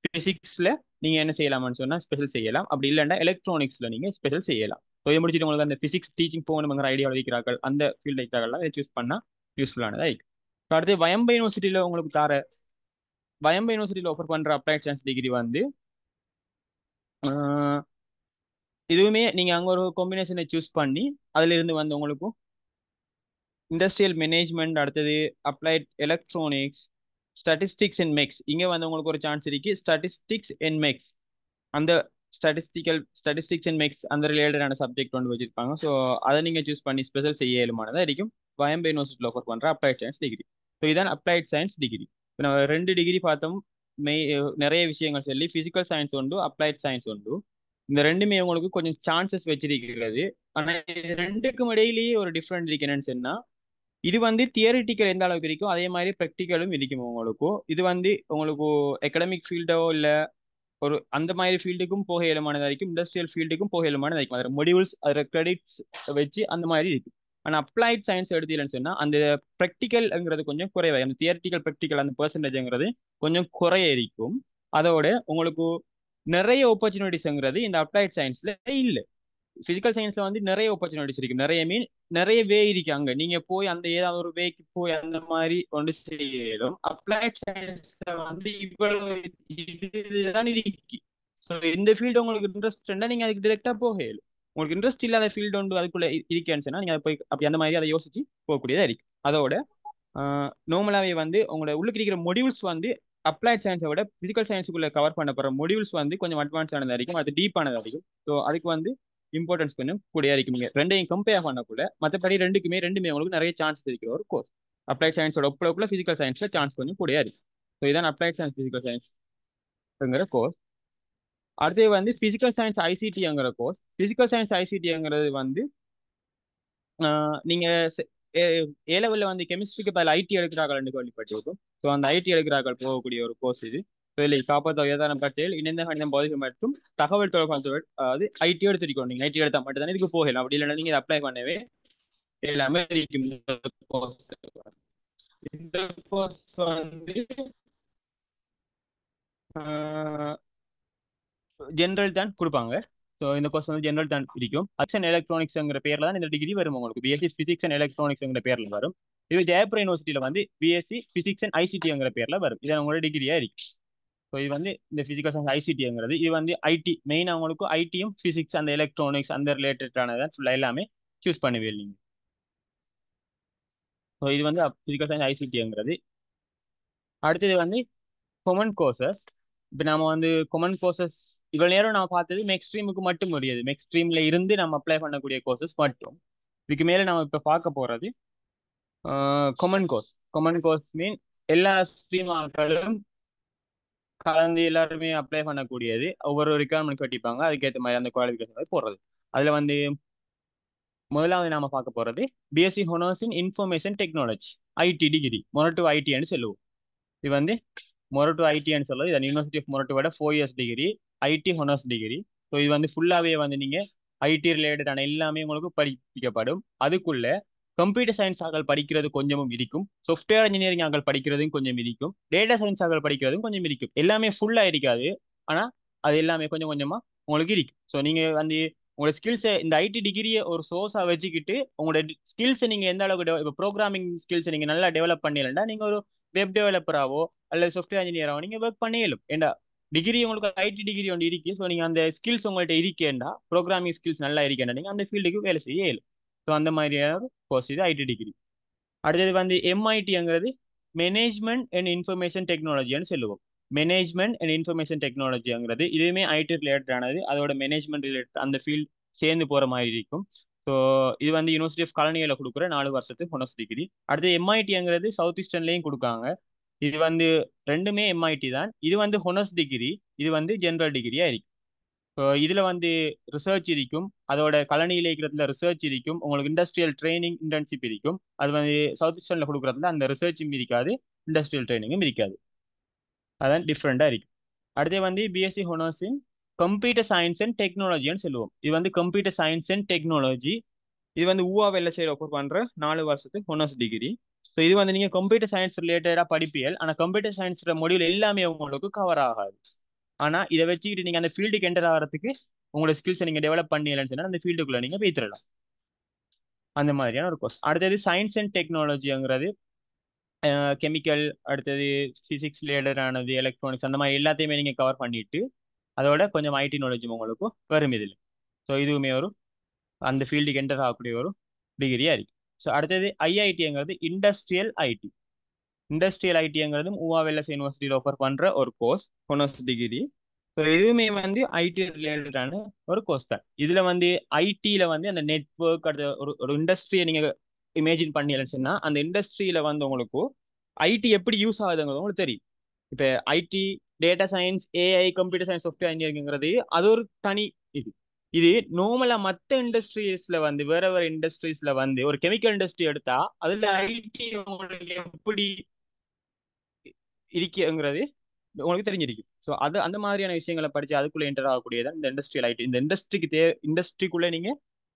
C: பிசிக்ஸ்ல நீங்க என்ன செய்யலாம்னு சொன்னா ஸ்பெஷல் செய்யலாம். அப்படி இல்லைன்னா எலக்ட்ரானிக்ஸ்ல நீங்க ஸ்பெஷல் செய்யலாம். முடிச்சுட்டு உங்களுக்கு அந்த பிசிக்ஸ் டீச்சிங் போகணுங்கிற ஐடியா வைக்கிறார்கள், அந்த ஃபீல்ட் வைக்கிறார்கள், அதை சூஸ் பண்ணா யூஸ்ஃபுல்லானதா இருக்கு. அடுத்து வயம்பு யூனிவர்சிட்டியில உங்களுக்கு வயம்பு யூனிவர்சிட்டியில ஆஃபர் பண்ற அப்ளைட் சயின்ஸ் டிகிரி வந்து இதுவுமே நீங்க அங்க ஒரு காம்பினேஷனை சூஸ் பண்ணி அதுல இருந்து வந்து உங்களுக்கு இண்டஸ்ட்ரியல் மேனேஜ்மெண்ட், அடுத்தது applied electronics, statistics and maths, இங்க வந்து உங்களுக்கு ஒரு சான்ஸ் இருக்கு. ஸ்டாட்டிஸ்டிக்ஸ் அண்ட் மேக்ஸ் அந்த ஸ்டாட்டிஸ்டிக்ஸ் அண்ட் மேக்ஸ் அந்த ரிலேட்டடான சப்ஜெக்ட் ஒன்று வச்சிருப்பாங்க. ஸோ அதை நீங்க சூஸ் பண்ணி ஸ்பெஷல் செய்ய இயலுமானதா இருக்கும் வயம்பு யூனிவர்சிட்டியில் ஆஃபர் பண்ற அப்ளைட் சயின்ஸ் டிகிரி. ஸோ இதான் அப்ளைட் சயின்ஸ் டிகிரி. இப்போ நம்ம 2 டிகிரி பார்த்தோம். நிறைய விஷயங்கள் சொல்லி பிசிக்கல் சயின்ஸ் உண்டு, அப்ளைட் சயின்ஸ் உண்டு. இந்த ரெண்டுமே உங்களுக்கு கொஞ்சம் சான்சஸ் வச்சிருக்கிறது. ஆனா இது ரெண்டுக்கும் இடையிலேயே ஒரு டிஃப்ரெண்ட் இருக்கு. என்னன்னு சொன்னா இது வந்து தியரிட்டிக்கல் எந்த அளவுக்கு இருக்கும் அதே மாதிரி ப்ராக்டிக்கலும் இருக்கும் உங்களுக்கும். இது வந்து உங்களுக்கு எக்கடமிக் ஃபீல்டோ இல்ல ஒரு அந்த மாதிரி ஃபீல்டுக்கும் போக இயலுமானதா இருக்கும், இண்டஸ்ட்ரியல் ஃபீல்டுக்கும் போக இயலுமானதா இருக்கும். அதில் மொடியூல்ஸ் அதில் கிரெடிட்ஸ் வச்சு அந்த மாதிரி இருக்கும். ஆனால் அப்ளைட் சயின்ஸ் எடுத்தீங்கன்னு சொன்னா அந்த ப்ராக்டிக்கல்ங்கிறது கொஞ்சம் குறைவா, அந்த தியரிட்டிக்கல் ப்ராக்டிக்கல் அந்த பெர்சன்டேஜ்ங்கிறது கொஞ்சம் குறைய இருக்கும். அதோட உங்களுக்கு நிறைய ஆப்பர்ச்சுனிட்டிஸ்ங்கிறது இந்த அப்ளைட் சயின்ஸ்ல இல்லை. பிசிக்கல் சயின்ஸ்ல வந்து நிறைய ஆப்பர்ச்சுனிட்டிஸ் இருக்கு, நிறைய மீன் நிறைய வே இருக்கு. அங்க நீங்க போய் அந்த ஏதாவது ஒரு வேக்கு போய் அந்த மாதிரி கொண்டு செய்யலும். அப்ளைட் சயின்ஸ்ல வந்து இவ்வளவு இதுதான் இருக்கு. ஸோ இந்த ஃபீல்டு உங்களுக்கு இன்ட்ரெஸ்ட் நீங்க அதுக்கு டிரெக்டா போகலும். உங்களுக்கு இன்ட்ரெஸ்ட் இல்லாத ஃபீல்டு ஒன்று அதுக்குள்ள இருக்கேன்னு சொன்னா நீங்க அதை போய் அப்படி அந்த மாதிரி அதை யோசிச்சு போகக்கூடியதா இருக்கு. அதோட நார்மலாவே வந்து உங்களோட உள்ளுக்கு இருக்கிற மொடியூல்ஸ் வந்து அப்ளைட் சயின்ஸை விட பிசிக்கல் சயின்ஸுக்குள்ள கவர் பண்ண போற மொடியூல்ஸ் வந்து கொஞ்சம் அட்வான்ஸ் ஆனதா இருக்கும், அது டீப்பானதா இருக்கும். ஸோ அதுக்கு வந்து இம்பார்ட்டன்ஸ் கொஞ்சம் கூடியா இருக்கும். நீங்க ரெண்டையும் கம்பேர் பண்ணக்குள்ள மற்றபடி ரெண்டுமே உங்களுக்கு நிறைய சான்ஸ் இருக்கிற ஒரு கோர்ஸ். அப்ளைட் சயின்ஸோட ஒப்புல பிசிக்கல் சயின்ஸ்ல சான்ஸ் கொஞ்சம் கூடியா இருக்கு. ஸோ இதான் அப்ளைட் சயின்ஸ் பிசிக்கல் சயின்ஸ்ங்கிற கோர்ஸ். அடுத்து வந்து பிசிக்கல் சயின்ஸ் ஐசிடிங்கிற கோர்ஸ். பிசிக்கல் சயின்ஸ் ஐசிடிங்கிறது வந்து நீங்க ஏ லெவலில் வந்து கெமிஸ்ட்ரிக்கு பதில் ஐடி எடுக்கிறார்கள் கேள்விப்பட்டிருக்கும். ஸோ அந்த ஐடி எடுக்கிறார்கள் போகக்கூடிய ஒரு கோர்ஸ் இது. காப்பத்தோ ஏதான பட்டேல் இணைந்த கணிதம் போதை மற்றும் தகவல் தொடர்பு, அதாவது ஐடி எடுத்துருக்கோம். நீங்க ஐடி எடுத்தா மட்டும் தானே இதுக்கு போகலாம், அப்படி இல்லைன்னா நீங்க அப்ளை பண்ணவே எல்லாமே இருக்கும். இந்த கோர்ஸ் வந்து ஜென்ரல் தான் கொடுப்பாங்க. ஸோ இந்த கோர்ஸ் வந்து ஜென்ரல் தான் இருக்கும். அக்ஷன் எலக்ட்ரானிக்ஸ்ங்கிற பேர்ல தான் இந்த டிகிரி வரும் உங்களுக்கு. பிஎஸ்சி பிசிக்ஸ் அண்ட் எலக்ட்ரானிக்ஸ்ங்கிற பேர்ல வரும். இது ஜெயப்பூர் யூனிவர்சிட்டியில வந்து பிஎஸ்சி பிசிக்ஸ் அண்ட் ஐசிடிங்கிற பேர்ல வரும். இது உங்களோட டிகிரியா இருக்கு. ஸோ இது வந்து இந்த பிசிக்கல் சயின்ஸ் ஐசிடிங்கிறது இது வந்து ஐடி மெயின். அவங்களுக்கு ஐடியும் பிசிக்ஸ் அந்த எலக்ட்ரானிக்ஸ் அந்த ரிலேட்டடானதான் ஃபுல்லாக எல்லாமே சூஸ் பண்ணுவீங்க நீங்க. ஸோ இது வந்து பிசிக்கல் சயின்ஸ் ஐசிடிங்கிறது. அடுத்தது வந்து கொமன் கோர்சஸ். இப்போ நம்ம வந்து கொமன் கோர்சஸ் இவ்வளவு நேரம் நான் பார்த்தது மெக்ஸ்ட்ரீமுக்கு மட்டும் முடியாது. மெக்ஸ்ட்ரீம்ல இருந்து நம்ம அப்ளை பண்ணக்கூடிய கோர்சஸ் மட்டும். இதுக்கு மேல நம்ம இப்போ பார்க்க போறது கொமன் கோர்ஸ். கொமன் கோர்ஸ் மீன் எல்லா ஸ்ட்ரீம் ஆட்களும் கலந்து எல்லாருமே அப்ளை பண்ணக்கூடியது. ஒவ்வொரு ரிக்வயர்மெண்ட் கட்டிப்பாங்க, அதுக்கேற்ற மாதிரி அந்த குவாலிஃபிகேஷன் போடுறது. அதுல வந்து முதலாவது நாம பார்க்க போறது BSc honours in information technology IT degree, Moratu ஐடின்னு சொல்லுவோம். இது வந்து மொரட்டு ஐடின்னு சொல்லுவது இது யூனிவர்சிட்டி ஆஃப் மொரட்டுவோட 4 years degree IT honours degree. So இது வந்து ஃபுல்லாகவே வந்து நீங்க ஐடி ரிலேட்டடான எல்லாமே உங்களுக்கு படிக்கப்படும். அதுக்குள்ள கம்ப்யூட்டர் சயின்ஸ் ஆக்கள் படிக்கிறது கொஞ்சமும் இருக்கும், சாஃப்ட்வேர் இன்ஜினியரிங் ஆக்கள் படிக்கிறதும் கொஞ்சம் இருக்கும், டேட்டா சயின்ஸ் ஆக்கள் படிக்கிறதும் கொஞ்சம் இருக்கும். எல்லாமே ஃபுல்லா இருக்காது, ஆனா அது எல்லாமே கொஞ்சம் கொஞ்சமா உங்களுக்கு இருக்கு. ஸோ நீங்க வந்து உங்களோட ஸ்கில்ஸை இந்த ஐடி டிகிரியை ஒரு சோர்ஸா வச்சுக்கிட்டு உங்களோட ஸ்கில்ஸை நீங்க எந்த அளவுக்கு இப்போ ப்ரோக்ராமிங் ஸ்கில்ஸை நீங்க நல்லா டெவலப் பண்ணலன்னா நீங்க ஒரு வெப் டெவலப்பராவோ அல்லது சாஃப்ட்வேர் இன்ஜினியராவோ நீங்க ஒர்க் பண்ணிடலும். ஏண்டா டிகிரி உங்களுக்கு ஐடி டிகிரி ஒன்று இருக்கு. ஸோ நீங்க அந்த ஸ்கில்ஸ் உங்கள்கிட்ட இருக்கேண்டா, ப்ரோக்ராமிங் ஸ்கில்ஸ் நல்லா இருக்கேண்டா நீங்க அந்த ஃபீல்டுக்கு வேலை செய்ய இயலும். ஸோ அந்த மாதிரியான கோர்ஸ் இது ஐடி டிகிரி. அடுத்தது வந்து எம்ஐடிங்கிறது மேனேஜ்மெண்ட் அண்ட் இன்ஃபர்மேஷன் டெக்னாலஜின்னு சொல்லுவோம். மேனேஜ்மெண்ட் அண்ட் இன்ஃபர்மேஷன் டெக்னாலஜிங்கிறது இதுவுமே ஐடி ரிலேட்டடானது. அதோட மேனேஜ்மெண்ட் ரிலேட்டட் அந்த ஃபீல்ட் சேர்ந்து போற மாதிரி இருக்கும். ஸோ இது வந்து யூனிவர்சிட்டி ஆஃப் கலனியில் கொடுக்குற 4 வருஷத்துக்கு ஹொனர்ஸ் டிகிரி. அடுத்து எம்ஐடிங்கிறது சவுத் ஈஸ்டர்ன்லையும் கொடுக்காங்க. இது வந்து ரெண்டுமே எம்ஐடி தான். இது வந்து ஹொனர்ஸ் டிகிரி, இது வந்து ஜென்ரல் டிகிரியா இருக்கு. ஸோ இதுல வந்து ரிசர்ச் இருக்கும், அதோட கலனியில் இருக்கிறதுல ரிசர்ச் இருக்கும், உங்களுக்கு இண்டஸ்ட்ரியல் ட்ரைனிங் இன்டர்ன்ஷிப் இருக்கும். அது வந்து சவுத் ஈஸ்டர்ன்ல கொடுக்குறதுல அந்த ரிசர்ச்சும் இருக்காது, இண்டஸ்ட்ரியல் ட்ரைனிங்கும் இருக்காது. அதான் டிஃப்ரெண்டா இருக்கு. அடுத்து வந்து BSc honours in computer science and டெக்னாலஜின்னு சொல்லுவோம். இது வந்து கம்ப்யூட்டர் சயின்ஸ் அண்ட் டெக்னாலஜி. இது வந்து ஊவா வெள்ள சைடு ஆஃபர் பண்ற 4 வருஷத்துக்கு ஹொனர்ஸ் டிகிரி. ஸோ இது வந்து நீங்க கம்ப்யூட்டர் சயின்ஸ் ரிலேட்டடா படிப்பியல், ஆனா கம்ப்யூட்டர் சயின்ஸ் மொடியூல் எல்லாமே உங்களுக்கு கவர் ஆகாது. ஆனா இதை வச்சுக்கிட்டு நீங்க அந்த ஃபீல்டுக்கு என்டர் ஆகிறதுக்கு உங்களோட ஸ்கில்ஸை நீங்க டெவலப் பண்ணலன்னு சொன்னா அந்த ஃபீல்டுக்குள்ள நீங்க போய்த்திடலாம். அந்த மாதிரியான ஒரு கோர்ஸ். அடுத்தது சயின்ஸ் அண்ட் டெக்னாலஜிங்கிறது கெமிக்கல், அடுத்தது பிசிக்ஸ் ரிலேட்டடானது, எலக்ட்ரானிக்ஸ், அந்த மாதிரி எல்லாத்தையுமே நீங்க கவர் பண்ணிட்டு அதோட கொஞ்சம் ஐடி நாலேஜ் உங்களுக்கு வரும் இதில். ஸோ இதுவுமே ஒரு அந்த ஃபீல்டுக்கு என்டர் ஆகக்கூடிய ஒரு டிகிரியா இருக்கு. ஸோ அடுத்தது ஐஐடிங்கிறது இண்டஸ்ட்ரியல் ஐடி. இண்டஸ்ட்ரியல் ஐடிங்கிறதும் ஊவா யூனிவர்சிட்டியில் ஆஃபர் பண்ற ஒரு கோர்ஸ், ஹொனர்ஸ் டிகிரி. ஸோ இதுவுமே வந்து ஐடி ரிலேட்டடான ஒரு கோர்ஸ் தான். இதுல வந்து ஐடியில வந்து அந்த நெட்ஒர்க், அடுத்த ஒரு இண்டஸ்ட்ரியை நீங்க இமேஜின் பண்ணீங்கன்னு சொன்னா அந்த இண்டஸ்ட்ரியில வந்து உங்களுக்கு ஐடி எப்படி யூஸ் ஆகுதுங்கிறது உங்களுக்கு தெரியும். இப்போ IT, data science, AI, computer science, software இன்ஜினியரிங்கிறது அது ஒரு தனி இது. இது நார்மலா மற்ற இண்டஸ்ட்ரீஸ்ல வந்து வேற வேற இண்டஸ்ட்ரீஸ்ல வந்து ஒரு கெமிக்கல் இண்டஸ்ட்ரி எடுத்தா அதுல ஐடி உங்களுக்கு எப்படி இருக்குங்கிறது உங்களுக்கு தெரிஞ்சிருக்கு. ஸோ அது அந்த மாதிரியான விஷயங்களை படிச்சு அதுக்குள்ள என்டர் ஆகக்கூடியதான் இந்த இண்டஸ்ட்ரியல் ஐடி. இந்த இண்டஸ்ட்ரிக்குள்ளே நீங்க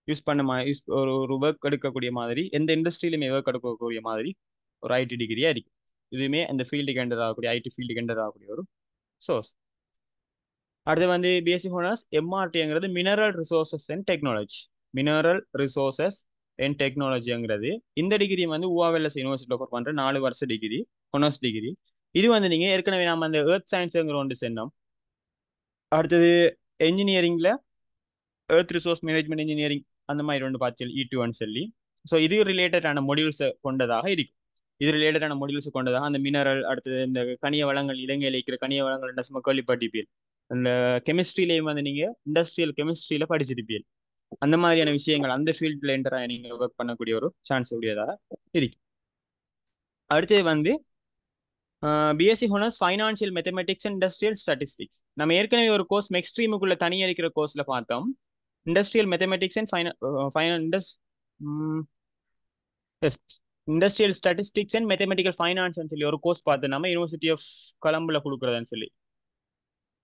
C: யூஸ் பண்ண யூஸ் ஒரு ஒர்க் எடுக்கக்கூடிய மாதிரி, எந்த இண்டஸ்ட்ரியிலுமே ஒர்க் எடுக்கக்கூடிய மாதிரி ஒரு ஐடி டிகிரியா இருக்கு. இதுவுமே அந்த ஃபீல்டுக்கு என்டர் ஆகக்கூடிய ஐடி ஃபீல்டுக்கு என்டர் ஆகக்கூடிய ஒரு சோர்ஸ். அடுத்து வந்து பிஎஸ்சி ஹோனர்ஸ் எம்ஆர்டிங்கிறது mineral resources and technology. Mineral resources and டெக்னாலஜிங்கிறது இந்த டிகிரி வந்து ஊவாவெல்எஸ் யூனிவர்சிட்டியில் ஆஃபர் பண்ணுற 4 வருஷ டிகிரி, ஹோனர்ஸ் டிகிரி. இது வந்து நீங்கள் ஏற்கனவே நம்ம அந்த எர்த் சயின்ஸுங்கிற ஒன்று சென்னோம். அடுத்தது என்ஜினியரிங்கில் எர்த் ரிசோர்ஸ் மேனேஜ்மெண்ட் இன்ஜினியரிங் அந்த மாதிரி ஒன்று பார்த்து E2 சொல்லி. ஸோ இது ரிலேட்டடான மொடியூல்ஸை கொண்டதாக இருக்கும். இது ரிலேட்டடான மொடியூல்ஸ் கொண்டதாக அந்த மினரல், அடுத்தது இந்த கனிய வளங்கள், இலங்கையில் இருக்கிற கனிய வளங்கள் சும்மா கேள்விப்பட்டிருப்பீர்கள். அந்த கெமிஸ்ட்ரியிலையும் வந்து நீங்கள் இண்டஸ்ட்ரியல் கெமிஸ்ட்ரியில் படிச்சிருப்பீர்கள். அந்த மாதிரியான விஷயங்கள் அந்த ஃபீல்டில் என்டராக நீங்கள் ஒர்க் பண்ணக்கூடிய ஒரு சான்ஸ் உடையதாக இருக்கு. அடுத்தது வந்து BSc ஹோனர்ஸ் financial mathematics and industrial statistics. நம்ம ஏற்கனவே ஒரு கோர்ஸ் மெக்ஸ்ட்ரீமுக்குள்ள தனியாக இருக்கிற கோர்ஸில் பார்த்தோம். Industrial mathematics and industrial statistics and mathematical finance சொல்லி ஒரு கோர்ஸ் பார்த்து நம்ம யூனிவர்சிட்டி ஆஃப் கொலம்பில் கொடுக்குறதுன்னு சொல்லி.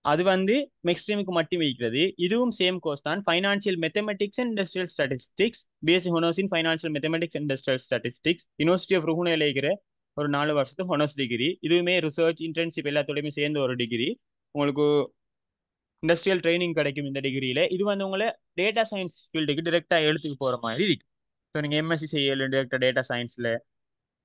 C: அது வந்து மெக்ஸ்ட்ரீமுக்கு மட்டும் இருக்கிறது. இதுவும் சேம் கோர்ஸ் தான், financial mathematics and industrial statistics. BSc honours in financial mathematics and industrial statistics. University of ருகுணையில் இருக்கிற ஒரு 4 வருஷத்து ஹோனர்ஸ் டிகிரி. இதுவுமே ரிசர்ச் இன்டர்ன்ஷிப் எல்லாத்தோடையுமே சேர்ந்த ஒரு டிகிரி. உங்களுக்கு இண்டஸ்ட்ரியல் ட்ரைனிங் கிடைக்கும் இந்த டிகிரியில். இது வந்து உங்களை டேட்டா சயின்ஸ் ஃபீல்டுக்கு டிரெக்டாக எடுத்துக்கு போகிற மாதிரி இருக்கு. ஸோ நீங்கள் எம்எஸ்சி செய்யலும் டேரெக்டாக டேட்டா சயின்ஸில்,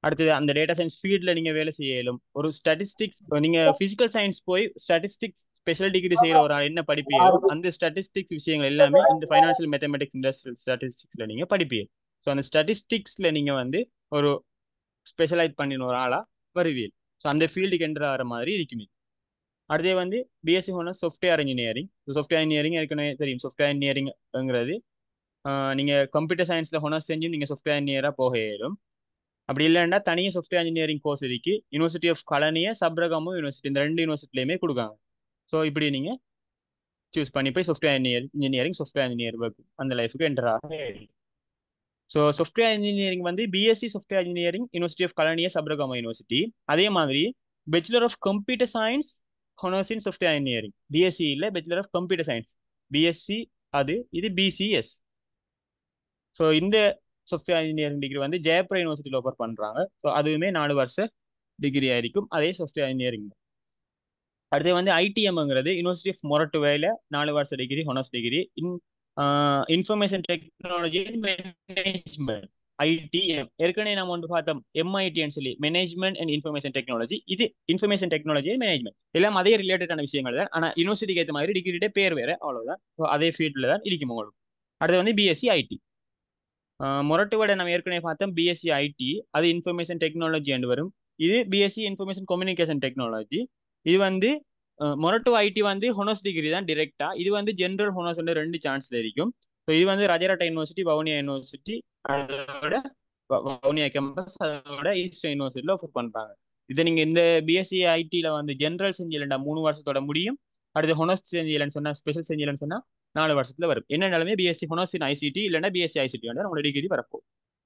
C: அடுத்தது அந்த டேட்டா சயின்ஸ் ஃபீல்டில் நீங்கள் வேலை செய்யலும். ஒரு ஸ்டாட்டிஸ்டிக்ஸ் நீங்கள் ஃபிசிக்கல் சயின்ஸ் போய் ஸ்டாட்டிஸ்டிக்ஸ் ஸ்பெஷல் டிகிரி செய்கிற ஒரு என்ன படிப்பீங்களோ அந்த ஸ்டாட்டிஸ்டிக்ஸ் விஷயங்கள் எல்லாமே இந்த ஃபைனான்சியல் மேத்தமெட்டிக்ஸ் இண்டஸ்ட்ரியல் ஸ்டாட்டிஸ்டிக்ஸில் நீங்கள் படிப்பீங்க. ஸோ அந்த ஸ்டாட்டிஸ்டிக்ஸில் நீங்கள் வந்து ஒரு ஸ்பெஷலைஸ் பண்ணின ஒரு ஆளாக வருவீங்க. ஸோ அந்த ஃபீல்டுக்கு என்டர் ஆகிற மாதிரி இருக்குமே. அடுத்தே வந்து BSc ஹோனர்ஸ் software engineering. Software engineering ஏற்கனவே தெரியும். சாஃப்ட்வேர் இன்ஜினியரிங்கிறது நீங்கள் கம்ப்யூட்டர் சயின்ஸில் ஹோனர்ஸ் செஞ்சு நீங்கள் சாஃப்ட்வேர் இன்ஜினியராக போக இயலும். அப்படி இல்லைன்னா தனியாக சாஃப்ட்வேர் இன்ஜினியரிங் கோர்ஸ் இருக்கு. யூனிவர்சிட்டி ஆஃப் கலனிய, சப்ரகமு யூனிவர்சிட்டி, இந்த 2 யூனிவர்சிட்டிலையுமே கொடுக்காங்க. ஸோ இப்படி நீங்கள் சூஸ் பண்ணி போய் software engineering software engineer work அந்த லைஃபுக்கு என்டர் ஆக. ஸோ சாஃப்ட்வேர் இன்ஜினியரிங் வந்து BSc software engineering university of Kelaniya, Sabaragamuwa university. அதே மாதிரி bachelor of computer science honours in software engineering. BSc இல்லை, bachelor of computer science BSc. இது பிசிஎஸ். ஸோ இந்த software engineering degree வந்து ஜெயபுரா யூனிவர்சிட்டியில் ஆஃபர் பண்ணுறாங்க. ஸோ அதுவுமே 4 வருஷ டிகிரி ஆയിരിக்கும். அதே சாஃப்ட்வேர் இன்ஜினியரிங். அடுத்து வந்து ஐடிஎம்ங்கிறது யூனிவர்சிட்டி ஆஃப் மொரட்டுவேல 4 வருஷ degree, ஹோனர்ஸ் degree in information technology management. IDM ஏற்கனவே நம்ம வந்து பார்த்தோம் எம்ஐடின்னு சொல்லி, மேனேஜ்மெண்ட் அண்ட் இன்ஃபர்மேஷன் டெக்னாலஜி. இது இன்ஃபர்மேஷன் டெக்னாலஜி மேனேஜ்மெண்ட் எல்லாம் அதே ரிலேட்டடான விஷயங்கள் தான். ஆனால் யூனிவர்சிட்டிக்கு ஏற்ற மாதிரி டிகிரியோட பேர் வேறு, அவ்வளோதான். ஸோ அதே ஃபீல்டில் தான் இருக்கும் உங்களுக்கு. அடுத்து வந்து பிஎஸ்சி ஐடி. மொரட்டுவோட நம்ம ஏற்கனவே பார்த்தோம் பிஎஸ்சி ஐடி, அது இன்ஃபர்மேஷன் டெக்னாலஜி என்று வரும். இது பிஎஸ்சி இன்ஃபர்மேஷன் கம்யூனிகேஷன் டெக்னாலஜி. இது வந்து மொரட்டு ஐடி வந்து ஹோனர்ஸ் டிகிரி தான் டிரெக்டா. இது வந்து ஜென்ரல் ஹோனர்ஸ் வந்து 2 சான்ஸ்ல இருக்கும். ஸோ இது வந்து ரஜரட்டா யூனிவர்சிட்டி, வவுனியா யூனிவர்சிட்டி, அதோட வவுனியா கேம்பஸ், அதோட ஈஸ்டர்ன் யூனிவர்சிட்டியில் ஆஃபர் பண்றாங்க. இதை நீங்க இந்த பிஎஸ்சி ஐடியில் வந்து ஜென்ரல் செஞ்சிலண்டா 3 வருஷத்தோட முடியும். அடுத்து ஹோனர்ஸ் செஞ்சிலன்னு சொன்னா, ஸ்பெஷல் செஞ்சிலன்னு சொன்னா 4 வருஷத்துல வரும். என்னன்னாலுமே பிஎஸ்சி ஹோனர்ஸ் இன் ஐசிடி இல்லைன்னா பிஎஸ்சி ஐசிடி வந்து உங்களோட டிகிரி வரப்போ.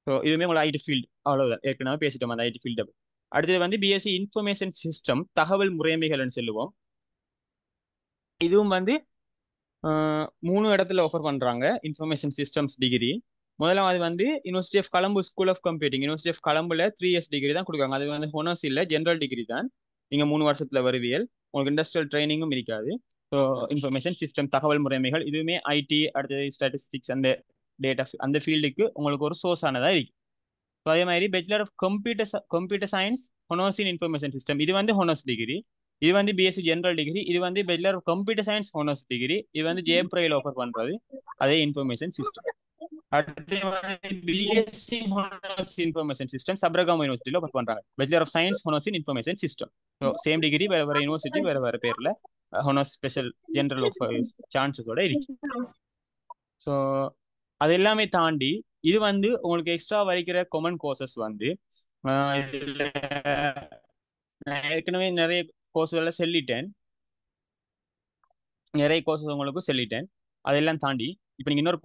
C: ஸோ இதுவுமே உங்களோட ஐடி ஃபீல்டு, அவ்வளவுதான். ஏற்கனவே பேசிட்டோம் அந்த ஐடி ஃபீல்டு. அடுத்தது வந்து பிஎஸ்சி இன்ஃபர்மேஷன் சிஸ்டம், தகவல் முறைமைகள்னு சொல்லுவோம். இதுவும் வந்து 3 இடத்துல ஆஃபர் பண்றாங்க இன்ஃபர்மேஷன் சிஸ்டம்ஸ் டிகிரி. முதலாவது வந்து university of Colombo school of computing. University of கொலம்புல 3 இயர்ஸ் டிகிரி தான் கொடுக்காங்க. அது வந்து ஹோனர்ஸ் இல்லை, ஜென்ரல் டிகிரி தான். நீங்க 3 வருஷத்துல வருவியல். உங்களுக்கு இண்டஸ்ட்ரியல் ட்ரைனிங்கும் இருக்காது. ஸோ இன்ஃபர்மேஷன் சிஸ்டம், தகவல் முறைமைகள், இதுவுமே ஐடி, அடுத்தது ஸ்டாட்டிஸ்டிக்ஸ், அந்த டேட்டா அந்த ஃபீல்டுக்கு உங்களுக்கு ஒரு சோர்ஸ் ஆனதா இருக்கு. ஸோ அதே மாதிரி bachelor of computer science honours in information system. இது வந்து ஹோனர்ஸ் டிகிரி. இது வந்து பிஎஸ்சி ஜென்ரல் டிகிரி. இது வந்து bachelor of computer science honours degree. இது வந்து ஜேப்ரையில் ஆஃபர் பண்றது அதே இன்ஃபர்மேஷன் சிஸ்டம். அடுத்து BSc honours information system Sabaragamuwa யூனிவர்சிட்டியில் ஆஃபர் பண்றாங்க. Bachelor of science honours in information system. So same degree, வேற வேற யூனிவர்சிட்டி, வேற வேற பேர்ல ஹோனர்ஸ் ஸ்பெஷல் ஜென்ரல் சான்சஸோட இருக்கு. ஸோ அது எல்லாமே தாண்டி இது வந்து உங்களுக்கு எக்ஸ்ட்ரா வரைக்கிற காமன் கோர்சஸ் வந்து இதுல நான் ஏற்கனவே நிறைய கோர்ஸ்களை சொல்லிட்டேன். நிறைய கோர்சஸ் உங்களுக்கு சொல்லிட்டேன். அதெல்லாம் தாண்டி இப்போ நீங்க இன்னொரு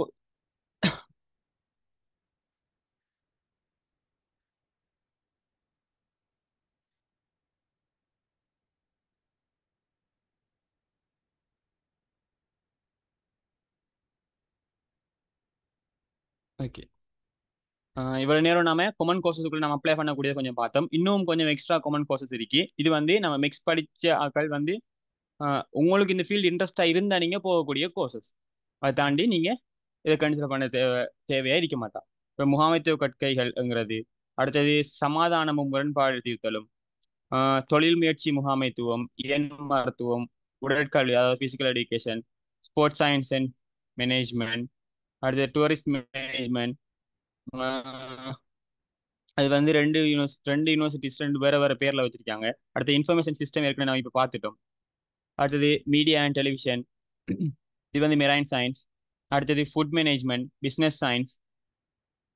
C: ஓகே, இவ்வளவு நேரம் நாம காமன் கோர்சஸ்க்குள்ள நம்ம அப்ளை பண்ணக்கூடியது கொஞ்சம் பார்த்தோம். இன்னும் கொஞ்சம் எக்ஸ்ட்ரா காமன் கோர்சஸ் இருக்கு. இது வந்து நம்ம மிக்ஸ் படிச்ச ஆட்கள் வந்து உங்களுக்கு இந்த ஃபீல்டு இன்ட்ரெஸ்டாக இருந்தால் நீங்கள் போகக்கூடிய கோர்சஸ். அதை தாண்டி நீங்கள் இதை கன்சிடர் பண்ண தேவையாக இருக்க மாட்டான். இப்போ முகாமைத்துவ கற்கைகள்ங்கிறது, அடுத்தது சமாதானமும் முரண்பாடு தீர்த்தலும், தொழில் முயற்சி முகாமைத்துவம், இயன் மருத்துவம், உடற்கல்வி அதாவது physical education, sports science and management, அடுத்தது டூரிஸ்ட் மேனேஜ்மெண்ட். அது வந்து ரெண்டு யூனிவர்சிட்டிஸ் ரெண்டு வேற வேற பேர்ல வச்சிருக்காங்க. அடுத்து இன்ஃபர்மேஷன் சிஸ்டம் ஏற்கனவே நம்ம இப்போ பார்த்துட்டோம். அடுத்தது மீடியா அண்ட் டெலிவிஷன், இது வந்து மெரைன் சயின்ஸ். அடுத்தது ஃபுட் மேனேஜ்மெண்ட், பிஸ்னஸ் சயின்ஸ்,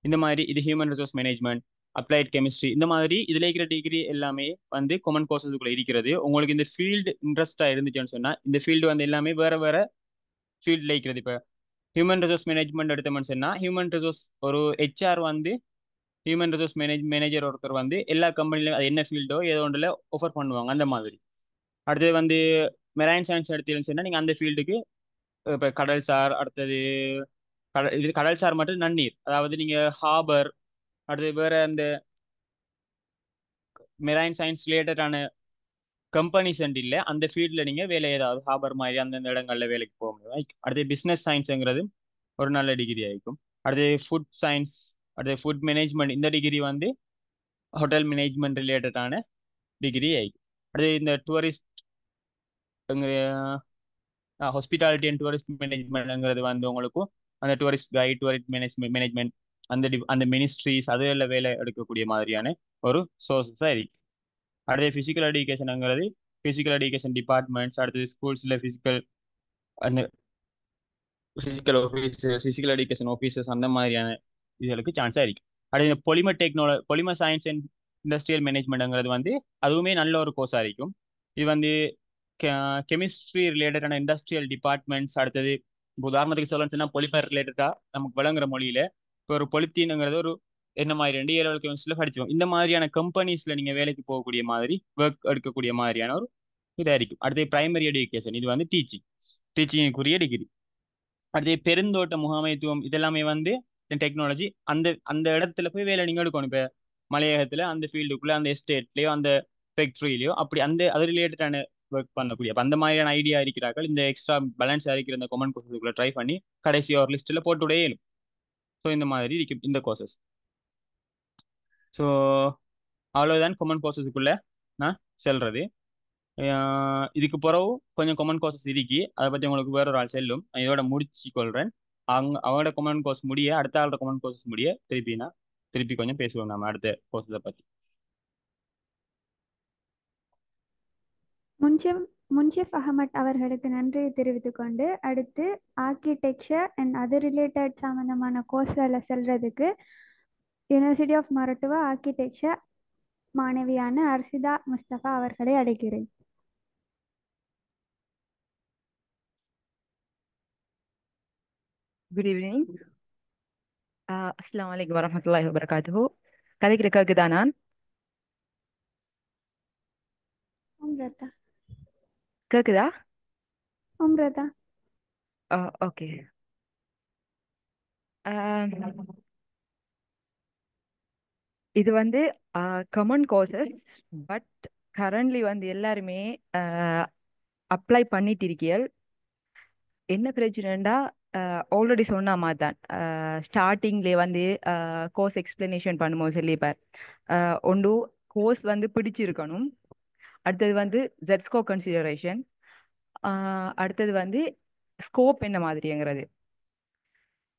C: இந்த மாதிரி இது human resource management, applied chemistry. இந்த மாதிரி இதில் இருக்கிற டிகிரி எல்லாமே வந்து காமன் கோர்சஸுக்குள்ள இருக்கிறது. உங்களுக்கு இந்த ஃபீல்டு இன்ட்ரெஸ்டாக இருந்துச்சுன்னு சொன்னால் இந்த ஃபீல்டு வந்து எல்லாமே வேற வேற ஃபீல்டில் இருக்கிறது. இப்போ ஹியூமன் ரிசோர்ஸ் மேனேஜ்மெண்ட் எடுத்தோம்னு சொன்னால் ஹியூமன் ரிசோர்ஸ் ஒரு ஹெச்ஆர் வந்து ஹியூமன் ரிசோர்ஸ் மேனேஜர் ஒருத்தர் வந்து எல்லா கம்பெனிலையும் அது என்ன ஃபீல்டோ ஏதோ ஒன்றில் ஆஃபர் பண்ணுவாங்க அந்த மாதிரி. அடுத்தது வந்து மெரைன் சயின்ஸ் எடுத்தீங்கன்னு சொன்னால் நீங்கள் அந்த ஃபீல்டுக்கு இப்போ கடல்சார், அடுத்தது இது கடல்சார் மட்டும் நன்னீர், அதாவது நீங்கள் ஹார்பர், அடுத்தது வேற அந்த மெரைன் சயின்ஸ் ரிலேட்டடான கம்பெனிஸ் அண்ட் இல்லை அந்த ஃபீல்டில் நீங்கள் வேலை ஏதாவது ஹார்பர் மாதிரி அந்தந்த இடங்கள்ல வேலைக்கு போக முடியும். அடுத்து பிஸ்னஸ் சயின்ஸுங்கிறது ஒரு நல்ல டிகிரி ஆகிக்கும். அடுத்து ஃபுட் சயின்ஸ், அடுத்து ஃபுட் மேனேஜ்மெண்ட், இந்த டிகிரி வந்து ஹோட்டல் மேனேஜ்மெண்ட் ரிலேட்டடான டிகிரி ஆகிக்கும். அடுத்து இந்த டூரிஸ்ட் ஹாஸ்பிட்டாலிட்டி அண்ட் டூரிஸ்ட் மேனேஜ்மெண்ட்ங்கிறது வந்து உங்களுக்கும் அந்த டூரிஸ்ட் கைட், டூரிஸ்ட் மேனேஜ்மெண்ட், அந்த மினிஸ்ட்ரிஸ் அதில் வேலை எடுக்கக்கூடிய மாதிரியான ஒரு சோர்ஸஸாக இருக்கு. அடுத்து ஃபிசிக்கல் எஜுகேஷனுங்கிறது ஃபிசிக்கல் எஜுகேஷன் டிபார்ட்மெண்ட்ஸ், அடுத்தது ஸ்கூல்ஸில் அந்த physical officers, physical education officers, அந்த மாதிரியான இதுகளுக்கு சான்ஸாக இருக்கு. அடுத்து இந்த பொலிமர் சயின்ஸ் அண்ட் இண்டஸ்ட்ரியல் மேனேஜ்மெண்ட்ங்கிறது வந்து அதுவுமே நல்ல ஒரு கோர்ஸாக இருக்கும். இது வந்து கெமிஸ்ட்ரி ரிலேட்டடான இண்டஸ்ட்ரியல் டிபார்ட்மெண்ட்ஸ். அடுத்தது உதாரணத்துக்கு சொல்லணும்னா பொலிமர் ரிலேட்டடாக நமக்கு வழங்குற மொழியில இப்போ ஒரு பொலித்தீனுங்கிறது ஒரு என்ன மாதிரி 2 ஏழு கெமிஸ்ட்ரியில் படிச்சோம். இந்த மாதிரியான கம்பெனிஸில் நீங்கள் வேலைக்கு போகக்கூடிய மாதிரி ஒர்க் எடுக்கக்கூடிய மாதிரியான ஒரு இதாக இருக்கும். அடுத்து பிரைமரி எஜுகேஷன், இது வந்து டீச்சிங்குரிய டிகிரி. அடுத்து பெருந்தோட்ட முகாமைத்துவம், இதெல்லாமே வந்து டெக்னாலஜி அந்த அந்த இடத்துல போய் வேலை நீங்கள் எடுக்கணும். இப்போ மலையகத்தில் அந்த ஃபீல்டுக்குள்ளே அந்த எஸ்டேட்லேயோ அந்த ஃபேக்ட்ரியிலையோ அப்படி அது ரிலேட்டடான ஒர்க் பண்ணக்கூடிய அந்த மாதிரியான ஐடியா இருக்கிறார்கள். இந்த எக்ஸ்ட்ரா பேலன்ஸ் இருக்கிற இந்த காமன் கோர்சஸ்க்குள்ள ட்ரை பண்ணி கடைசி ஒரு லிஸ்ட்டில் போட்டுவிடே இயலும். ஸோ இந்த மாதிரி இருக்கும் இந்த கோர்சஸ். ஸோ அவ்வளோதான் காமன் கோர்சஸுக்குள்ள நான் செல்றது. இதுக்கு பிறகு கொஞ்சம் காமன் கோர்சஸ் இருக்கு, அதை பற்றி உங்களுக்கு வேற ஒரு ஆள் செல்லும். நான் இதோட முடிச்சு கொள்றேன். அவங்களோட காமன் கோர்ஸ் முடிய அடுத்த ஆளோட காமன் கோர்சஸ் முடிய திருப்பி கொஞ்சம் பேசுவோம் நம்ம அடுத்த கோர்சஸை பற்றி.
A: முன்ஷிப் அகமட் அவர்களுக்கு நன்றியை தெரிவித்துக் கொண்டு அடுத்து ஆர்கிடெக்சர் அண்ட் அதர் ரிலேட்டட் சம்பந்தமான கோர்ஸ்களை செல்றதுக்கு யூனிவர்சிட்டி ஆஃப் மொரட்டுவா ஆர்கிடெக்சர் மாணவியான அர்ஷிதா முஸ்தபா அவர்களை அழைக்கிறேன்.
E: Good evening. அஸ்ஸலாமு அலைக்கும் வரஹ்மத்துல்லாஹி வபரகாத்துஹு. கதைக்கிற கேக்குதா? நான்
A: உம்ரதா
E: கேக்குதா?
A: உம்ரதா
E: ஓகே. இது வந்து கமன் கோர்சஸ், பட் கரண்ட்லி வந்து எல்லாருமே அப்ளை பண்ணிட்டு இருக்கியல். என்ன பிரச்சனைண்டா ஆல்ரெடி சொன்ன மாதிரி தான் ஸ்டார்டிங்லேயே வந்து கோர்ஸ் எக்ஸ்பிளனேஷன் பண்ணும்போது சொல்லிப்பார். ஒன்று கோர்ஸ் வந்து பிடிச்சிருக்கணும், அடுத்தது வந்து ஜெட்ஸ்கோ கன்சிடரேஷன், அடுத்தது வந்து ஸ்கோப் என்ன மாதிரிங்கிறது.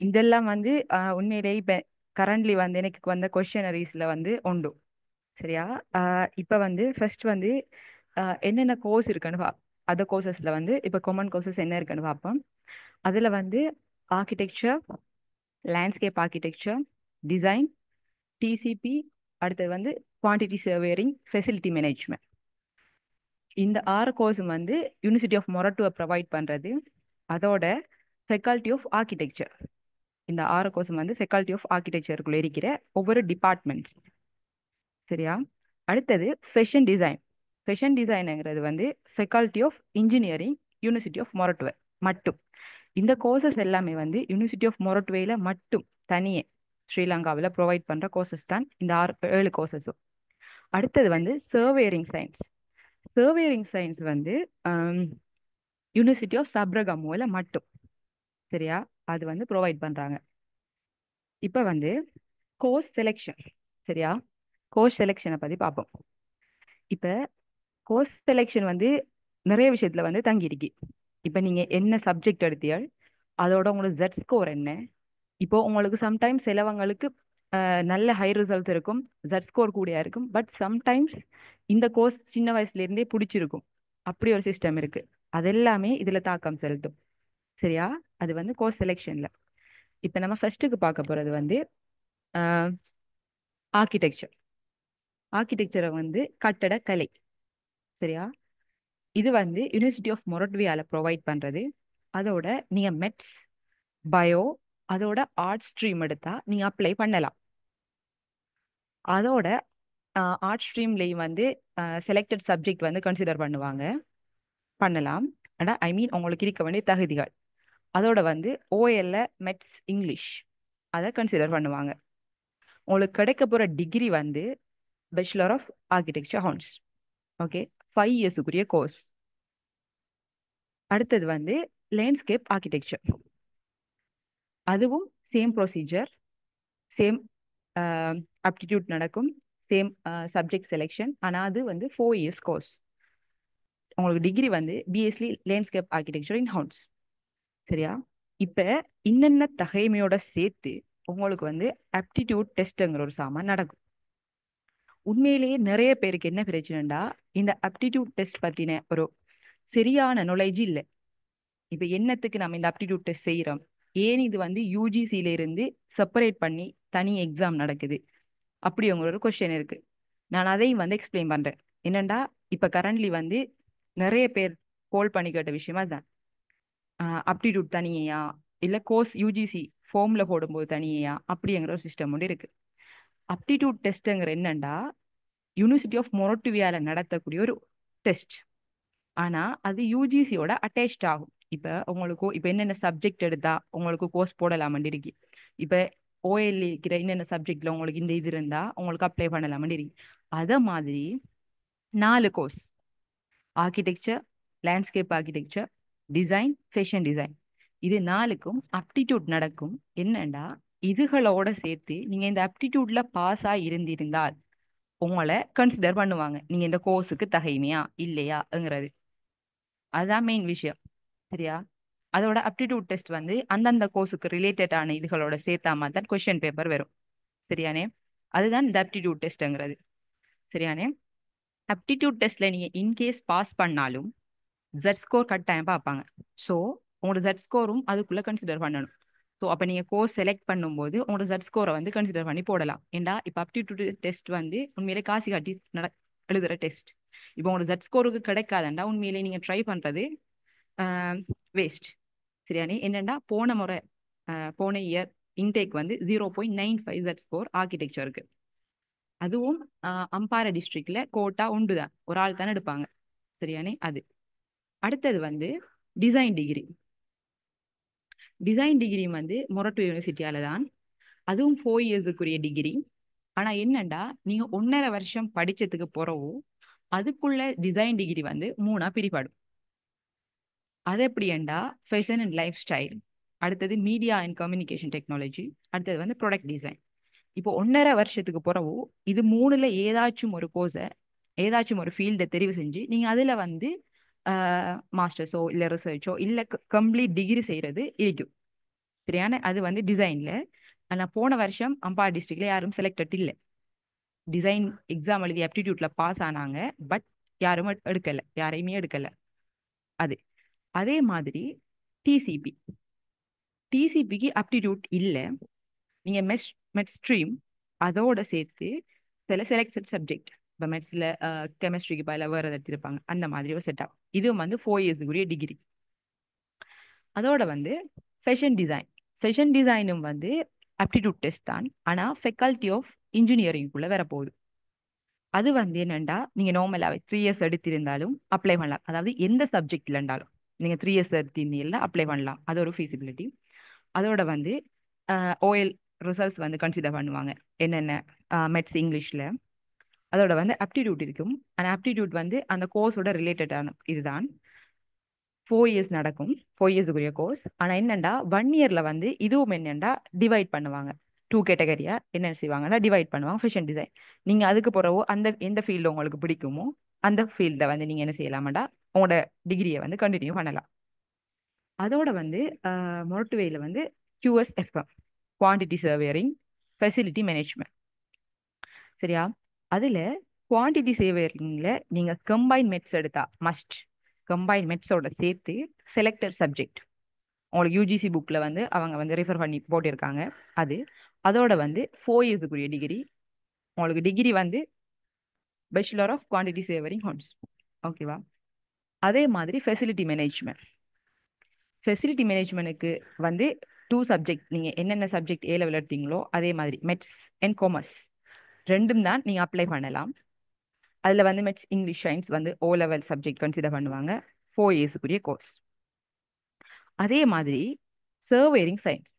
E: இதெல்லாம் வந்து உண்மையிலேயே இப்போ கரண்ட்லி வந்து எனக்கு வந்த கொஸ்டினரிஸில் வந்து உண்டு. சரியா? இப்போ வந்து ஃபர்ஸ்ட் வந்து என்னென்ன கோர்ஸ் இருக்குன்னு அதர் கோர்சஸில் வந்து இப்போ காமன் கோர்சஸ் என்ன இருக்குன்னு பார்ப்போம். அதில் வந்து architecture, landscape architecture, design, DCP, அடுத்தது வந்து குவான்டிட்டி சர்வேரிங், ஃபெசிலிட்டி மேனேஜ்மெண்ட். இந்த 6 கோர்ஸும் வந்து யூனிவர்சிட்டி ஆஃப் மொரட்டுவை ப்ரொவைட் பண்ணுறது. அதோட ஃபெக்கல்ட்டி ஆஃப் ஆர்கிடெக்சர், இந்த 6 கோர்ஸும் வந்து ஃபெக்கல்ட்டி ஆஃப் ஆர்கிடெக்சருக்குள்ள இருக்கிற ஒவ்வொரு டிபார்ட்மெண்ட்ஸ். சரியா? அடுத்தது ஃபேஷன் டிசைனுங்கிறது வந்து faculty of engineering, university of Moratuwa மட்டும். இந்த கோர்சஸ் எல்லாமே வந்து யூனிவர்சிட்டி ஆஃப் மொரட்டுவையில் மட்டும் தனியே ஸ்ரீலங்காவில் ப்ரொவைட் பண்ணுற கோர்சஸ் தான் இந்த 7 கோர்சஸும். அடுத்தது வந்து சர்வேரிங் சயின்ஸ் வந்து யூனிவர்சிட்டி ஆஃப் சப்ரகமுவில் மட்டும். சரியா? அது வந்து ப்ரொவைட் பண்றாங்க. இப்போ வந்து கோர்ஸ் செலெக்ஷன். சரியா? கோர்ஸ் செலெக்ஷனை பத்தி பார்ப்போம். இப்போ கோர்ஸ் செலெக்ஷன் வந்து நிறைய விஷயத்துல வந்து தங்கியிருக்கு. இப்போ நீங்க என்ன சப்ஜெக்ட் எடுத்தீர்கள், அதோட உங்களுக்கு Z ஸ்கோர் என்ன. இப்போ உங்களுக்கு சம்டைம்ஸ் சிலவங்களுக்கு நல்ல ஹை ரிசல்ட்ஸ் இருக்கும், Z ஸ்கோர் கூடியா இருக்கும். பட் சம்டைம்ஸ் இந்த கோர்ஸ் சின்ன வயசுல இருந்தே பிடிச்சிருக்கும். அப்படி ஒரு சிஸ்டம் இருக்கு. அது எல்லாமே இதுல தாக்கம் செலுத்தும். சரியா? அது வந்து கோர்ஸ் செலெக்ஷன்ல. இப்போ நம்ம ஃபர்ஸ்ட்டுக்கு பார்க்க போறது வந்து ஆர்கிடெக்சர். ஆர்கிடெக்சரை வந்து கட்டடக்கலை. சரியா? இது வந்து யூனிவர்சிட்டி ஆஃப் மொரட்டுவியால ப்ரொவைட் பண்றது. அதோட நீங்க மெட்ஸ், பயோ, அதோட ஆர்ட் ஸ்ட்ரீம் எடுத்தா நீங்க அப்ளை பண்ணலாம். அதோட ஆர்ட் ஸ்ட்ரீம்லேயும் வந்து செலக்டட் சப்ஜெக்ட் வந்து கன்சிடர் பண்ணலாம். ஆனால் ஐ மீன் உங்களுக்கு இருக்க வேண்டிய தகுதிகள். அதோட வந்து ஓஎல்ல மெட்ஸ் இங்கிலீஷ் அதை கன்சிடர் பண்ணுவாங்க. உங்களுக்கு கிடைக்க போகிற டிகிரி வந்து bachelor of architecture honours. Okay, 5 இயர்ஸுக்குரிய கோர்ஸ். அடுத்தது வந்து லேண்ட்ஸ்கேப் ஆர்கிடெக்சர். அதுவும் சேம் ப்ரொசீஜர், சேம் அப்டிடியூட் நடக்கும், சேம் சப்ஜெக்ட் செலெக்ஷன். ஆனால் அது வந்து 4 இயர்ஸ் கோர்ஸ். உங்களுக்கு டிகிரி வந்து பிஎஸ்சி லேண்ட்ஸ்கேப் ஆர்கிடெக்சர் இன் ஹவுஸ். சரியா? இப்போ இன்னென்ன தகைமையோட சேர்த்து உங்களுக்கு வந்து ஆப்டிடியூட் டெஸ்ட்ங்கிற ஒரு சாமான் நடக்கும். உண்மையிலேயே நிறைய பேருக்கு என்ன பிரச்சனைடா, இந்த ஆப்டிடியூட் டெஸ்ட் பத்தின ஒரு சரியான நாலேஜ் இல்லை. இப்போ என்னத்துக்கு நம்ம இந்த ஆப்டிடியூட் டெஸ்ட் செய்யறோம், ஏன் இது வந்து யூஜிசியில இருந்து செப்பரேட் பண்ணி தனி எக்ஸாம் நடக்குது, அப்படி உங்களோட ஒரு கொஸ்டின் இருக்கு. நான் அதையும் வந்து எக்ஸ்பிளைன் பண்றேன். என்னண்டா, இப்ப கரண்ட்லி வந்து நிறைய பேர் கோல் பண்ணி கேட்ட விஷயமா தான் அப்டிடியூட் தனியா இல்ல கோர்ஸ் யூஜிசி ஃபார்ம்ல போடும்போது தனியா அப்படிங்கிற ஒரு சிஸ்டம் ஒன்று இருக்கு. அப்டிடியூட் டெஸ்ட்ங்கிற என்னண்டா யூனிவர்சிட்டி ஆஃப் மொரட்டுவியால நடத்தக்கூடிய ஒரு டெஸ்ட். ஆனா அது யூஜிசியோட அட்டாச்ட் ஆகும். இப்ப என்னென்ன சப்ஜெக்ட் எடுத்தா உங்களுக்கு கோர்ஸ் போடலாமண்டி இருக்கு. இப்ப ஓஎல் இருக்கிற என்னென்ன சப்ஜெக்ட்ல உங்களுக்கு இந்த இது இருந்தா உங்களுக்கு அப்ளை பண்ணலாமண்டி இருக்கு. அத மாதிரி 4 course: architecture, landscape architecture, design, fashion design. இது 4க்கும் அப்டிடியூட் நடக்கும். என்னண்டா இதுகளோட சேர்த்து நீங்க இந்த அப்டிடியூட்ல பாஸ் இருந்திருந்தால் உங்களை கன்சிடர் பண்ணுவாங்க, நீங்க இந்த கோர்ஸுக்கு தகைமையா இல்லையாங்கிறது. அதுதான் மெயின் விஷயம். சரியா? அதோட அப்டிடியூட் டெஸ்ட் வந்து அந்தந்த கோர்ஸுக்கு ரிலேட்டடான இதுகளோட சேர்த்தாம தான் கொஸ்டின் பேப்பர் வரும். சரியானே? அதுதான் இந்த அப்டிடியூட் டெஸ்ட்ங்கிறது. சரியானே? அப்டிடியூட் டெஸ்ட்ல நீங்க இன்கேஸ் பாஸ் பண்ணாலும் Z ஸ்கோர் கட்டாயம் பார்ப்பாங்க. ஸோ உங்களோட Z ஸ்கோரும் அதுக்குள்ள கன்சிடர் பண்ணணும். ஸோ அப்போ நீங்கள் கோர்ஸ் செலக்ட் பண்ணும்போது உங்களோட Z ஸ்கோரை வந்து கன்சிடர் பண்ணி போடலாம். ஏண்டா இப்போ அப்டிடியூட் டெஸ்ட் வந்து உண்மையிலே காசு காட்டி எழுதுகிற டெஸ்ட். இப்போ உங்களோட Z ஸ்கோருக்கு கிடைக்காதண்டா உண்மையிலே நீங்கள் ட்ரை பண்ணுறது வேஸ்ட். சரியானே? என்னென்னா போன இயர் இன்டேக் வந்து 0.95 Z ஸ்கோர் ஆர்கிடெக்சருக்கு. அதுவும் அம்பாறை டிஸ்ட்ரிக்ட்ல கோட்டா உண்டு தான், ஒரு ஆள் தானே எடுப்பாங்க. சரியானே? அது அடுத்தது வந்து டிசைன் டிகிரி. டிசைன் டிகிரி வந்து மொரட்டு யூனிவர்சிட்டியால தான். அதுவும் 4 இயர்ஸுக்குரிய டிகிரி. ஆனா என்னண்டா, நீங்க 1.5 வருஷம் படிச்சதுக்கு பிறகு அதுக்குள்ள டிசைன் டிகிரி வந்து 3ஆ பிரிப்படும். அது எப்படிண்டா, ஃபேஷன் அண்ட் லைஃப் ஸ்டைல், அடுத்தது மீடியா அண்ட் கம்யூனிகேஷன் டெக்னாலஜி, அடுத்தது வந்து ப்ராடக்ட் டிசைன். இப்போ 1.5 வருஷத்துக்கு பிறகு இது 3ல ஏதாச்சும் ஒரு கோர்ஸை, ஏதாச்சும் ஒரு ஃபீல்டை தெரிவு செஞ்சு நீங்க அதுல வந்து மாஸ்டர்ஸோ இல்லை ரிசர்ச்சோ இல்லை கம்ப்ளீட் டிகிரி செய்யறது இருக்கும். சரியான? அது வந்து டிசைன்ல. ஆனால் போன வருஷம் அம்பாறை டிஸ்ட்ரிக்ட்ல யாரும் செலக்டட் இல்லை. டிசைன் எக்ஸாம் எழுதி ஆப்டிடியூட்ல பாஸ் ஆனாங்க, பட் யாரும் எடுக்கல, யாரையுமே எடுக்கல. அது அதே மாதிரி டிசிபி. டிசிபிக்கு ஆப்டிடியூட் இல்லை. நீங்க மெட் ஸ்ட்ரீம் அதோட சேர்த்து சில செலக்டட் சப்ஜெக்ட், இப்போ மெட்ஸ்ல கெமிஸ்ட்ரிக்கு பல வேறு ஏதாவது இருப்பாங்க, அந்த மாதிரி ஒரு செட்டப். இதுவும் வந்து 4 இயர்ஸுக்குரிய டிகிரி. அதோட வந்து ஃபேஷன் டிசைன். ஃபேஷன் டிசைனும் வந்து ஆப்டிடியூட் டெஸ்ட் தான், ஆனால் ஃபேக்கல்டி ஆஃப் இன்ஜினியரிங்குள்ளே வர போகுது. அது வந்து என்னண்டா, நீங்கள் நார்மலாகவே 3 இயர்ஸ் எடுத்திருந்தாலும் அப்ளை பண்ணலாம். அதாவது எந்த சப்ஜெக்ட்ல இருந்தாலும் நீங்கள் 3 இயர்ஸ் எடுத்திருந்தீங்கன்னா அப்ளை பண்ணலாம். அது ஒரு ஃபீசிபிலிட்டி. அதோட வந்து ஓஎல் ரிசல்ட்ஸ் வந்து கன்சிடர் பண்ணுவாங்க, என்னென்ன மெட்ஸ் இங்கிலீஷில். அதோட வந்து ஆப்டிடியூட் இருக்கும். ஆனால் ஆப்டிடியூட் வந்து அந்த கோர்ஸோட ரிலேட்டடான இதுதான். 4 இயர்ஸ் நடக்கும். 4 இயர்ஸுக்குரிய கோர்ஸ். ஆனால் என்னண்டா 1 இயரில் வந்து இதுவும் என்னண்டா டிவைட் பண்ணுவாங்க. 2 கேட்டகரியா என்ன செய்வாங்கன்னா டிவைட் பண்ணுவாங்க. ஃபேஷன் டிசைன் நீங்கள் அதுக்கு பிறகு அந்த எந்த ஃபீல்டு உங்களுக்கு பிடிக்குமோ அந்த ஃபீல்டை வந்து நீங்கள் என்ன செய்யலாமாண்டா உங்களோட டிகிரியை வந்து கண்டினியூ பண்ணலாம். அதோட வந்து மொரட்டுவையில் வந்து QSFM குவான்டிட்டி சர்வேரிங் ஃபெசிலிட்டி மேனேஜ்மெண்ட். சரியா? அதில் குவான்டிட்டி சர்வேரிங்கில் நீங்கள் கம்பைன் மெட்ஸ் எடுத்தா மஸ்ட். கம்பைன் மெட்ஸோட சேர்த்து செலக்டட் சப்ஜெக்ட் உங்களுக்கு UGC புக்கில் வந்து அவங்க வந்து ரெஃபர் பண்ணி போட்டிருக்காங்க. அதோட வந்து 4 இயர்ஸுக்குரிய டிகிரி. உங்களுக்கு டிகிரி வந்து பேச்சுலர் ஆஃப் குவான்டிட்டி சர்வேரிங் ஹோம்ஸ். ஓகேவா? அதே மாதிரி ஃபெசிலிட்டி மேனேஜ்மெண்ட். ஃபெசிலிட்டி மேனேஜ்மெண்ட்டுக்கு வந்து 2 சப்ஜெக்ட். நீங்கள் என்னென்ன சப்ஜெக்ட் A லெவல் எடுத்தீங்களோ அதே மாதிரி மெட்ஸ் அண்ட் காமர்ஸ் ரெண்டும் தான் நீங்கள் அப்ளை பண்ணலாம். அதில் வந்து மெட்ஸ் இங்கிலீஷ் சயின்ஸ் வந்து O லெவல் சப்ஜெக்ட் கன்சிடர் பண்ணுவாங்க. 4 இயர்ஸுக்குரிய கோர்ஸ். அதே மாதிரி சர்வேரிங் சயின்ஸ்.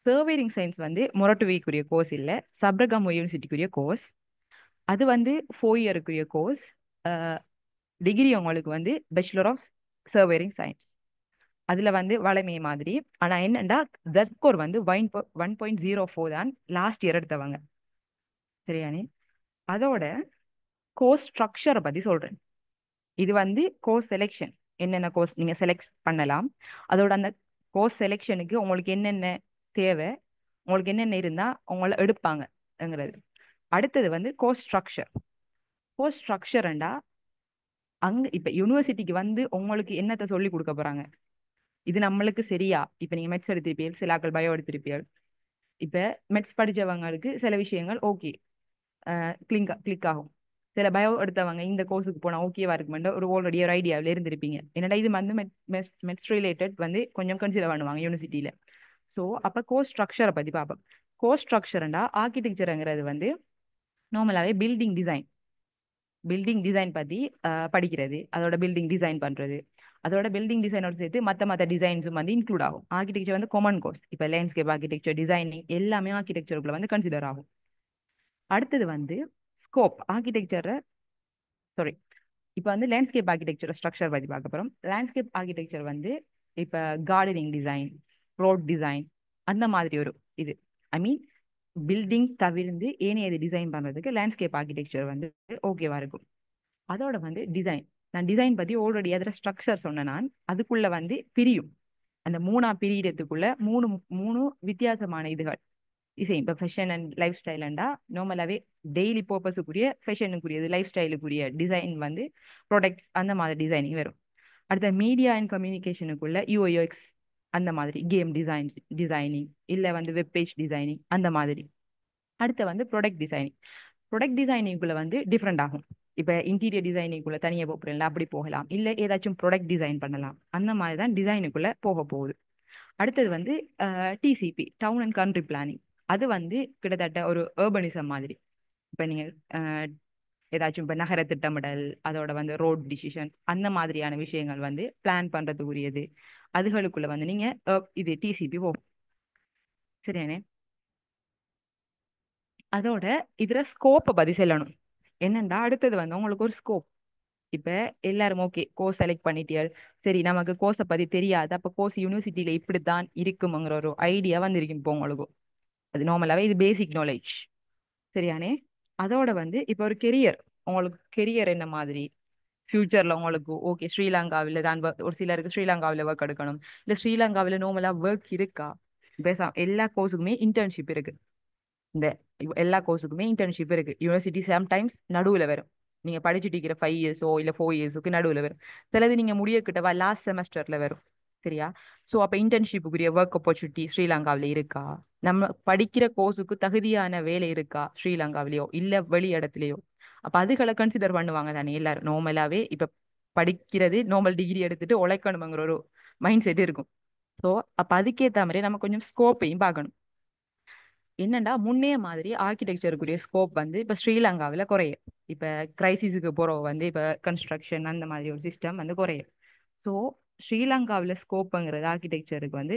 E: சர்வேரிங் சயின்ஸ் வந்து மொரட்டுவைக்குரிய கோர்ஸ் இல்லை, சப்ரகமோ யூனிவர்சிட்டிக்குரிய கோர்ஸ். அது வந்து 4 இயருக்குரிய கோர்ஸ். டிகிரி உங்களுக்கு வந்து பேச்சுலர் ஆஃப் சர்வேரிங் சயின்ஸ். அதில் வந்து வளமே மாதிரி. ஆனால் என்னண்டா ஸ்கோர் வந்து 1.04 தான் லாஸ்ட் இயர் எடுத்தவங்க. சரியானே? அதோட கோர்ஸ் ஸ்ட்ரக்சரை பற்றி சொல்கிறேன். இது வந்து கோர்ஸ் செலெக்ஷன். என்னென்ன கோர்ஸ் நீங்கள் செலக்ட் பண்ணலாம், அதோட அந்த கோர்ஸ் செலெக்ஷனுக்கு உங்களுக்கு என்னென்ன தேவை, உங்களுக்கு என்னென்ன இருந்தால் உங்களை எடுப்பாங்கங்கிறது. அடுத்தது வந்து கோர்ஸ் ஸ்ட்ரக்சர். கோர்ஸ் ஸ்ட்ரக்சர்ண்டா அங்கே இப்போ யூனிவர்சிட்டிக்கு வந்து உங்களுக்கு என்னத்தை சொல்லி கொடுக்க போகிறாங்க, இது நம்மளுக்கு சரியா? இப்போ நீங்கள் மெட்ஸ் எடுத்திருப்பீர்கள், சிலாக்கள் பயோ எடுத்திருப்பீர்கள். இப்போ மெட்ஸ் படித்தவங்களுக்கு சில விஷயங்கள் ஓகே கிளிக் ஆகும். சில பயோ எடுத்தவங்க இந்த கோர்ஸுக்கு போனால் ஓகேவா இருக்குமென்ற ஒரு ஆல்ரெடி ஒரு ஐடியாவில் இருந்திருப்பீங்க. என்னடா இது வந்து மெட்ஸ் ரிலேட்டட் வந்து கொஞ்சம் கன்சிடர் பண்ணுவாங்க யூனிவர்சிட்டியில். ஸோ அப்போ கோர்ஸ் ஸ்ட்ரக்சரை பற்றி பார்ப்போம். கோர்ஸ் ஸ்ட்ரக்சர்ண்டா ஆர்கிடெக்சருங்கிறது வந்து நார்மலாகவே பில்டிங் டிசைன் பற்றி படிக்கிறது, அதோட பில்டிங் டிசைன் பண்ணுறது, அதோட பில்டிங் டிசைனோட சேர்த்து மற்ற டிசைன்ஸும் வந்து இன்க்ளூட் ஆகும். ஆர்கிடெக்சர் வந்து காமன் கோர்ஸ். இப்போ லேண்ட்ஸ்கேப் ஆர்கிடெக்சர், டிசைனிங் எல்லாமே ஆர்கிடெக்சருக்குள்ள வந்து கன்சிடர் ஆகும். அடுத்தது வந்து ஸ்கோப் ஆர்கிடெக்சரை இப்போ வந்து லேண்ட்ஸ்கேப் ஆர்கிடெக்சர் ஸ்ட்ரக்சர் பற்றி பார்க்க போகிறோம். லேண்ட்ஸ்கேப் ஆர்கிடெக்சர் வந்து இப்போ கார்டனிங் டிசைன், ரோட் டிசைன் அந்த மாதிரி ஒரு இது. ஐ மீன் பில்டிங் தவிர்த்து ஏனையது டிசைன் பண்ணுறதுக்கு லேண்ட்ஸ்கேப் ஆர்கிடெக்சர் வந்து ஓகேவா இருக்கும். அதோட வந்து டிசைன். நான் டிசைன் பற்றி ஆல்ரெடி அதில் ஸ்ட்ரக்சர் சொன்னேன். நான் அதுக்குள்ள வந்து பிரியும். அந்த 3 பிரியறதுக்குள்ள மூணு வித்தியாசமான இதுகள் டிசைன். இப்போ ஃபேஷன் அண்ட் லைஃப் ஸ்டைலண்டா நார்மலாகவே டெய்லி பர்பஸுக்குரிய ஃபேஷனுக்குரியது, லைஃப் ஸ்டைலுக்குரிய டிசைன் வந்து ப்ராடக்ட்ஸ் அந்த மாதிரி டிசைனிங் வரும். அடுத்த மீடியா அண்ட் கம்யூனிகேஷனுக்குள்ள UX அந்த மாதிரி, கேம் டிசைனிங் இல்லை வந்து வெப்பேஜ் டிசைனிங் அந்த மாதிரி. அடுத்து வந்து ப்ராடக்ட் டிசைனிங்குள்ள வந்து டிஃப்ரெண்ட் ஆகும். இப்போ இன்டீரியர் டிசைனிங்குள்ள தனியாக போகிறேன் அப்படி போகலாம், இல்லை ஏதாச்சும் ப்ராடக்ட் டிசைன் பண்ணலாம். அந்த மாதிரி தான் டிசைனுக்குள்ள போக போகுது. அடுத்தது வந்து TCP town and country planning. அது வந்து கிட்டத்தட்ட ஒரு ஏர்பனிசம் மாதிரி. இப்போ நீங்கள் ஏதாச்சும் இப்போ நகர திட்டமிடல், அதோட வந்து ரோட் டிசிஷன் அந்த மாதிரியான விஷயங்கள் வந்து பிளான் பண்ணுறதுக்குரியது. அதுகளுக்குள்ள வந்து நீங்கள் இது TCP போகும். சரியானே? அதோட இதில் ஸ்கோப்பை பற்றி சொல்லணும். என்னண்டா அடுத்தது வந்து உங்களுக்கு ஒரு ஸ்கோப். இப்போ எல்லாரும் ஓகே கோர்ஸ் செலக்ட் பண்ணிட்டியால், சரி நமக்கு கோர்ஸை பற்றி தெரியாது, அப்போ கோர்ஸ் யூனிவர்சிட்டியில் இப்படித்தான் இருக்குங்கிற ஒரு ஐடியா வந்திருக்கும் இப்போ உங்களுக்கு. அது நார்மலாகவே இது பேசிக் நாலேஜ். சரியானே? அதோட வந்து இப்போ ஒரு கெரியர், உங்களுக்கு கெரியர் என்ன மாதிரி ஃபியூச்சரில் உங்களுக்கு ஓகே ஸ்ரீலங்காவில் தான் ஒரு சிலருக்கு ஸ்ரீலங்காவில் ஒர்க் எடுக்கணும், இல்லை ஸ்ரீலங்காவில் நார்மலாக ஒர்க் இருக்கா. எல்லா கோர்ஸுக்குமே இன்டர்ன்ஷிப் இருக்கு. இந்த எல்லா கோர்ஸுக்குமே இன்டர்ன்ஷிப் இருக்கு. யூனிவர்சிட்டி சம்டைம்ஸ் நடுவில் வரும். நீங்கள் படிச்சுட்டு இருக்கிற 5 இயர்ஸோ இல்லை 4 இயர்ஸுக்கு நடுவில் வரும். சிலது நீங்கள் முடியக்கிட்டவா லாஸ்ட் செமஸ்டரில் வரும். சரியா? ஸோ அப்போ இன்டர்ன்ஷிப்புக்குரிய ஒர்க் ஆப்பர்ச்சுனிட்டி ஸ்ரீலங்காவில் இருக்கா, நம்ம படிக்கிற கோர்ஸுக்கு தகுதியான வேலை இருக்கா ஸ்ரீலங்காவிலேயோ இல்லை வெளி இடத்துலையோ. அப்போ அதுகளை கன்சிடர் பண்ணுவாங்க தானே எல்லாரும். நார்மலாகவே இப்போ படிக்கிறது நார்மல் டிகிரி எடுத்துட்டு உழைக்கணுங்கிற ஒரு மைண்ட் செட் இருக்கும். ஸோ அப்போ அதுக்கேற்ற மாதிரி நம்ம கொஞ்சம் ஸ்கோப்பையும் பார்க்கணும். என்னண்டா முன்னே மாதிரி ஆர்கிடெக்சருக்குரிய ஸ்கோப் வந்து இப்போ ஸ்ரீலங்காவில் குறையும். இப்போ கிரைசிஸுக்கு போகிறவ வந்து இப்போ கன்ஸ்ட்ரக்ஷன் அந்த மாதிரி ஒரு சிஸ்டம் வந்து குறையும். ஸோ ஸ்ரீலங்காவில் ஸ்கோப்புங்கிறது ஆர்கிடெக்சருக்கு வந்து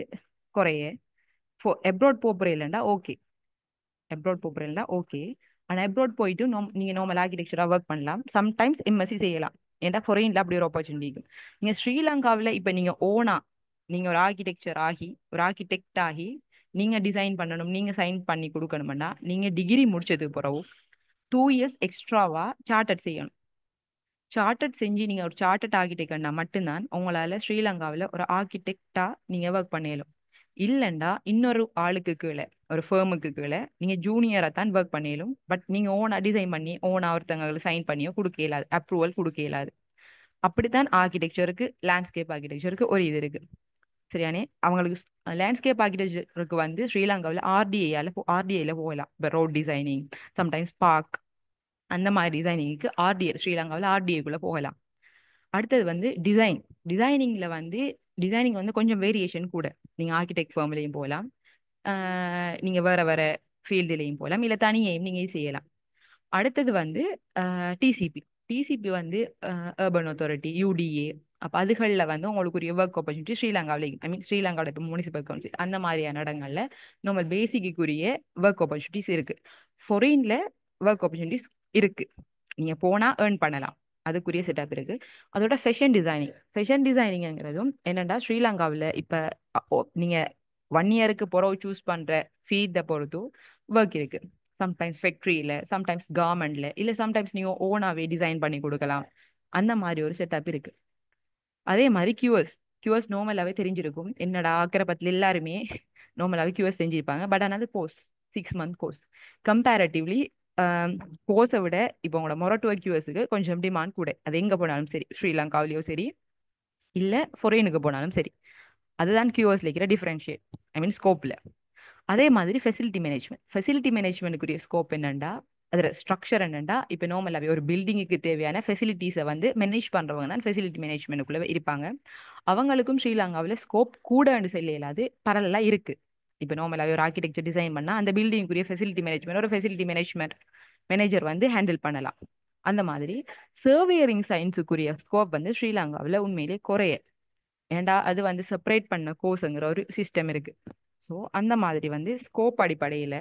E: குறைய. எப்ராட் போகிறீங்களா ஓகே, எப்ராட் போகிறீங்களா ஓகே. ஆனால் எப்ராட் போயிட்டு நீங்கள் நார்மல் ஆர்கிடெக்சராக ஒர்க் பண்ணலாம், சம்டைம்ஸ் MSc செய்யலாம். ஏன்டா ஃபாரின்ல அப்படி ஒரு ஆப்பர்ச்சுனிட்டி இருக்கு. நீங்க ஸ்ரீலங்காவில் இப்போ நீங்க ஓனா நீங்க ஒரு ஆர்கிடெக்சர் ஆகி ஒரு ஆர்கிடெக்ட் ஆகி நீங்க டிசைன் பண்ணணும், நீங்க சைன் பண்ணி கொடுக்கணும்னா நீங்க டிகிரி முடிச்சதுக்கு பிறகு 2 இயர்ஸ் எக்ஸ்ட்ராவா சார்ட்டர்ட் செய்யணும். சார்ட்டர்ட் செஞ்சு நீங்க ஒரு சார்ட்டர்ட் ஆர்கிடெக்ட்னா மட்டும்தான் உங்களால ஸ்ரீலங்காவில் ஒரு ஆர்கிடெக்டா நீங்க ஒர்க் பண்ணலும். இல்லைண்டா இன்னொரு ஆளுக்கு கீழே ஒரு ஃபேமுக்கு கீழே நீங்க ஜூனியரா தான் ஒர்க் பண்ணலும். பட் நீங்க ஓனா டிசைன் பண்ணி ஓனா ஒருத்தவங்களுக்கு சைன் பண்ணியோ கொடுக்க இயலாது, அப்ரூவல் கொடுக்க இயலாது. அப்படித்தான் ஆர்கிடெக்சருக்கு லேண்ட்ஸ்கேப் ஆர்கிடெக்சருக்கு ஒரு இது இருக்கு. சரியானே? அவங்களுக்கு லேண்ட்ஸ்கேப் ஆர்கிடெக்சருக்கு வந்து ஸ்ரீலங்காவில் ஆர்டிஐல போகலாம். இப்போ ரோட் டிசைனிங், சம்டைம்ஸ் பார்க், அந்த மாதிரி டிசைனிங்க்கு ஆர்டிஏ ஸ்ரீலங்காவில் ஆர்டிஏக்குள்ள போகலாம். அடுத்தது வந்து டிசைனிங்ல வந்து டிசைனிங் வந்து கொஞ்சம் வேரியேஷன் கூட. நீங்க ஆர்கிடெக்ட் ஃபார்ம்லையும் போகலாம், நீங்க வேற வேற ஃபீல்டுலையும் போகலாம், இல்லை தனியையும் நீங்க செய்யலாம். அடுத்தது வந்து டிசிபி. டிசிபி வந்து அர்பன் அத்தாரிட்டி, யூடிஏ. அப்போ அதுகளில் வந்து உங்களுக்கு ஒரு ஒர்க் ஆப்பர்ச்சுனிட்டி ஸ்ரீலங்காவில், ஐ மீன் ஸ்ரீலங்காவோட இப்போ முனிசிபல் கவுன்சில் அந்த மாதிரியான இடங்கள்ல நம்ம பேசிக்குரிய ஒர்க் ஆப்பர்ச்சுனிட்டிஸ் இருக்கு. ஃபாரின்ல ஒர்க் ஆப்பர்ச்சுனிட்டிஸ் இருக்கு, நீங்க போனா ஏர்ன் பண்ணலாம், அதுக்குரிய செட்டப் இருக்கு. அதோட ஃபேஷன் டிசைனிங்கிறதும் என்னன்னா ஸ்ரீலங்காவில் இப்போ நீங்க 1 இயருக்கு பிறகு சூஸ் பண்ற ஃபீல்டை பொறுத்து ஒர்க் இருக்கு. சம்டைம்ஸ் ஃபேக்ட்ரியில, சம்டைம்ஸ் கவர்மெண்ட்ல, இல்லை சம்டைம்ஸ் நீங்க ஓனாவே டிசைன் பண்ணி கொடுக்கலாம். அந்த மாதிரி ஒரு செட்டப் இருக்கு. அதே மாதிரி கியூஎஸ் நார்மலாகவே தெரிஞ்சிருக்கும். என்னடா ஆக்கிரப்பத்தில் எல்லாருமே நார்மலாகவே கியூஎஸ் செஞ்சிருப்பாங்க. பட் ஆனால் அது கோர்ஸ் 6 மந்த் கோர்ஸ். கம்பேரட்டிவ்லி கோர்ஸை விட இப்போ உங்களோட மொரட்டுவ கியூஎஸ்க்கு கொஞ்சம் டிமாண்ட் கூட. அது எங்கே போனாலும் சரி, ஸ்ரீலங்காவிலேயோ சரி இல்லை ஃபாரினுக்கு போனாலும் சரி. அதுதான் கியூஎஸ்ல இருக்கிற டிஃபரன்ஷியேட், ஐ மீன் ஸ்கோப்பில். அதே மாதிரி ஃபெசிலிட்டி மேனேஜ்மெண்ட்டுக்குரிய ஸ்கோப் என்னண்டா, அதில் ஸ்ட்ரக்சர் என்னண்டா, இப்போ நார்மலாகவே ஒரு பில்டிங்குக்கு தேவையான ஃபெசிலிட்டிஸை வந்து மேனேஜ் பண்ணுறவங்க தான் ஃபெசிலிட்டி மேனேஜ்மெண்ட்டுக்குள்ளே இருப்பாங்க. அவங்களுக்கும் ஸ்ரீலங்காவில் ஸ்கோப் கூடன்னு சொல்ல இயலாது, பரவலாக இருக்கு. இப்போ நார்மலாகவே ஒரு ஆர்கிடெக்சர் டிசைன் பண்ணால் அந்த பில்டிங்குரிய ஃபெசிலிட்டி மேனேஜ்மெண்ட் ஒரு ஃபெசிலிட்டி மேனேஜர் வந்து ஹேண்டில் பண்ணலாம். அந்த மாதிரி சர்வேயரிங் சயின்ஸுக்குரிய ஸ்கோப் வந்து ஸ்ரீலங்காவில் உண்மையிலே குறைய. ஏண்டா அது வந்து செப்பரேட் பண்ண கோர்ஸுங்கிற ஒரு சிஸ்டம் இருக்கு. ஸோ அந்த மாதிரி வந்து ஸ்கோப் அடிப்படையில்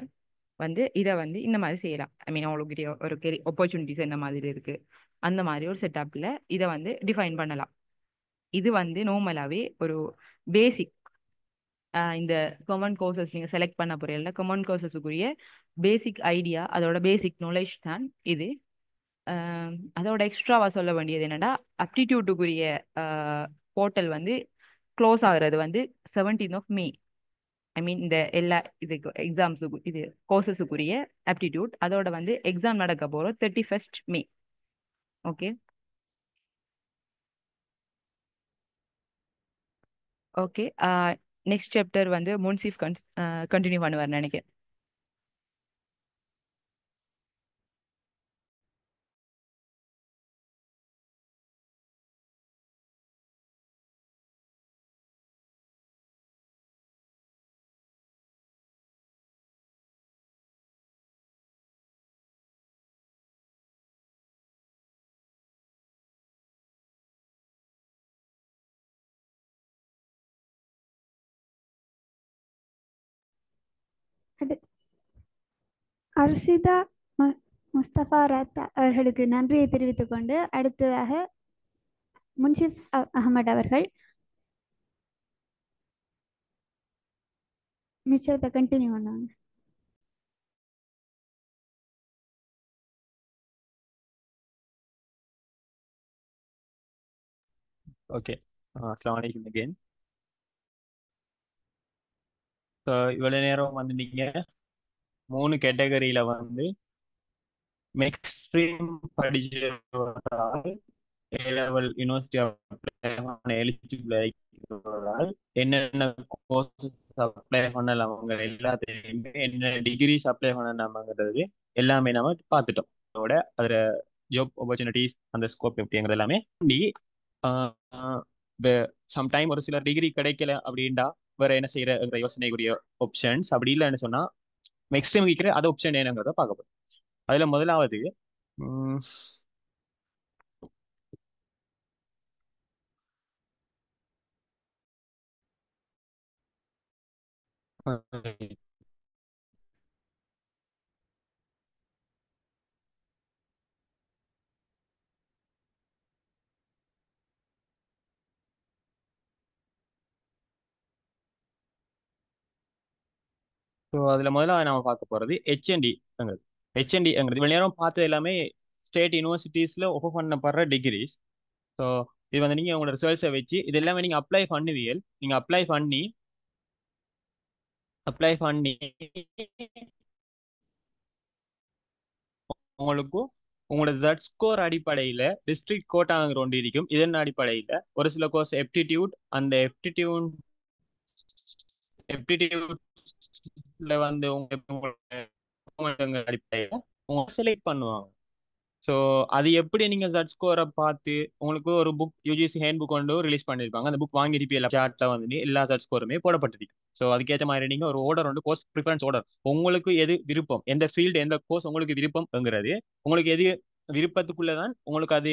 E: வந்து இதை வந்து இந்த மாதிரி செய்யலாம். ஐ மீன் அவங்களுக்கு ஒரு ஆப்பர்ச்சுனிட்டிஸ் என்ன மாதிரி இருக்கு, அந்த மாதிரி ஒரு செட்டப்பில் இதை வந்து டிஃபைன் பண்ணலாம். இது வந்து நார்மலாகவே ஒரு பேசிக் இந்த காமன் கோர்சஸ் நீங்கள் செலக்ட் பண்ண போறீங்க, காமன் கோர்சஸுக்குரிய பேசிக் ஐடியா, அதோட பேசிக் நாலேஜ் தான் இது. அதோட எக்ஸ்ட்ராவா சொல்ல வேண்டியது என்னன்னா, அப்டிடியூட்டுக்குரிய போர்ட்டல் வந்து க்ளோஸ் ஆகுறது வந்து 17th of May. ஐ மீன் இந்த எல்லா இதுக்கு எக்ஸாம்ஸுக்கு இது கோர்சஸுக்குரிய ஆப்டிடியூட் அதோட வந்து எக்ஸாம் நடக்க போகிறோம் 31st May. Okay okay next chapter வந்து முன்சிஃப் கண்டினியூ பண்ணுவார் நினைக்கிறேன்.
A: அடு- அர்ஷிதா முஸ்தபா ரத் அவர்களுக்கு நன்றியை தெரிவித்துக் கொண்டு அடுத்ததாக முன்ஷிப் அகமது அவர்கள் மிச்சத்தை கண்டினியூ பண்ணுவாங்க.
C: ஓகே, அஸ்ஸலாமு அலைக்கும் அகெயின். ஸோ இவ்வளோ நேரம் வந்து நீங்கள் 3 கேட்டகரியில் வந்து மெக்ஸ்ட்ரீம் படிச்சவரால் ஏ-லெவல் யூனிவர்சிட்டி எலிஜிபிள் ஆகிக்கிறதால் என்னென்ன கோர்சஸ் அப்ளை பண்ணலாம், அவங்க எல்லாத்தையுமே என்ன டிகிரிஸ் அப்ளை பண்ணலாமாங்கிறது எல்லாமே நம்ம பார்த்துட்டோம். அதோட அதில் ஜாப் ஆப்பர்ச்சுனிட்டிஸ், அந்த ஸ்கோப் எப்படிங்கிறது எல்லாமே சம்டைம் ஒரு சில டிகிரி கிடைக்கல அப்படின்டா வேற என்ன செய்யற யோசனைக்குரிய ஆப்ஷன்ஸ். அப்படி இல்லைன்னு சொன்னா எக்ஸ்ட்ரீம் வைக்கிற அது ஆப்ஷன் என்னங்கிறத பார்க்க போறோம். அதுல முதலாவது உம், ஸோ அதில் முதல்ல நம்ம பார்க்க போகிறது ஹெச்என்டிங்கிறது. ஹெச்என்டிங்கிறது இவ்வளோ நேரம் பார்த்தது எல்லாமே ஸ்டேட் யூனிவர்சிட்டிஸில் ஒஃபர் பண்ணப்படுற டிகிரிஸ். ஸோ இது வந்து நீங்கள் உங்களோட ரிசல்ட்ஸை வச்சு இது எல்லாமே நீங்கள் அப்ளை பண்ணுவீங்க. நீங்கள் அப்ளை பண்ணி உங்களுக்கு உங்களோட ஜட் ஸ்கோர் அடிப்படையில் டிஸ்ட்ரிக்ட் கோட்டாங்கிற ஒன்று இருக்கும். இதன் அடிப்படையில் ஒரு சில கோர்ஸ் எப்டிடியூட், அந்த எப்டிடியூட்ல வந்து உங்களோட அடிப்படையில் உங்களை செலக்ட் பண்ணுவாங்க. ஸோ அது எப்படி நீங்கள் ஜட் ஸ்கோரை பார்த்து உங்களுக்கு ஒரு புக் யூஜிசி ஹேண்ட் புக் கொண்டு ரிலீஸ் பண்ணியிருப்பாங்க. அந்த புக் வாங்கியிருப்பி எல்லா சார்ட்டில் வந்து எல்லா ஜட் ஸ்கோருமே போடப்பட்டிருக்கு. ஸோ அதுக்கேற்ற மாதிரி நீங்கள் ஒரு ஆர்டர் வந்து கோர்ஸ் ப்ரிஃபரன்ஸ் ஆர்டர் உங்களுக்கு எது விருப்பம், எந்த ஃபீல்டு எந்த கோர்ஸ் உங்களுக்கு விருப்பம்ங்கிறது உங்களுக்கு எது விருப்பத்துக்குள்ளே தான் உங்களுக்கு அது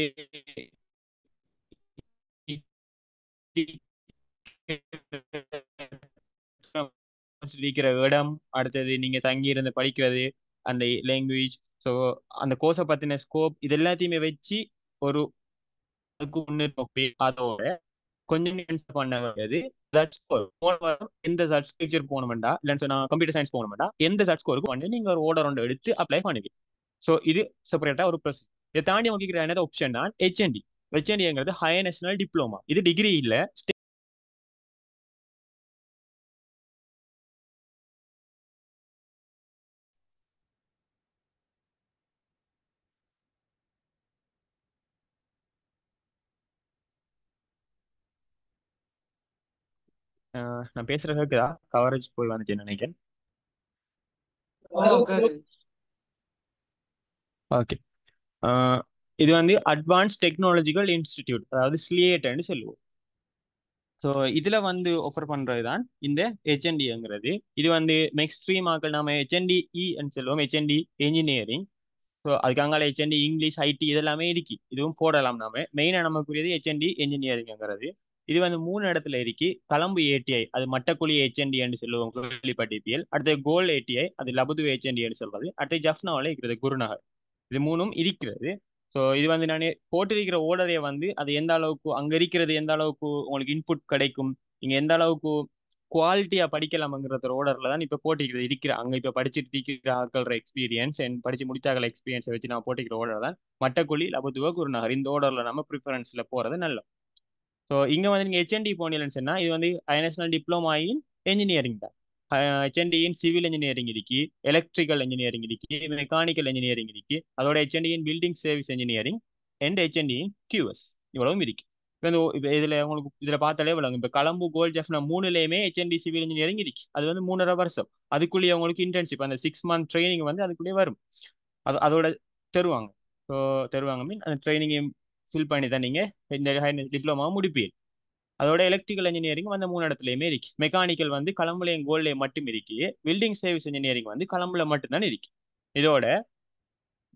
C: இருக்கிற இடம், அடுத்தது நீங்க தங்கி இருந்து படிக்கிறது, அந்த லாங்குவேஜ், ஸோ அந்த கோர்ஸை பத்தின ஸ்கோப், இது எல்லாத்தையுமே வச்சு ஒரு அதோட கொஞ்சம் பண்ண வேண்டியது எந்த சர்டிஃபிகேட் போகணுமெண்டா இல்லைன்னு சொன்னா கம்ப்யூட்டர் சயின்ஸ் போகணுமெண்டா எந்த சர்ட் ஸ்கோருக்கு வந்து நீங்க ஒரு ஆர்டர் ஒன்று எடுத்து அப்ளை பண்ணுவீங்க. ஸோ இது செப்பரேட்டா ஒரு ப்ரொசஸ். இதை தாண்டி உங்களுக்கு என்னது ஆப்ஷன் தான் ஹெச்என்டி. ஹெச்என்டிங்கிறது ஹையர் நேஷனல் டிப்ளமா. இது டிகிரி இல்லை. நான் பேசுறது கேக்குதா? கவரேஜ் போய் வந்துட்டேன்னு நினைக்கிறேன். ஓகே. இது வந்து அட்வான்ஸ் டெக்னாலஜிக்கல் இன்ஸ்டிடியூட், அதாவது ஸ்லியேட்னு சொல்லுவோம். ஸோ இதில் வந்து ஆஃபர் பண்ணுறது தான் இந்த ஹெச்என்டிங்கிறது. இது வந்து மெக்ஸ்ட்ரீம் ஆக்கள் நம்ம ஹெச்என்டிஇன்னு சொல்லுவோம், ஹெச்என்டி இன்ஜினியரிங். ஸோ அதுக்காக ஹெச்என்டி இங்கிலீஷ், ஐடி இதெல்லாமே இருக்கு. இதுவும் போடலாம். நாம மெயினாக நமக்குரியது ஹெச்என்டி இன்ஜினியரிங்கிறது. இது வந்து 3 இடத்துல இருக்கு. கலம்பு ஏடிஐ, அது மட்டக்குழி ஹெச்என்டின்னு சொல்லுவோம், கேள்விப்பட்டிருப்பீர்கள். அடுத்து கோல் ஏடிஐ, அது லபுது ஹெச்என்டின்னு சொல்றது. அடுத்து ஜஃப்னாவில் இருக்கிறது குருநகர். இது 3ம் இருக்கிறது. ஸோ இது வந்து நான் போட்டிருக்கிற ஓர்டரை வந்து அது எந்த அளவுக்கு அங்கே இருக்கிறது, எந்த அளவுக்கு உங்களுக்கு இன்புட் கிடைக்கும், நீங்கள் எந்த அளவுக்கு குவாலிட்டியாக படிக்கலாம்ங்கிற ஓர்டரில் தான் இப்போ போட்டிக்கிறது இருக்கிற. அங்கே இப்போ படிச்சுட்டு இருக்கிற ஆக்கள எக்ஸ்பீரியன்ஸ் படித்து முடிச்சாக்கள் எக்ஸ்பீரியன்ஸை வச்சு நான் போட்டிக்கிற ஓர்டர் தான் மட்டக்குழி, லபுதுவ, குருநகர். இந்த ஓர்டரில் நம்ம ப்ரிஃபரன்ஸில் போகிறது நல்ல. ஸோ இங்கே வந்து நீங்கள் ஹெச்என்டி போனீங்கன்னு சொன்னால் இது வந்து நேஷனல் டிப்ளமா இன் என்ஜினியரிங் தான். ஹெச்என்டி இன் சிவில் இன்ஜினியரிங் இருக்கு, எலக்ட்ரிக்கல் இன்ஜினியரிங் இருக்கு, மெக்கானிக்கல் இன்ஜினியரிங் இருக்கு, அதோட HND in building service engineering and HND in QS, இவ்வளவும் இருக்கு. இப்போ இதில் உங்களுக்கு இதில் பார்த்தாலே விளங்கும். இப்போ கலம்பு, கோல்ட், ஜெஃப்னா 3லேயுமே ஹெச்என்டி சிவில் இன்ஜினியரிங் இருக்கு. அது வந்து 3.5 வருஷம். அதுக்குள்ளேயே உங்களுக்கு இன்டர்ன்ஷிப், அந்த 6 மந்த் ட்ரைனிங் வந்து அதுக்குள்ளேயே வரும். அதோட தருவாங்க. ஸோ தருவாங்க மீன் அந்த ட்ரைனிங்கை ஃபில் பண்ணி தான் நீங்கள் இந்த டிப்ளமா முடிப்பீங்க. அதோட எலக்ட்ரிக்கல் இன்ஜினியரிங் வந்து 3 இடத்துலையுமே இருக்கு. மெக்கானிக்கல் வந்து கலம்புலையும் கோல்ட்லையும் மட்டும் இருக்கு. பில்டிங் சர்வீஸ் இன்ஜினியரிங் வந்து கலம்புல மட்டும்தான் இருக்கு. இதோட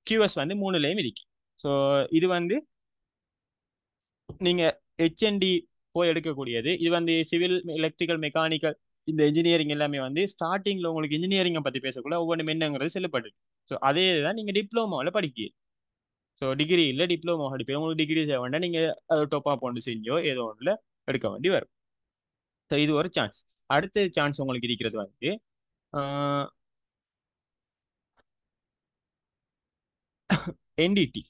C: கியூஎஸ் வந்து 3லேயும் இருக்கு. ஸோ இது வந்து நீங்க ஹெச்என்டி போய் எடுக்கக்கூடியது. இது வந்து சிவில், எலக்ட்ரிக்கல், மெக்கானிக்கல் இந்த இன்ஜினியரிங் எல்லாமே வந்து ஸ்டார்டிங்ல உங்களுக்கு இன்ஜினியரிங்கை பத்தி பேசக்குள்ள ஒவ்வொன்றும் என்னங்கிறது செல்லப்பட்டு. ஸோ அதே தான் நீங்க டிப்ளமோவில் படிக்க. ஸோ டிகிரி இல்லை டிப்ளமோ படிப்பீங்க. உங்களுக்கு டிகிரி செய்ய வேண்டாம், நீங்க அதை டொப்பா போட்டு செஞ்சோ ஏதோ ஒன்றுல எடுக்க வேண்டி வரும். ஸோ இது ஒரு சான்ஸ். அடுத்த சான்ஸ் உங்களுக்கு இருக்கிறது வந்து என்டிடி.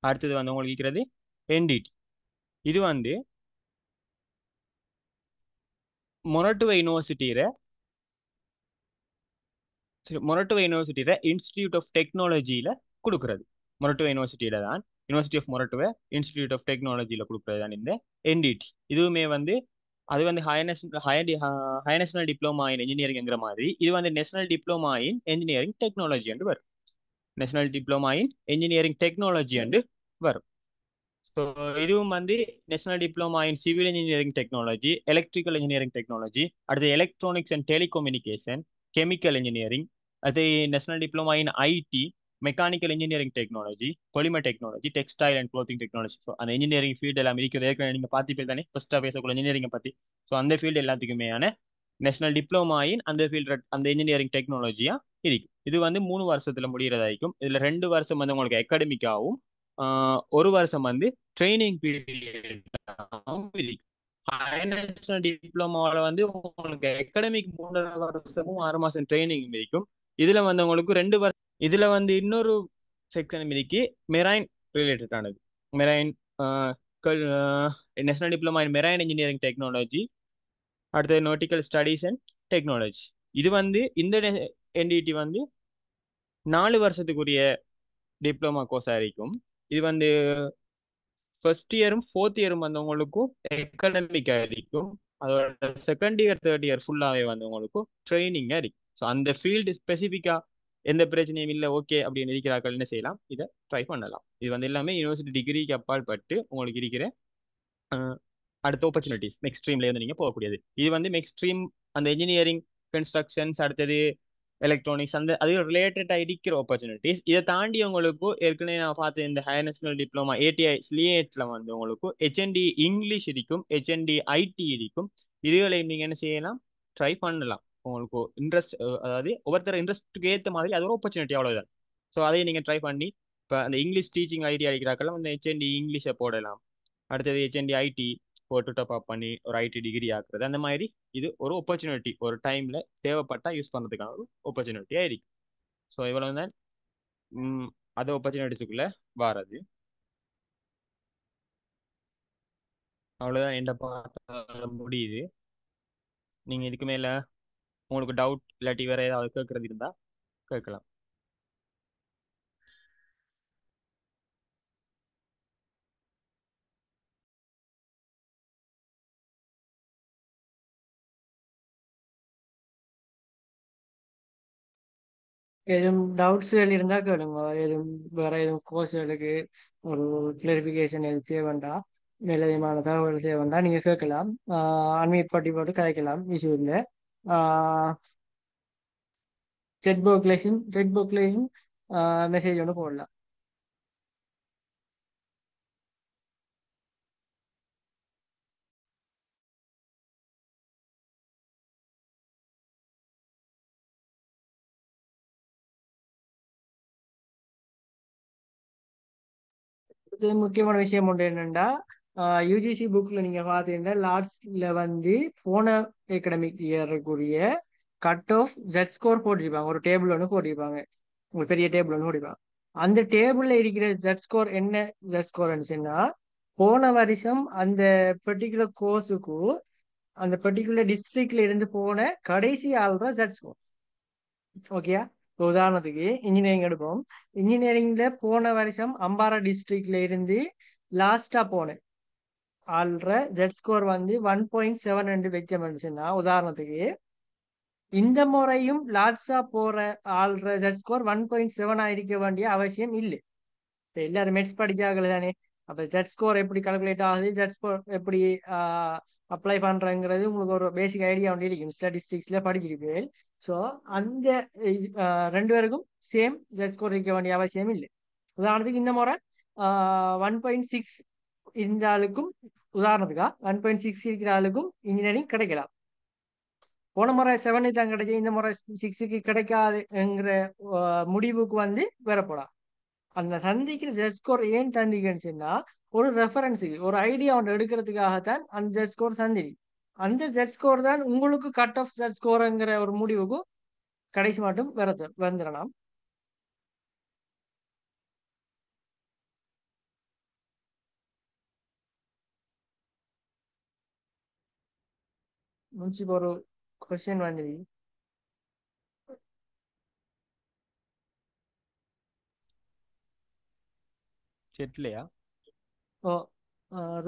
C: அடுத்தது வந்து உங்களுக்கு இருக்கிறது என்டிடி. இது வந்து மொரட்டுவ யூனிவர்சிட்டியில இன்ஸ்டிடியூட் ஆஃப் டெக்னாலஜியில கொடுக்கறது. மொரட்டுவ யூனிவர்சிட்டியில தான், university of Moratuwa institute of டெக்னாலஜியில கொடுக்கறது தான் இந்த என்டிடி. இதுவுமே வந்து அது வந்து ஹையர் நேஷனல் டிப்ளமா இன் இன்ஜினியரிங்ங்கிற மாதிரி இது வந்து national diploma in engineering technology என்று வரும். National diploma in engineering technology என்று வரும். ஸோ இதுவும் வந்து national diploma in civil engineering technology, electrical engineering technology, அடுத்து electronics and telecommunication, chemical engineering, அது national diploma in IT, mechanical engineering technology, polymer technology, textile and clothing technology. So அந்த engineering field எல்லாம் இருக்குது. ஏற்கனவே நீங்கள் பார்த்துப்பே தானே ஃபர்ஸ்ட்டாக பேசக்குள்ள இன்ஜினியரிங்கை பற்றி. ஸோ அந்த ஃபீல்டு எல்லாத்துக்குமேயான நேஷனல் டிப்ளமா இன் அந்த ஃபீல்டு அந்த இன்ஜினியரிங் டெக்னாலஜியா இருக்கு. இது வந்து 3 வருஷத்துல முடிகிறதாയിരിக்கும். இதுல 2 வருஷம் வந்து உங்களுக்கு அகாடமிக்காகவும் 1 வருஷம் வந்து ட்ரைனிங் பீரியட் இருக்கு. ஹையர் நேஷனல் டிப்ளமாவில் வந்து உங்களுக்கு அகாடமிக் 3.5 வருஷமும் 6 மாசம் ட்ரைனிங் இருக்கும். இதுல வந்து உங்களுக்கு 2 வருஷம். இதுல வந்து இன்னொரு செக்ஷன் இருக்கு, மெரைன் ரிலேட்டடானது. Marine national diploma in marine engineering technology, அடுத்தது நாட்டிக்கல் ஸ்டடீஸ் அண்ட் டெக்னாலஜி. இது வந்து இந்த என்டிடி வந்து 4 வருஷத்துக்குரிய டிப்ளமா கோர்ஸாக இருக்கும். இது வந்து ஃபர்ஸ்ட் இயரும் ஃபோர்த் இயரும் வந்தவங்களுக்கும் அகாடமிக்காக இருக்கும். அதோட செகண்ட் இயர் தேர்ட் இயர் ஃபுல்லாகவே வந்தவங்களுக்கும் ட்ரைனிங்காக இருக்கும். ஸோ அந்த ஃபீல்டு ஸ்பெசிஃபிக்காக எந்த பிரச்சனையும் இல்லை, ஓகே அப்படின்னு இருக்கிறார்கள் என்ன செய்யலாம், இதை ட்ரை பண்ணலாம். இது வந்து எல்லாமே யூனிவர்சிட்டி டிகிரிக்கு அப்பால் பட்டு உங்களுக்கு இருக்கிற அடுத்த ஆப்பர்ச்சுனிட்டிஸ் நெக்ஸ்ட் ஸ்ட்ரீம்ல இருந்து நீங்கள் போகக்கூடியது. இது வந்து நெக்ஸ்ட் ஸ்ட்ரீம் அந்த இன்ஜினியரிங், கன்ஸ்ட்ரக்ஷன்ஸ், அடுத்தது எலக்ட்ரானிக்ஸ், அந்த அது ரிலேட்டடாக இருக்கிற ஆப்பர்ச்சுனிட்டிஸ். இதை தாண்டி உங்களுக்கு ஏற்கனவே நான் பார்த்த இந்த ஹையர் நேஷனல் டிப்ளமா ஏடிஐ ஸ்லியேட்ஸ்ல வந்து உங்களுக்கு ஹெச்என்டி இங்கிலீஷ் இருக்கும், ஹெச்என்டி ஐடி இருக்கும். இதுகளையும் நீங்கள் என்ன செய்யலாம், ட்ரை பண்ணலாம். உங்களுக்கு இன்ட்ரெஸ்ட், அதாவது ஒவ்வொருத்தர இன்ட்ரெஸ்ட்டுக்கு ஏற்ற மாதிரி அது ஒரு ஆப்பர்ச்சுனிட்டி, அவ்வளோதான். ஸோ அதை நீங்கள் ட்ரை பண்ணி இப்போ அந்த இங்கிலீஷ் டீச்சிங் ஐடியா அடிக்கிறாக்கெல்லாம் அந்த ஹெச்என்டி இங்கிலீஷை போடலாம். அடுத்தது ஹெச்என்டி ஐடி போட்டு டாப் அப் பண்ணி ஒரு ஐடி டிகிரி ஆக்குறது. அந்த மாதிரி இது ஒரு ஆப்பர்ச்சுனிட்டி, ஒரு டைம்ல தேவைப்பட்டா யூஸ் பண்ணுறதுக்கான ஒரு ஆப்பர்ச்சுனிட்டியா இருக்கு. ஸோ இவ்வளவு தான் அது ஆப்பர்ச்சுனிட்டிஸுக்குள்ள வாரது. அவ்வளோதான் எந்த பாட்ட முடியுது. நீங்க இதுக்கு மேல உங்களுக்கு டவுட் இல்லாட்டி வேற ஏதாவது கேட்கறது இருந்தா கேட்கலாம்.
B: எதுவும் டவுட்ஸ்கள் இருந்தால் கேளுங்க. எதுவும் வேற எதுவும் கோர்ஸ்களுக்கு ஒரு கிளாரிஃபிகேஷன் எதுவும் தேவைண்டா, மேலதிகமான தகவல் தேவைண்டா நீங்கள் கேட்கலாம். அன்மியூட் பட்டி போட்டு கதைக்கலாம், இஷ்யூ இல்லை. செட் புக்லேயும் மெசேஜ் ஒன்று போடலாம். இது முக்கியமான விஷயம் ஒன்று என்னென்னா, யூஜிசி புக்கில் நீங்கள் பார்த்தீங்கன்னா லாஸ்ட்ல வந்து போன அகாடமிக் இயருக்குரிய கட் ஆஃப் ஜெட் ஸ்கோர் போட்டிருப்பாங்க. ஒரு டேபிள் ஒன்று போட்டிருப்பாங்க, ஒரு பெரிய டேபிள் ஒன்று போட்டிருப்பாங்க. அந்த டேபிளில் இருக்கிற ஜெட் ஸ்கோர் என்ன ஜெட் ஸ்கோர்னுச்சுன்னா, போன வருஷம் அந்த பர்டிகுலர் கோர்ஸுக்கு அந்த பர்டிகுலர் டிஸ்ட்ரிக்ட்ல இருந்து போன கடைசி ஆள் தான் ஜெட் ஸ்கோர். ஓகேயா? உதாரணத்துக்கு இன்ஜினியரிங் எடுப்போம். இன்ஜினியரிங்ல போன வருஷம் அம்பாரா டிஸ்ட்ரிக்ட்ல இருந்து லாஸ்டா போனேன் ஆள்ற ஜெட் ஸ்கோர் வந்து 1.7 வச்சோம்னா, உதாரணத்துக்கு இந்த முறையும் லாஸ்டா போற ஆள்ற ஜெட் ஸ்கோர் 1.7 இருக்க வேண்டிய அவசியம் இல்லை. இப்போ எல்லாரும் மெட்ஸ் படிச்சார்கள் தானே, அப்போ ஜெட் ஸ்கோர் எப்படி கால்குலேட் ஆகுது, ஜெட் ஸ்கோர் எப்படி அப்ளை பண்றங்கிறது உங்களுக்கு ஒரு பேசிக் ஐடியா ஒன்று இருக்கும், ஸ்டாட்டிஸ்டிக்ஸ்ல படிச்சிருப்பீர்கள். ஸோ அந்த ரெண்டு பேருக்கும் சேம் ஜெட் ஸ்கோர் இருக்க வேண்டிய அவசியம் இல்லை. உதாரணத்துக்கு இந்த முறை 1.6 இருந்த ஆளுக்கும், உதாரணத்துக்கா 1.6 இருக்கிற ஆளுக்கும் இன்ஜினியரிங் கிடைக்கலாம். போன முறை 7 தான் கிடைச்சி, இந்த முறை 6க்கு கிடைக்காதுங்கிற முடிவுக்கு வந்து வரப்போலாம். அந்த சந்திக்கிற ஜெட் ஸ்கோர் ஏன் சந்திக்கணுச்சுன்னா, ஒரு ரெஃபரன்ஸுக்கு ஒரு ஐடியா ஒன்று எடுக்கிறதுக்காகத்தான் அந்த ஜெட் ஸ்கோர் சந்திரி. அந்த ஜெட் ஸ்கோர் தான் உங்களுக்கு கட் ஆஃப் ஜெட் ஸ்கோருங்கிற ஒரு முடிவுக்கு கடைசி மட்டும் வந்துடலாம். முடிச்சு ஒரு கொஸ்டின் வந்துரு.
C: செட்லையா?
B: ஓ,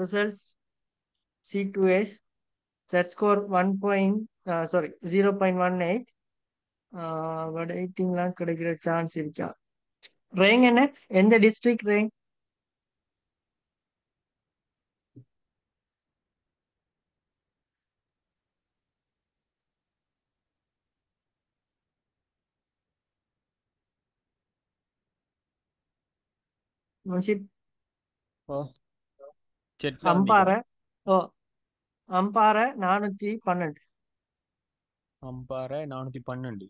B: results C2S Z score 0.18. But 18 கிடைக்கிற சான்ஸ் இருக்கா? ரேங்க் என்ன, எந்த டிஸ்ட்ரிக்ட் ரேங்க்? முன்சி
C: ஓ, செட்ல வந்தீங்க.
B: அம்பாறை. ஓ, அம்பாறை 412.
C: அம்பாறை 412.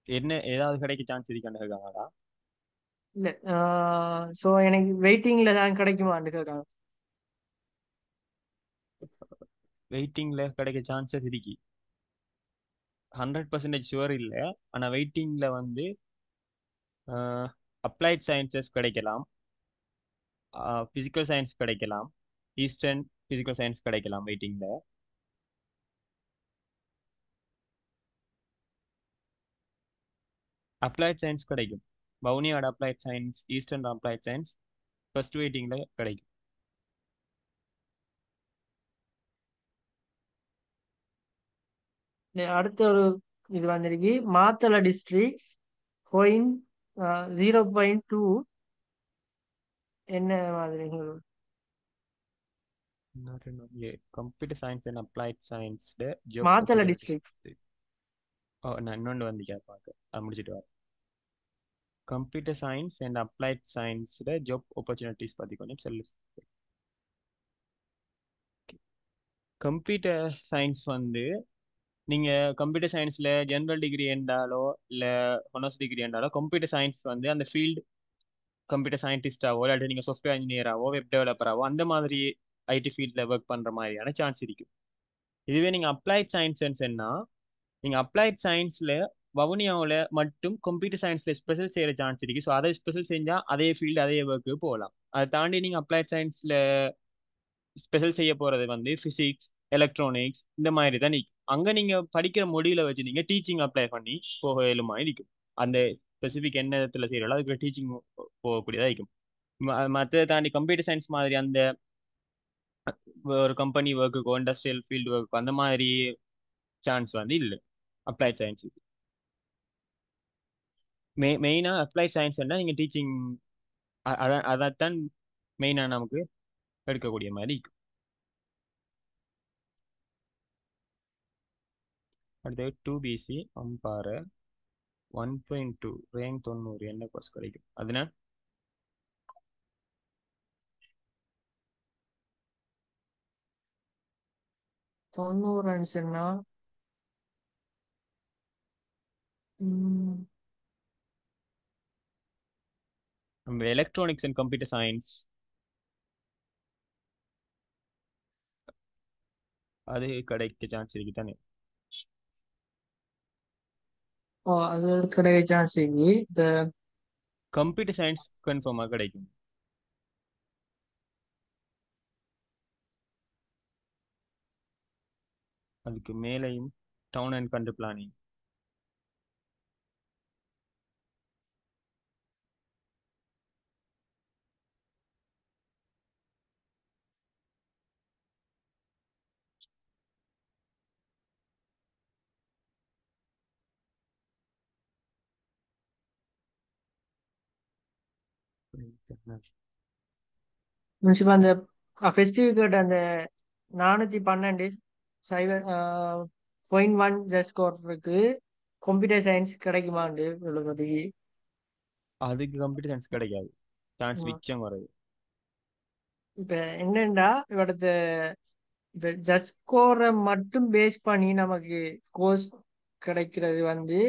C: என்ன ஏதாவது கிடைக்க சான்ஸ் இருக்கான்னு கேட்காங்களா?
B: இல்ல, ஸோ எனக்கு வெயிட்டிங்ல தான் கிடைக்குமான்னு கேட்காங்க.
C: வெயிட்டிங்ல கிடைக்க சான்சஸ் இருக்கு. 100% ஷுவர் இல்லை. ஆனா வெயிட்டிங்ல வந்து அப்ளைட் சயின்சஸ் கிடைக்கலாம், பிசிக்கல் சயின்ஸ் கிடைக்கலாம், ஈஸ்டர்ன் பிசிக்கல் சயின்ஸ் கிடைக்கலாம் வெயிட்டிங்ல. அப்ளைட் சயின்ஸ் கிடைக்கும். வவுனியாவோட applied science, eastern applied science first வெயிட்டிங்ல கிடைக்கும்.
B: அடுத்த ஒரு இது வந்திருக்கு மாத்தள டிஸ்ட்ரிக்ட் பாயிண்ட் 0.2 என்ன மாதிரி
C: கம்ப்யூட்டர் சயின்ஸ் அண்ட் அப்ளைட் சயின்ஸ்ல ஜாப்
B: மாத்தள டிஸ்ட்ரிக்ட்
C: நான் இன்னொன்று வந்து பார்க்க அது முடிச்சுட்டு வரேன். கம்ப்யூட்டர் சயின்ஸ் அண்ட் அப்ளைட் சயின்ஸ்ல ஜாப் ஆப்பர்ச்சுனிட்டிஸ் பற்றி கொஞ்சம் சொல்லு. கம்ப்யூட்டர் சயின்ஸ் வந்து நீங்க கம்ப்யூட்டர் சயின்ஸ்ல ஜெனரல் டிகிரி என்றாலோ இல்ல ஹானர்ஸ் டிகிரி என்றாலோ கம்ப்யூட்டர் சயின்ஸ் வந்து அந்த ஃபீல்டு கம்ப்யூட்டர் சயின்டிஸ்டாவோ இல்லாட்டி நீங்க சாஃப்ட்வேர் இன்ஜினியராவோ வெப் டெவலப்பராவோ அந்த மாதிரி ஐடி ஃபீல்ட்ல ஒர்க் பண்ற மாதிரியான சான்ஸ் இருக்கும். இதுவே நீங்க அப்ளைட் சயின்ஸ்னா நீங்க அப்ளைட் சயின்ஸ்ல வவுனியாவில் மட்டும் கம்ப்யூட்டர் சயின்ஸ்ல ஸ்பெஷல் செய்யற சான்ஸ் இருக்கு. ஸோ அதை ஸ்பெஷல் செஞ்சா அதே ஃபீல்டு அதே ஒர்க்கு போகலாம். அதை தாண்டி நீங்க அப்ளைட் சயின்ஸ்ல ஸ்பெஷல் செய்ய போறது வந்து பிசிக்ஸ், எலக்ட்ரானிக்ஸ் இந்த மாதிரி தான் நிற்கும். அங்க நீங்க படிக்கிற மொடியில வச்சு நீங்க டீச்சிங் அப்ளை பண்ணி போக இயலுமா இருக்கும். அந்த ஸ்பெசிபிக் என்ன இடத்துல செய்யறோம் அதுக்கு டீச்சிங் போகக்கூடியதா இருக்கும். மற்றதை தாண்டி கம்ப்யூட்டர் சயின்ஸ் மாதிரி அந்த ஒரு கம்பெனி ஒர்க்குக்கோ இண்டஸ்ட்ரியல் ஃபீல்டு ஒர்க்கோ அந்த மாதிரி சான்ஸ் வந்து இல்லை அப்ளைட் சயின்ஸுக்கு. மெயினா அப்ளைட் சயின்ஸ்னா நீங்க டீச்சிங் அதான் மெயினா நமக்கு எடுக்கக்கூடிய மாதிரி இருக்கும். அடுத்தது 2BC அம்பாறை 1.2 ரேங்க் 90 என்ன கோர்ஸ் கிடைக்கும்? அதனால
B: 90
C: நம்ம எலக்ட்ரானிக்ஸ் அண்ட் கம்ப்யூட்டர் சயின்ஸ் அது கிடைக்க சான்ஸ் இருக்கு தானே?
B: அது கிடைக்க சான்ஸ் இருக்கு. இந்த
C: கம்ப்யூட்டர் சயின்ஸ் கன்ஃபார்மாக கிடைக்கும். அதுக்கு மேலேயும் டவுன் அண்ட் கண்ட்ரி பிளானிங்
B: முன்சிபா அந்த ஃபெஸ்டிவ் அந்த 412 சைவர் 0.1 ஜஸ்ட் ஸ்கோர் இருக்கு. கம்ப்யூட்டர் சயின்ஸ் கிடைக்குமாண்டு சொல்லுறது.
C: அதுக்கு கம்ப்யூட்டர் சயின்ஸ் கிடைக்காது. சான்ஸ் மிச்சம் குறைவு.
B: இப்ப என்னண்டா இவடத்த இப்ப ஜஸ்ட் ஸ்கோரை மட்டும் பேஸ் பண்ணி நமக்கு கோர்ஸ் கிடைக்கிறது வந்து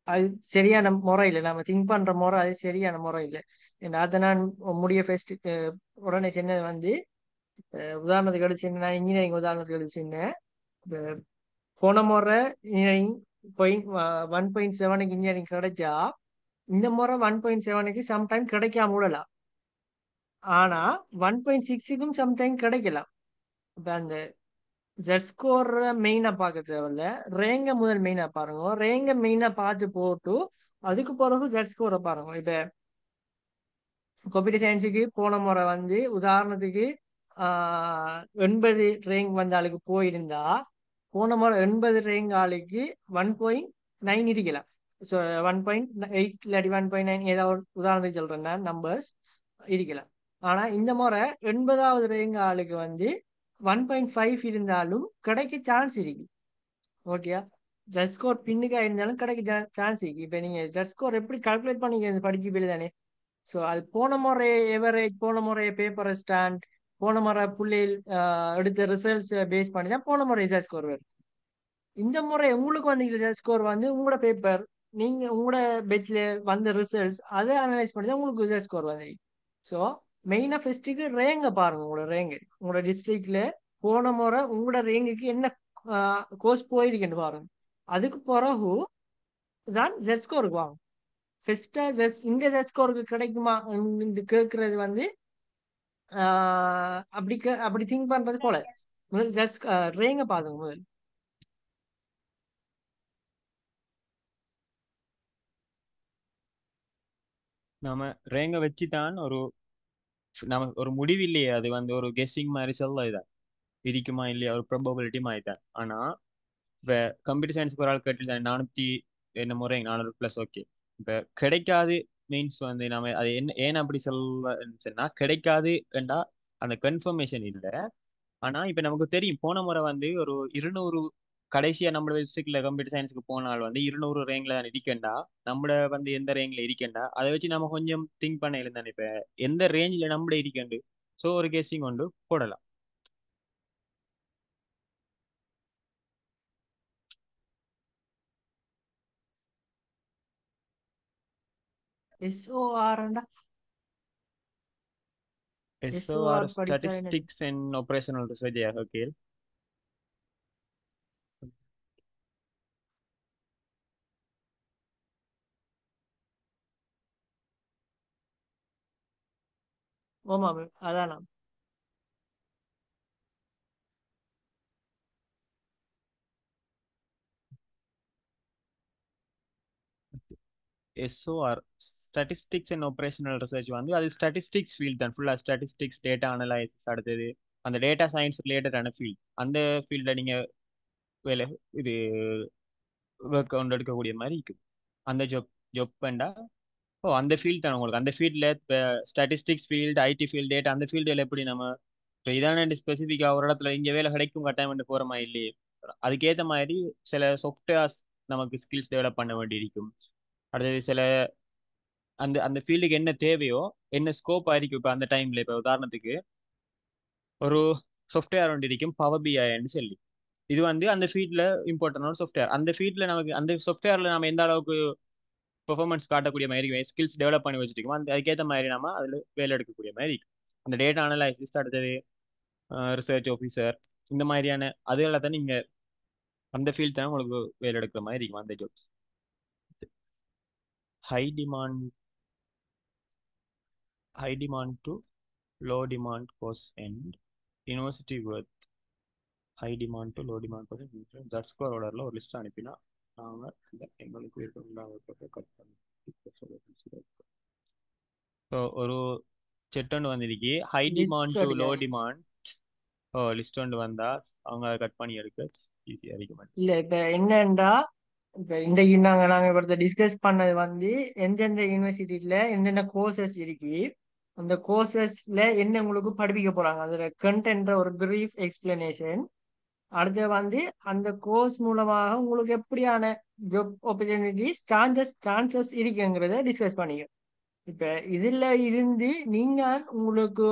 B: அது சரியான முறை இல்லை. நம்ம திங்க் பண்ற முறை அது சரியான முறை இல்லை. அதை நான் முடிய ஃபர்ஸ்ட் உடனே சொன்னது வந்து உதாரணத்துக்கு எடுத்துன்னு நான் இன்ஜினியரிங் உதாரணத்துக்கு எடுத்துன்னேன். போன முறை இன்ஜினியரிங் 1.7 இன்ஜினியரிங் கிடைச்சா இந்த முறை 1.7 சம்டைம் கிடைக்காம விடலாம். ஆனா 1.6 சம்டைம் கிடைக்கலாம். இப்ப அந்த ஜெட் ஸ்கோர் மெயினா பார்க்க தேவையில்ல, ரேங்க முதல் மெயினா பாருங்க. ரேங்க மெயினா பார்த்து போட்டு அதுக்கு பிறகு ஜெட் ஸ்கோரை பாருங்க. இப்ப கம்ப்யூட்டர் சயின்ஸுக்கு போன முறை வந்து உதாரணத்துக்கு 80 ரேங்க் வந்த ஆளுக்கு போயிருந்தா போன முறை 80 ரேங்க் ஆளுக்கு 1.9 இருக்கலாம். ஸோ 1.8 இல்லாட்டி 1.9 ஏதாவது உதாரணத்துக்கு சொல்றேன்னா நம்பர்ஸ் இருக்கலாம். ஆனா இந்த முறை 80வது ரேங்க் ஆளுக்கு வந்து 1.5 இருந்தாலும் கிடைக்க சான்ஸ் இருக்கு. ஓகே, ஜஸ்ட் ஸ்கோர் பின்னுக்கா இருந்தாலும் கிடைக்க சான்ஸ் இருக்கு. இப்ப நீங்க ஜஸ்ட் ஸ்கோர் எப்படி கால்குலேட் பண்ணி படிச்சு போய் தானே. ஸோ அது போன முறை எவரேஜ், போன முறை பேப்பர் ஸ்டாண்ட், போன முறை புள்ளையில் எடுத்த ரிசல்ட்ஸ் பேஸ் பண்ணி தான் போன முறை ரிசல்ட் ஸ்கோர் வரும். இந்த முறை உங்களுக்கு வந்து ரிசல்ட் ஸ்கோர் வந்து உங்களோட பேப்பர், நீங்க உங்களோட பெட்ல வந்த ரிசல்ட்ஸ் அதை அனலைஸ் பண்ணி தான் உங்களுக்கு ரிசல்ட் ஸ்கோர் வந்து. ஸோ மெயினாக ஃபர்ஸ்ட்டுக்கு ரேங்க பாருங்க. உங்களோட ரேங்கு உங்களோட டிஸ்ட்ரிக்ட்ல போன முறை உங்களோட ரேங்குக்கு என்ன கோர்ஸ் போயிருக்கேன்னு பாருங்க. அதுக்கு பிறகு தான் ஜெட் ஸ்கோருக்கு வாங்க. ஃபர்ஸ்டா இந்த ஜெட் ஸ்கோருக்கு கிடைக்குமா கேட்கறது வந்து அப்படி திங்க் பண்றது போல. முதல் ஜெட் ரேங்க பாருங்க முதல்.
C: நாம ரேங்க வச்சு தான் நமக்கு ஒரு முடிவு இல்லையே, அது வந்து ஒரு கெஸ்ஸிங் மாதிரி சொல்லலாம். இருக்குமா இல்லையா ஒரு ப்ராபபிலிட்டி மாதிரி தான். ஆனா இப்ப கம்ப்யூட்டர் சயின்ஸ்க்கு ஒரு ஆள் கேட்டு 400 என்ன முறை 400+, ஓகே. இப்ப கிடைக்காது மீன்ஸ் வந்து நம்ம அது என்ன ஏன் அப்படி சொன்னா கிடைக்காது என்றா அந்த கன்ஃபர்மேஷன் இல்லை. ஆனா இப்ப நமக்கு தெரியும் போன முறை வந்து ஒரு 200 கடைசியா நம்ம டிஸ்ட்ரிக்ட்ல கம்ப்யூட்டர் சயின்ஸ்க்கு போனால் வந்து 200 ரேங்க்ல தான் இருக்கேன்டா. நம்மள வந்து எந்த ரேங்க்ல இருக்கேன்டா அதை வச்சு நம்ம கொஞ்சம் திங்க் பண்ண தானே இப்ப எந்த ரேஞ்சில நம்மள இருக்கேண்டு. ஸோ ஒரு கெஸ்ஸிங் கொண்டு போடலாம்.
B: SOR
C: SOR
B: படிச்சா என்னது?
C: statistics and operational research. Okay.
B: ஆமா அதானா.
C: SOR statistics and operational research வந்து அது ஸ்டாட்டிஸ்டிக்ஸ் ஃபீல்ட் தான். ஃபுல்லா ஸ்டாட்டிஸ்டிக்ஸ், டேட்டா அனலைசிஸ், அடுத்தது அந்த டேட்டா சயின்ஸ் ரிலேட்டடான ஃபீல்ட். அந்த ஃபீல்ட நீங்க வேலை இது ஒர்க் கொண்டு எடுக்கக்கூடிய மாதிரி இருக்கு. அந்த ஜாப் வேண்டா. ஓ அந்த ஃபீல்ட் தான் உங்களுக்கு. அந்த ஃபீல்ட்ல statistics field, IT field, data அந்த ஃபீல்டுல எப்படி நம்ம இப்போ இதான ஸ்பெசிஃபிக்காக ஒரு இடத்துல இங்கே வேலை கிடைக்கும் கட்டாயம் போகிற மாதிரி இல்லையே. அதுக்கேற்ற மாதிரி சில சாஃப்ட்வேர்ஸ் நமக்கு ஸ்கில்ஸ் டெவலப் பண்ண வேண்டி இருக்கும். அடுத்தது சில அந்த அந்த ஃபீல்டுக்கு என்ன தேவையோ என்ன ஸ்கோப் ஆയിരിக்கும். இப்போ அந்த டைம்ல இப்போ உதாரணத்துக்கு ஒரு சாஃப்ட்வேர் ஒன்று இருக்கும் பவர் பிஐன்னு சொல்லி. இது வந்து அந்த ஃபீல்ட்ல இம்பார்ட்டன்டான சாஃப்ட்வேர். அந்த ஃபீல்ட்ல நமக்கு அந்த சாஃப்ட்வேர்ல நம்ம எந்த அளவுக்கு பெர்ஃபார்மன்ஸ் காட்டக்கூடிய மாதிரி ஸ்கில்ஸ் டெவலப் பண்ணி வச்சுருக்கோம். அதுக்கேற்ற மாதிரி நம்ம அதில் வேலை எடுக்கக்கூடிய மாதிரி இருக்கும். அந்த டேட்டா அனலைசிஸ், அடுத்தது ரிசர்ச் ஆஃபீஸர், இந்த மாதிரியான அதுகளை தான் நீங்க அந்த ஃபீல்ட் தான் உங்களுக்கு வேலை எடுக்கிற மாதிரி இருக்கும். அந்த jobs high demand to low demand course and university worth. High demand to low demand course Z score ஆர்டர்ல ஒரு லிஸ்ட் அனுப்பினா நாங்கள் எங்களுக்கு கட் பண்ணி ஒரு செட் ஒன்று வந்திருக்கு. High demand to low demand list ஒன்று வந்தா அவங்க கட் பண்ணி எடுக்க ஈஸியா இருக்கும்.
B: இல்ல இப்ப என்னண்டா, இப்ப இன்றைக்கு நாங்க இவரத்தை டிஸ்கஸ் பண்ணது வந்து எந்தெந்த யூனிவர்சிட்டியில என்னென்ன கோர்சஸ் இருக்கு, அந்த கோர்சஸ்ல என்ன உங்களுக்கு படிப்பிக்க போறாங்க, அதோட கண்டென்ட் ஒரு பிரீஃப் எக்ஸ்பிளனேஷன். அடுத்து வந்து அந்த கோர்ஸ் மூலமாக உங்களுக்கு எப்படியான ஜாப் ஆப்பர்ச்சுனிட்டிஸ் சான்சஸ் இருக்குங்கிறத டிஸ்கஸ் பண்ணிக்க. இப்ப இதுல இருந்து நீங்க உங்களுக்கு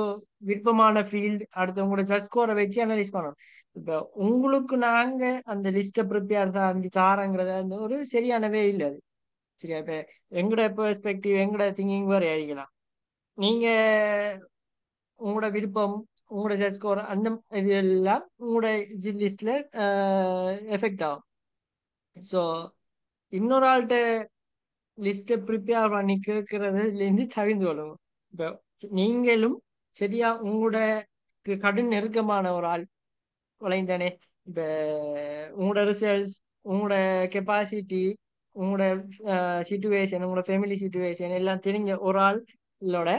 B: விருப்பமான ஃபீல்டு அடுத்து உங்களோட ஜஸ்ட் ஸ்கோரை வச்சு அனலைஸ் பண்ணணும். இப்ப உங்களுக்கு நாங்க அந்த லிஸ்ட்டை ப்ரிப்பேர் தான் தாரங்கிறத அந்த ஒரு சரியானவே இல்லை அது. சரியா? இப்ப எங்களோட பெர்ஸ்பெக்டிவ் எங்களோட திங்கிங் வேற ஆகிக்கலாம். நீங்க உங்களோட விருப்பம் உங்களோட ஜஸ்ட் ஸ்கோர் அந்த இது எல்லாம் உங்களோட லிஸ்ட்ல எஃபெக்ட் ஆகும். ஸோ இன்னொரு ஆள்கிட்ட லிஸ்ட்டை ப்ரிப்பேர் பண்ணி கேட்கறதுலேருந்து தவிர்ந்து கொள்ளணும். இப்போ நீங்களும் சரியா உங்களோட கடும் நெருக்கமான ஒரு ஆள் வளைந்தானே. இப்போ உங்களோட ரிசர்ச், உங்களோட கெப்பாசிட்டி, உங்களோட சிச்சுவேஷன், உங்களோட ஃபேமிலி சிச்சுவேஷன் எல்லாம் தெரிஞ்ச ஒரு ஆளோட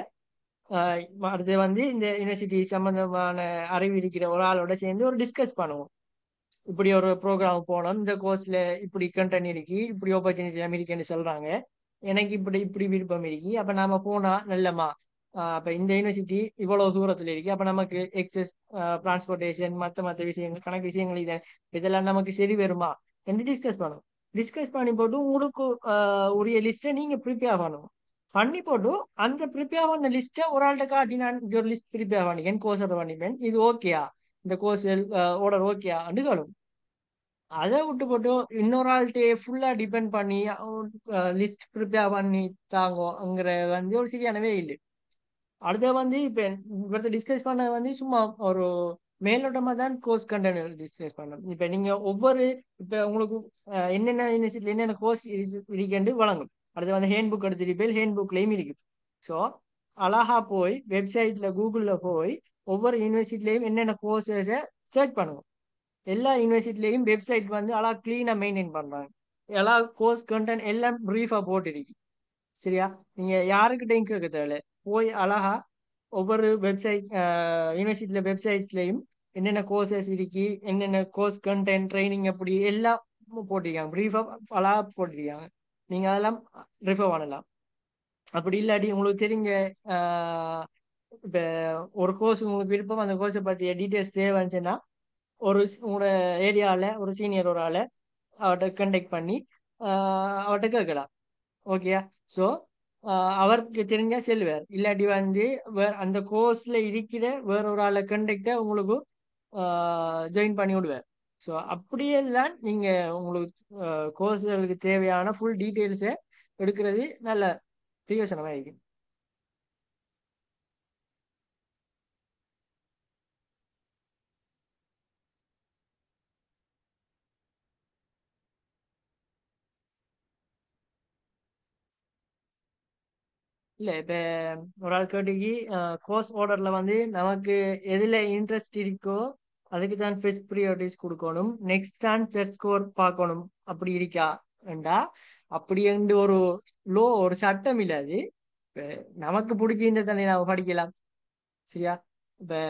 B: அடுத்து வந்து இந்த யூனிவர்சிட்டி சம்பந்தமான அறிவு இருக்கிற ஒரு ஆளோட சேர்ந்து ஒரு டிஸ்கஸ் பண்ணுவோம். இப்படி ஒரு ப்ரோக்ராம் போனோம், இந்த கோர்ஸ்ல இப்படி கண்டென்ட் இருக்கு, இப்படி ஆப்பர்ச்சுனிட்டி இருக்குன்னு சொல்றாங்க, எனக்கு இப்படி இப்படி விருப்பம் இருக்கு, அப்ப நாம போனா நல்லமா, அப்ப இந்த யூனிவர்சிட்டி இவ்வளவு தூரத்துல இருக்கு, அப்ப நமக்கு எக்ஸஸ் டிரான்ஸ்போர்டேஷன் மற்ற விஷயங்கள் கணக்கு விஷயங்கள் இதெல்லாம் நமக்கு சரி வருமா என்று டிஸ்கஸ் பண்ணுவோம். டிஸ்கஸ் பண்ணி போட்டு உங்களுக்கு உரிய லிஸ்ட்டை நீங்க ப்ரிப்பேர் பண்ணணும். பண்ணி போட்டு அந்த ப்ரிப்பேர் பண்ண லிஸ்ட்டை ஒரு ஆள்கிட்ட காட்டி நான் ஒரு லிஸ்ட் ப்ரிப்பேர் பண்ணிக்கேன், கோர்ஸ் பண்ணிப்பேன், இது ஓகேயா, இந்த கோர்ஸ் ஆர்டர் ஓகேயா அப்படின்னு சொல்லும். அதை விட்டு போட்டு இன்னொரு ஆள்கிட்ட ஃபுல்லா டிபெண்ட் பண்ணி லிஸ்ட் ப்ரிப்பேர் பண்ணி தாங்கோங்கிற வந்து ஒரு சரியானவே இல்லை. அடுத்த வந்து இப்ப இவரத்தை டிஸ்கஸ் பண்ண வந்து சும்மா ஒரு மேலோட்டமா தான் கோர்ஸ் கண்டென்ட் டிஸ்கஸ் பண்ணணும். இப்ப நீங்க ஒவ்வொரு இப்ப உங்களுக்கு என்னென்ன யூனிவர்சிட்டியில் என்னென்ன கோர்ஸ் இருக்குன்னு வழங்கும். அடுத்து வந்து ஹேண்ட் புக் எடுத்துட்டு ஹேண்ட் புக்லயும் இருக்குது. ஸோ அழகா போய் வெப்சைட்ல கூகுள்ல போய் ஒவ்வொரு யூனிவர்சிட்டிலையும் என்னென்ன கோர்ஸஸை சர்ச் பண்ணுவோம். எல்லா யூனிவர்சிட்டிலையும் வெப்சைட் வந்து அழகா கிளீனா மெயின்டைன் பண்றாங்க. எல்லா கோர்ஸ் கண்டென்ட் எல்லாம் ப்ரீஃபா போட்டிருக்கு. சரியா? நீங்க யாருக்கிட்டையும் கேட்க தேவையில்ல. போய் அழகா ஒவ்வொரு வெப்சைட் யூனிவர்சிட்டியில வெப்சைட்ஸ்லையும் என்னென்ன கோர்சஸ் இருக்கு, என்னென்ன கோர்ஸ் கண்டென்ட் ட்ரைனிங் அப்படி எல்லாம் போட்டிருக்காங்க. ப்ரீஃபா அழகா போட்டிருக்காங்க. நீங்க அதெல்லாம் ரிஃபர் பண்ணலாம். அப்படி இல்லாட்டி உங்களுக்கு தெரிஞ்ச இப்போ ஒரு கோர்ஸ் உங்களுக்கு விருப்பம், அந்த கோர்ஸை பற்றிய டீட்டெயில்ஸ் தேவைச்சுன்னா உங்களோட ஏரியாவில் ஒரு சீனியர் ஒரு ஆளை அவர்கிட்ட கண்டெக்ட் பண்ணி அவர்கிட்ட கேட்கலாம். ஓகேயா? ஸோ அவருக்கு தெரிஞ்சா செல்வார். இல்லாட்டி வந்து அந்த கோர்ஸ்ல இருக்கிற வேற ஒரு ஆளை கண்டெக்டை உங்களுக்கு ஜாயின் பண்ணி விடுவார். ஸோ அப்படியெல்லாம் நீங்க உங்களுக்கு கோர்ஸ்களுக்கு தேவையான ஃபுல் டீட்டெயில்ஸை எடுக்கிறது நல்ல பிரயோசனமாக இருக்கு. இல்லை இப்போ ஒரு ஆள் கேட்டுக்கு கோர்ஸ் ஆர்டர்ல வந்து நமக்கு எதுல இன்ட்ரெஸ்ட் இருக்கோ அதுக்கு தான் ஃபர்ஸ்ட் ப்ரியாரிட்டிஸ் கொடுக்கணும். நெக்ஸ்ட் தான் செட் ஸ்கோர் பார்க்கணும். அப்படி இருக்காண்டா அப்படி என்று ஒரு சட்டம் இல்லாது. இப்போ நமக்கு பிடிச்சிருந்த தானே நாம படிக்கலாம். சரியா? இப்போ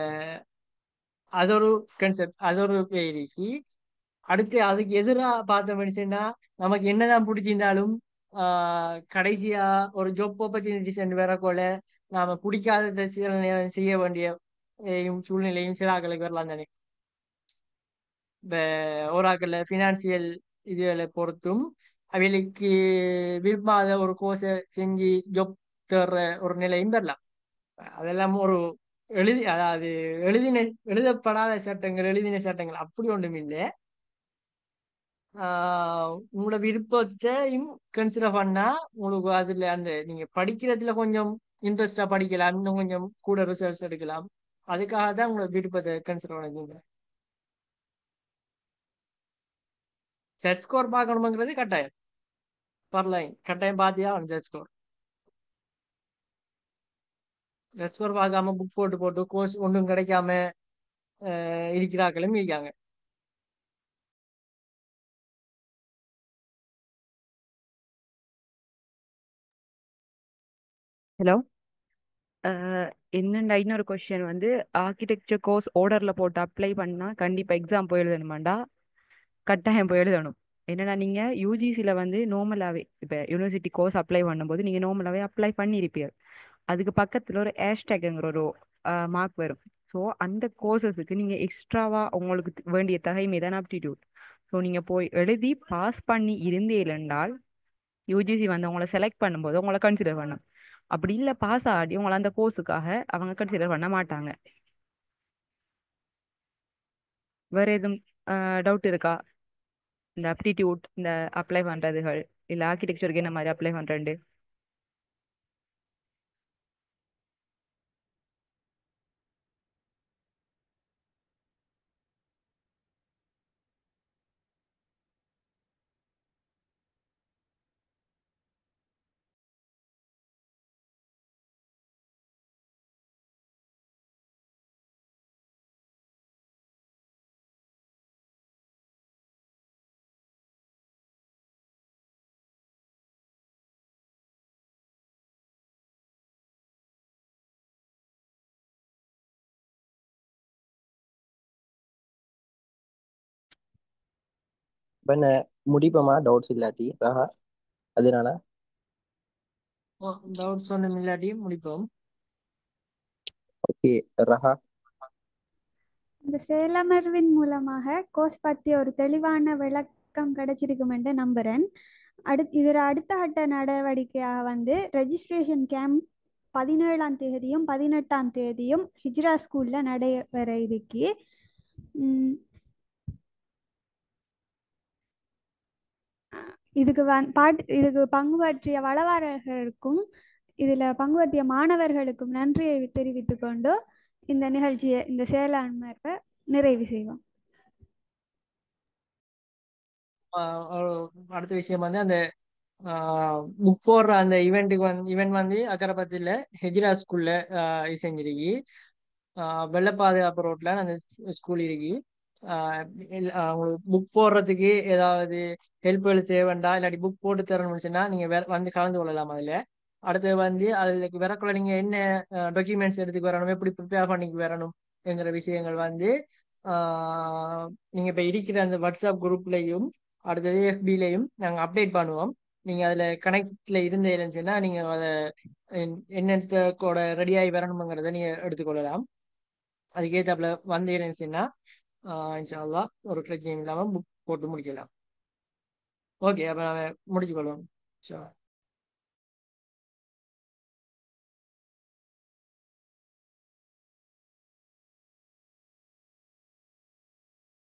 B: அது ஒரு கன்செப்ட், அது ஒரு பேருக்கு. அடுத்து அதுக்கு எதிராக பார்த்த மனுஷன்னா நமக்கு என்னதான் பிடிச்சிருந்தாலும் கடைசியா ஒரு ஜாப் ஆப்பர்ச்சுனிட்டிஸ் வரக்கோல நாம பிடிக்காத சில நேரம் செய்ய வேண்டிய சூழ்நிலையும் சில ஆக்களுக்கு வரலாம் தானே. இப்போ ஒரு ஆக்கள் ஃபினான்சியல் இதுகளை பொறுத்தும் அவைகளுக்கு விரும்பாத ஒரு கோர்ஸை செஞ்சு ஜாப் தேடுற ஒரு நிலையும் வரலாம். அதெல்லாம் ஒரு அதாவது எழுதப்படாத சட்டங்கள், எழுதின சட்டங்கள் அப்படி ஒன்றும் இல்லை. உங்களோட விருப்பத்தையும் கன்சிடர் பண்ணா உங்களுக்கு அதுல அந்த நீங்க படிக்கிறதுல கொஞ்சம் இன்ட்ரெஸ்டா படிக்கலாம், இன்னும் கொஞ்சம் கூட ரிசர்ச் எடுக்கலாம். அதுக்காக தான் உங்களோட விருப்பத்தை கன்சிடர் பண்ணிக்கோங்க. செட் ஸ்கோர் பார்க்கணுங்கிறது கட்டாயம். பரலைன் கட்டாயம் பார்த்தியா செட் ஸ்கோர். செட் ஸ்கோர் பார்க்காம புக் போட்டு கோர்ஸ் ஒன்றும் கிடைக்காம இருக்கிறாக்களும் இருக்காங்க.
E: ஹலோ, என்னண்டா இன்னொரு கொஸ்டின் வந்து ஆர்கிடெக்சர் கோர்ஸ் ஆர்டர்ல போட்டு அப்ளை பண்ணா கண்டிப்பா எக்ஸாம் போய் எழுதணுமாண்டா? கட்டாயம் போய் எழுதணும். என்னன்னா நீங்க யூஜிசில வந்து நார்மலாவே இப்ப யூனிவர்சிட்டி கோர்ஸ் அப்ளை பண்ணும்போது நீங்க நார்மலாவே அப்ளை பண்ணியிருப்பீங்க. அதுக்கு பக்கத்துல ஒரு ஹேஷ்டேக்ங்கிற ஒரு மார்க் வரும். ஸோ அந்த கோர்சஸுக்கு நீங்க எக்ஸ்ட்ராவா உங்களுக்கு வேண்டிய தகைமை தான் ஆப்டிடியூட். ஸோ நீங்க போய் எழுதி பாஸ் பண்ணி இருந்தீர்கள் என்றால் யூஜிசி வந்து உங்களை செலக்ட் பண்ணும்போது உங்களை கன்சிடர் பண்ணும். அப்படி இல்லை பாஸ் ஆடி உங்களை அந்த கோர்ஸுக்காக அவங்க கன்சிடர் பண்ண மாட்டாங்க. வேற எதுவும் டவுட் இருக்கா? இந்த ஆப்டிடியூட் இந்த அப்ளை பண்றதுகள் இல்ல ஆர்கிடெக்சருக்கு என்ன மாதிரி அப்ளை பண்றேன்?
D: இப்ப என்ன முடிப்போமா டவுட்ஸ் இல்லாட்டி ராஹா? அதனால
B: டவுட்ஸ் ஒன்றும் இல்லாட்டியும் முடிப்போம்.
D: ஓகே ராஹா.
A: இந்த செயலமர்வின் மூலமாக கோர்ஸ் பற்றி ஒரு தெளிவான விளக்கம் கிடைச்சிருக்கும் என்று நம்புகிறேன். இதில் அடுத்த கட்ட நடவடிக்கையாக வந்து ரெஜிஸ்ட்ரேஷன் கேம்ப் 17ஆம் தேதியும் 18ஆம் தேதியும் ஹிஜ்ரா ஸ்கூலில் நடைபெற இருக்கு. இதுக்கு பங்கு பற்றிய வளவாளர்களுக்கும் இதில் பங்கு பற்றிய மாணவர்களுக்கும் நன்றியை தெரிவித்துக் கொண்டு இந்த நிகழ்ச்சியை இந்த செயலாண்மை நிறைவு செய்வோம்.
B: அடுத்த விஷயம் வந்து அந்த புக் போடுற அந்த ஈவெண்ட் வந்து அக்கரைப்பத்தியில் ஹெஜ்ரா ஸ்கூல்ல செஞ்சிருக்கு. வெள்ள பாதுகாப்பு ரோட்ல அந்த ஸ்கூல் இருக்கு. உங்களுக்கு புக் போடுறதுக்கு ஏதாவது ஹெல்ப் தேவைண்டா இல்லாட்டி புக் போட்டு தரணும்னு சொன்னா நீங்க வந்து கலந்து கொள்ளலாம் அதுல. அடுத்து வந்து அதுக்கு வரக்குள்ள நீங்க என்ன டாக்குமெண்ட்ஸ் எடுத்துக்கு வரணும், எப்படி ப்ரிப்பேர் பண்ணிக்கு வரணும்ங்கிற விஷயங்கள் வந்து நீங்க இப்ப இருக்கிற அந்த வாட்ஸ்அப் குரூப்லயும் அடுத்தது FBலையும் நாங்க அப்டேட் பண்ணுவோம். நீங்க அதுல கனெக்ட்ல இருந்தீங்கன்னா நீங்க அதை என்னென்ன கூட ரெடியாகி வரணுங்கிறத நீங்க எடுத்துக்கொள்ளலாம். அதுக்கேற்றாப்புல வந்து இருந்துச்சுன்னா இன்ஷா அல்லாஹ் ஒரு பிரச்சனையும் இல்லாமல் புக் போட்டு முடிக்கலாம். ஓகே, அப்போ நான் முடிச்சுக்கொள்வோம்.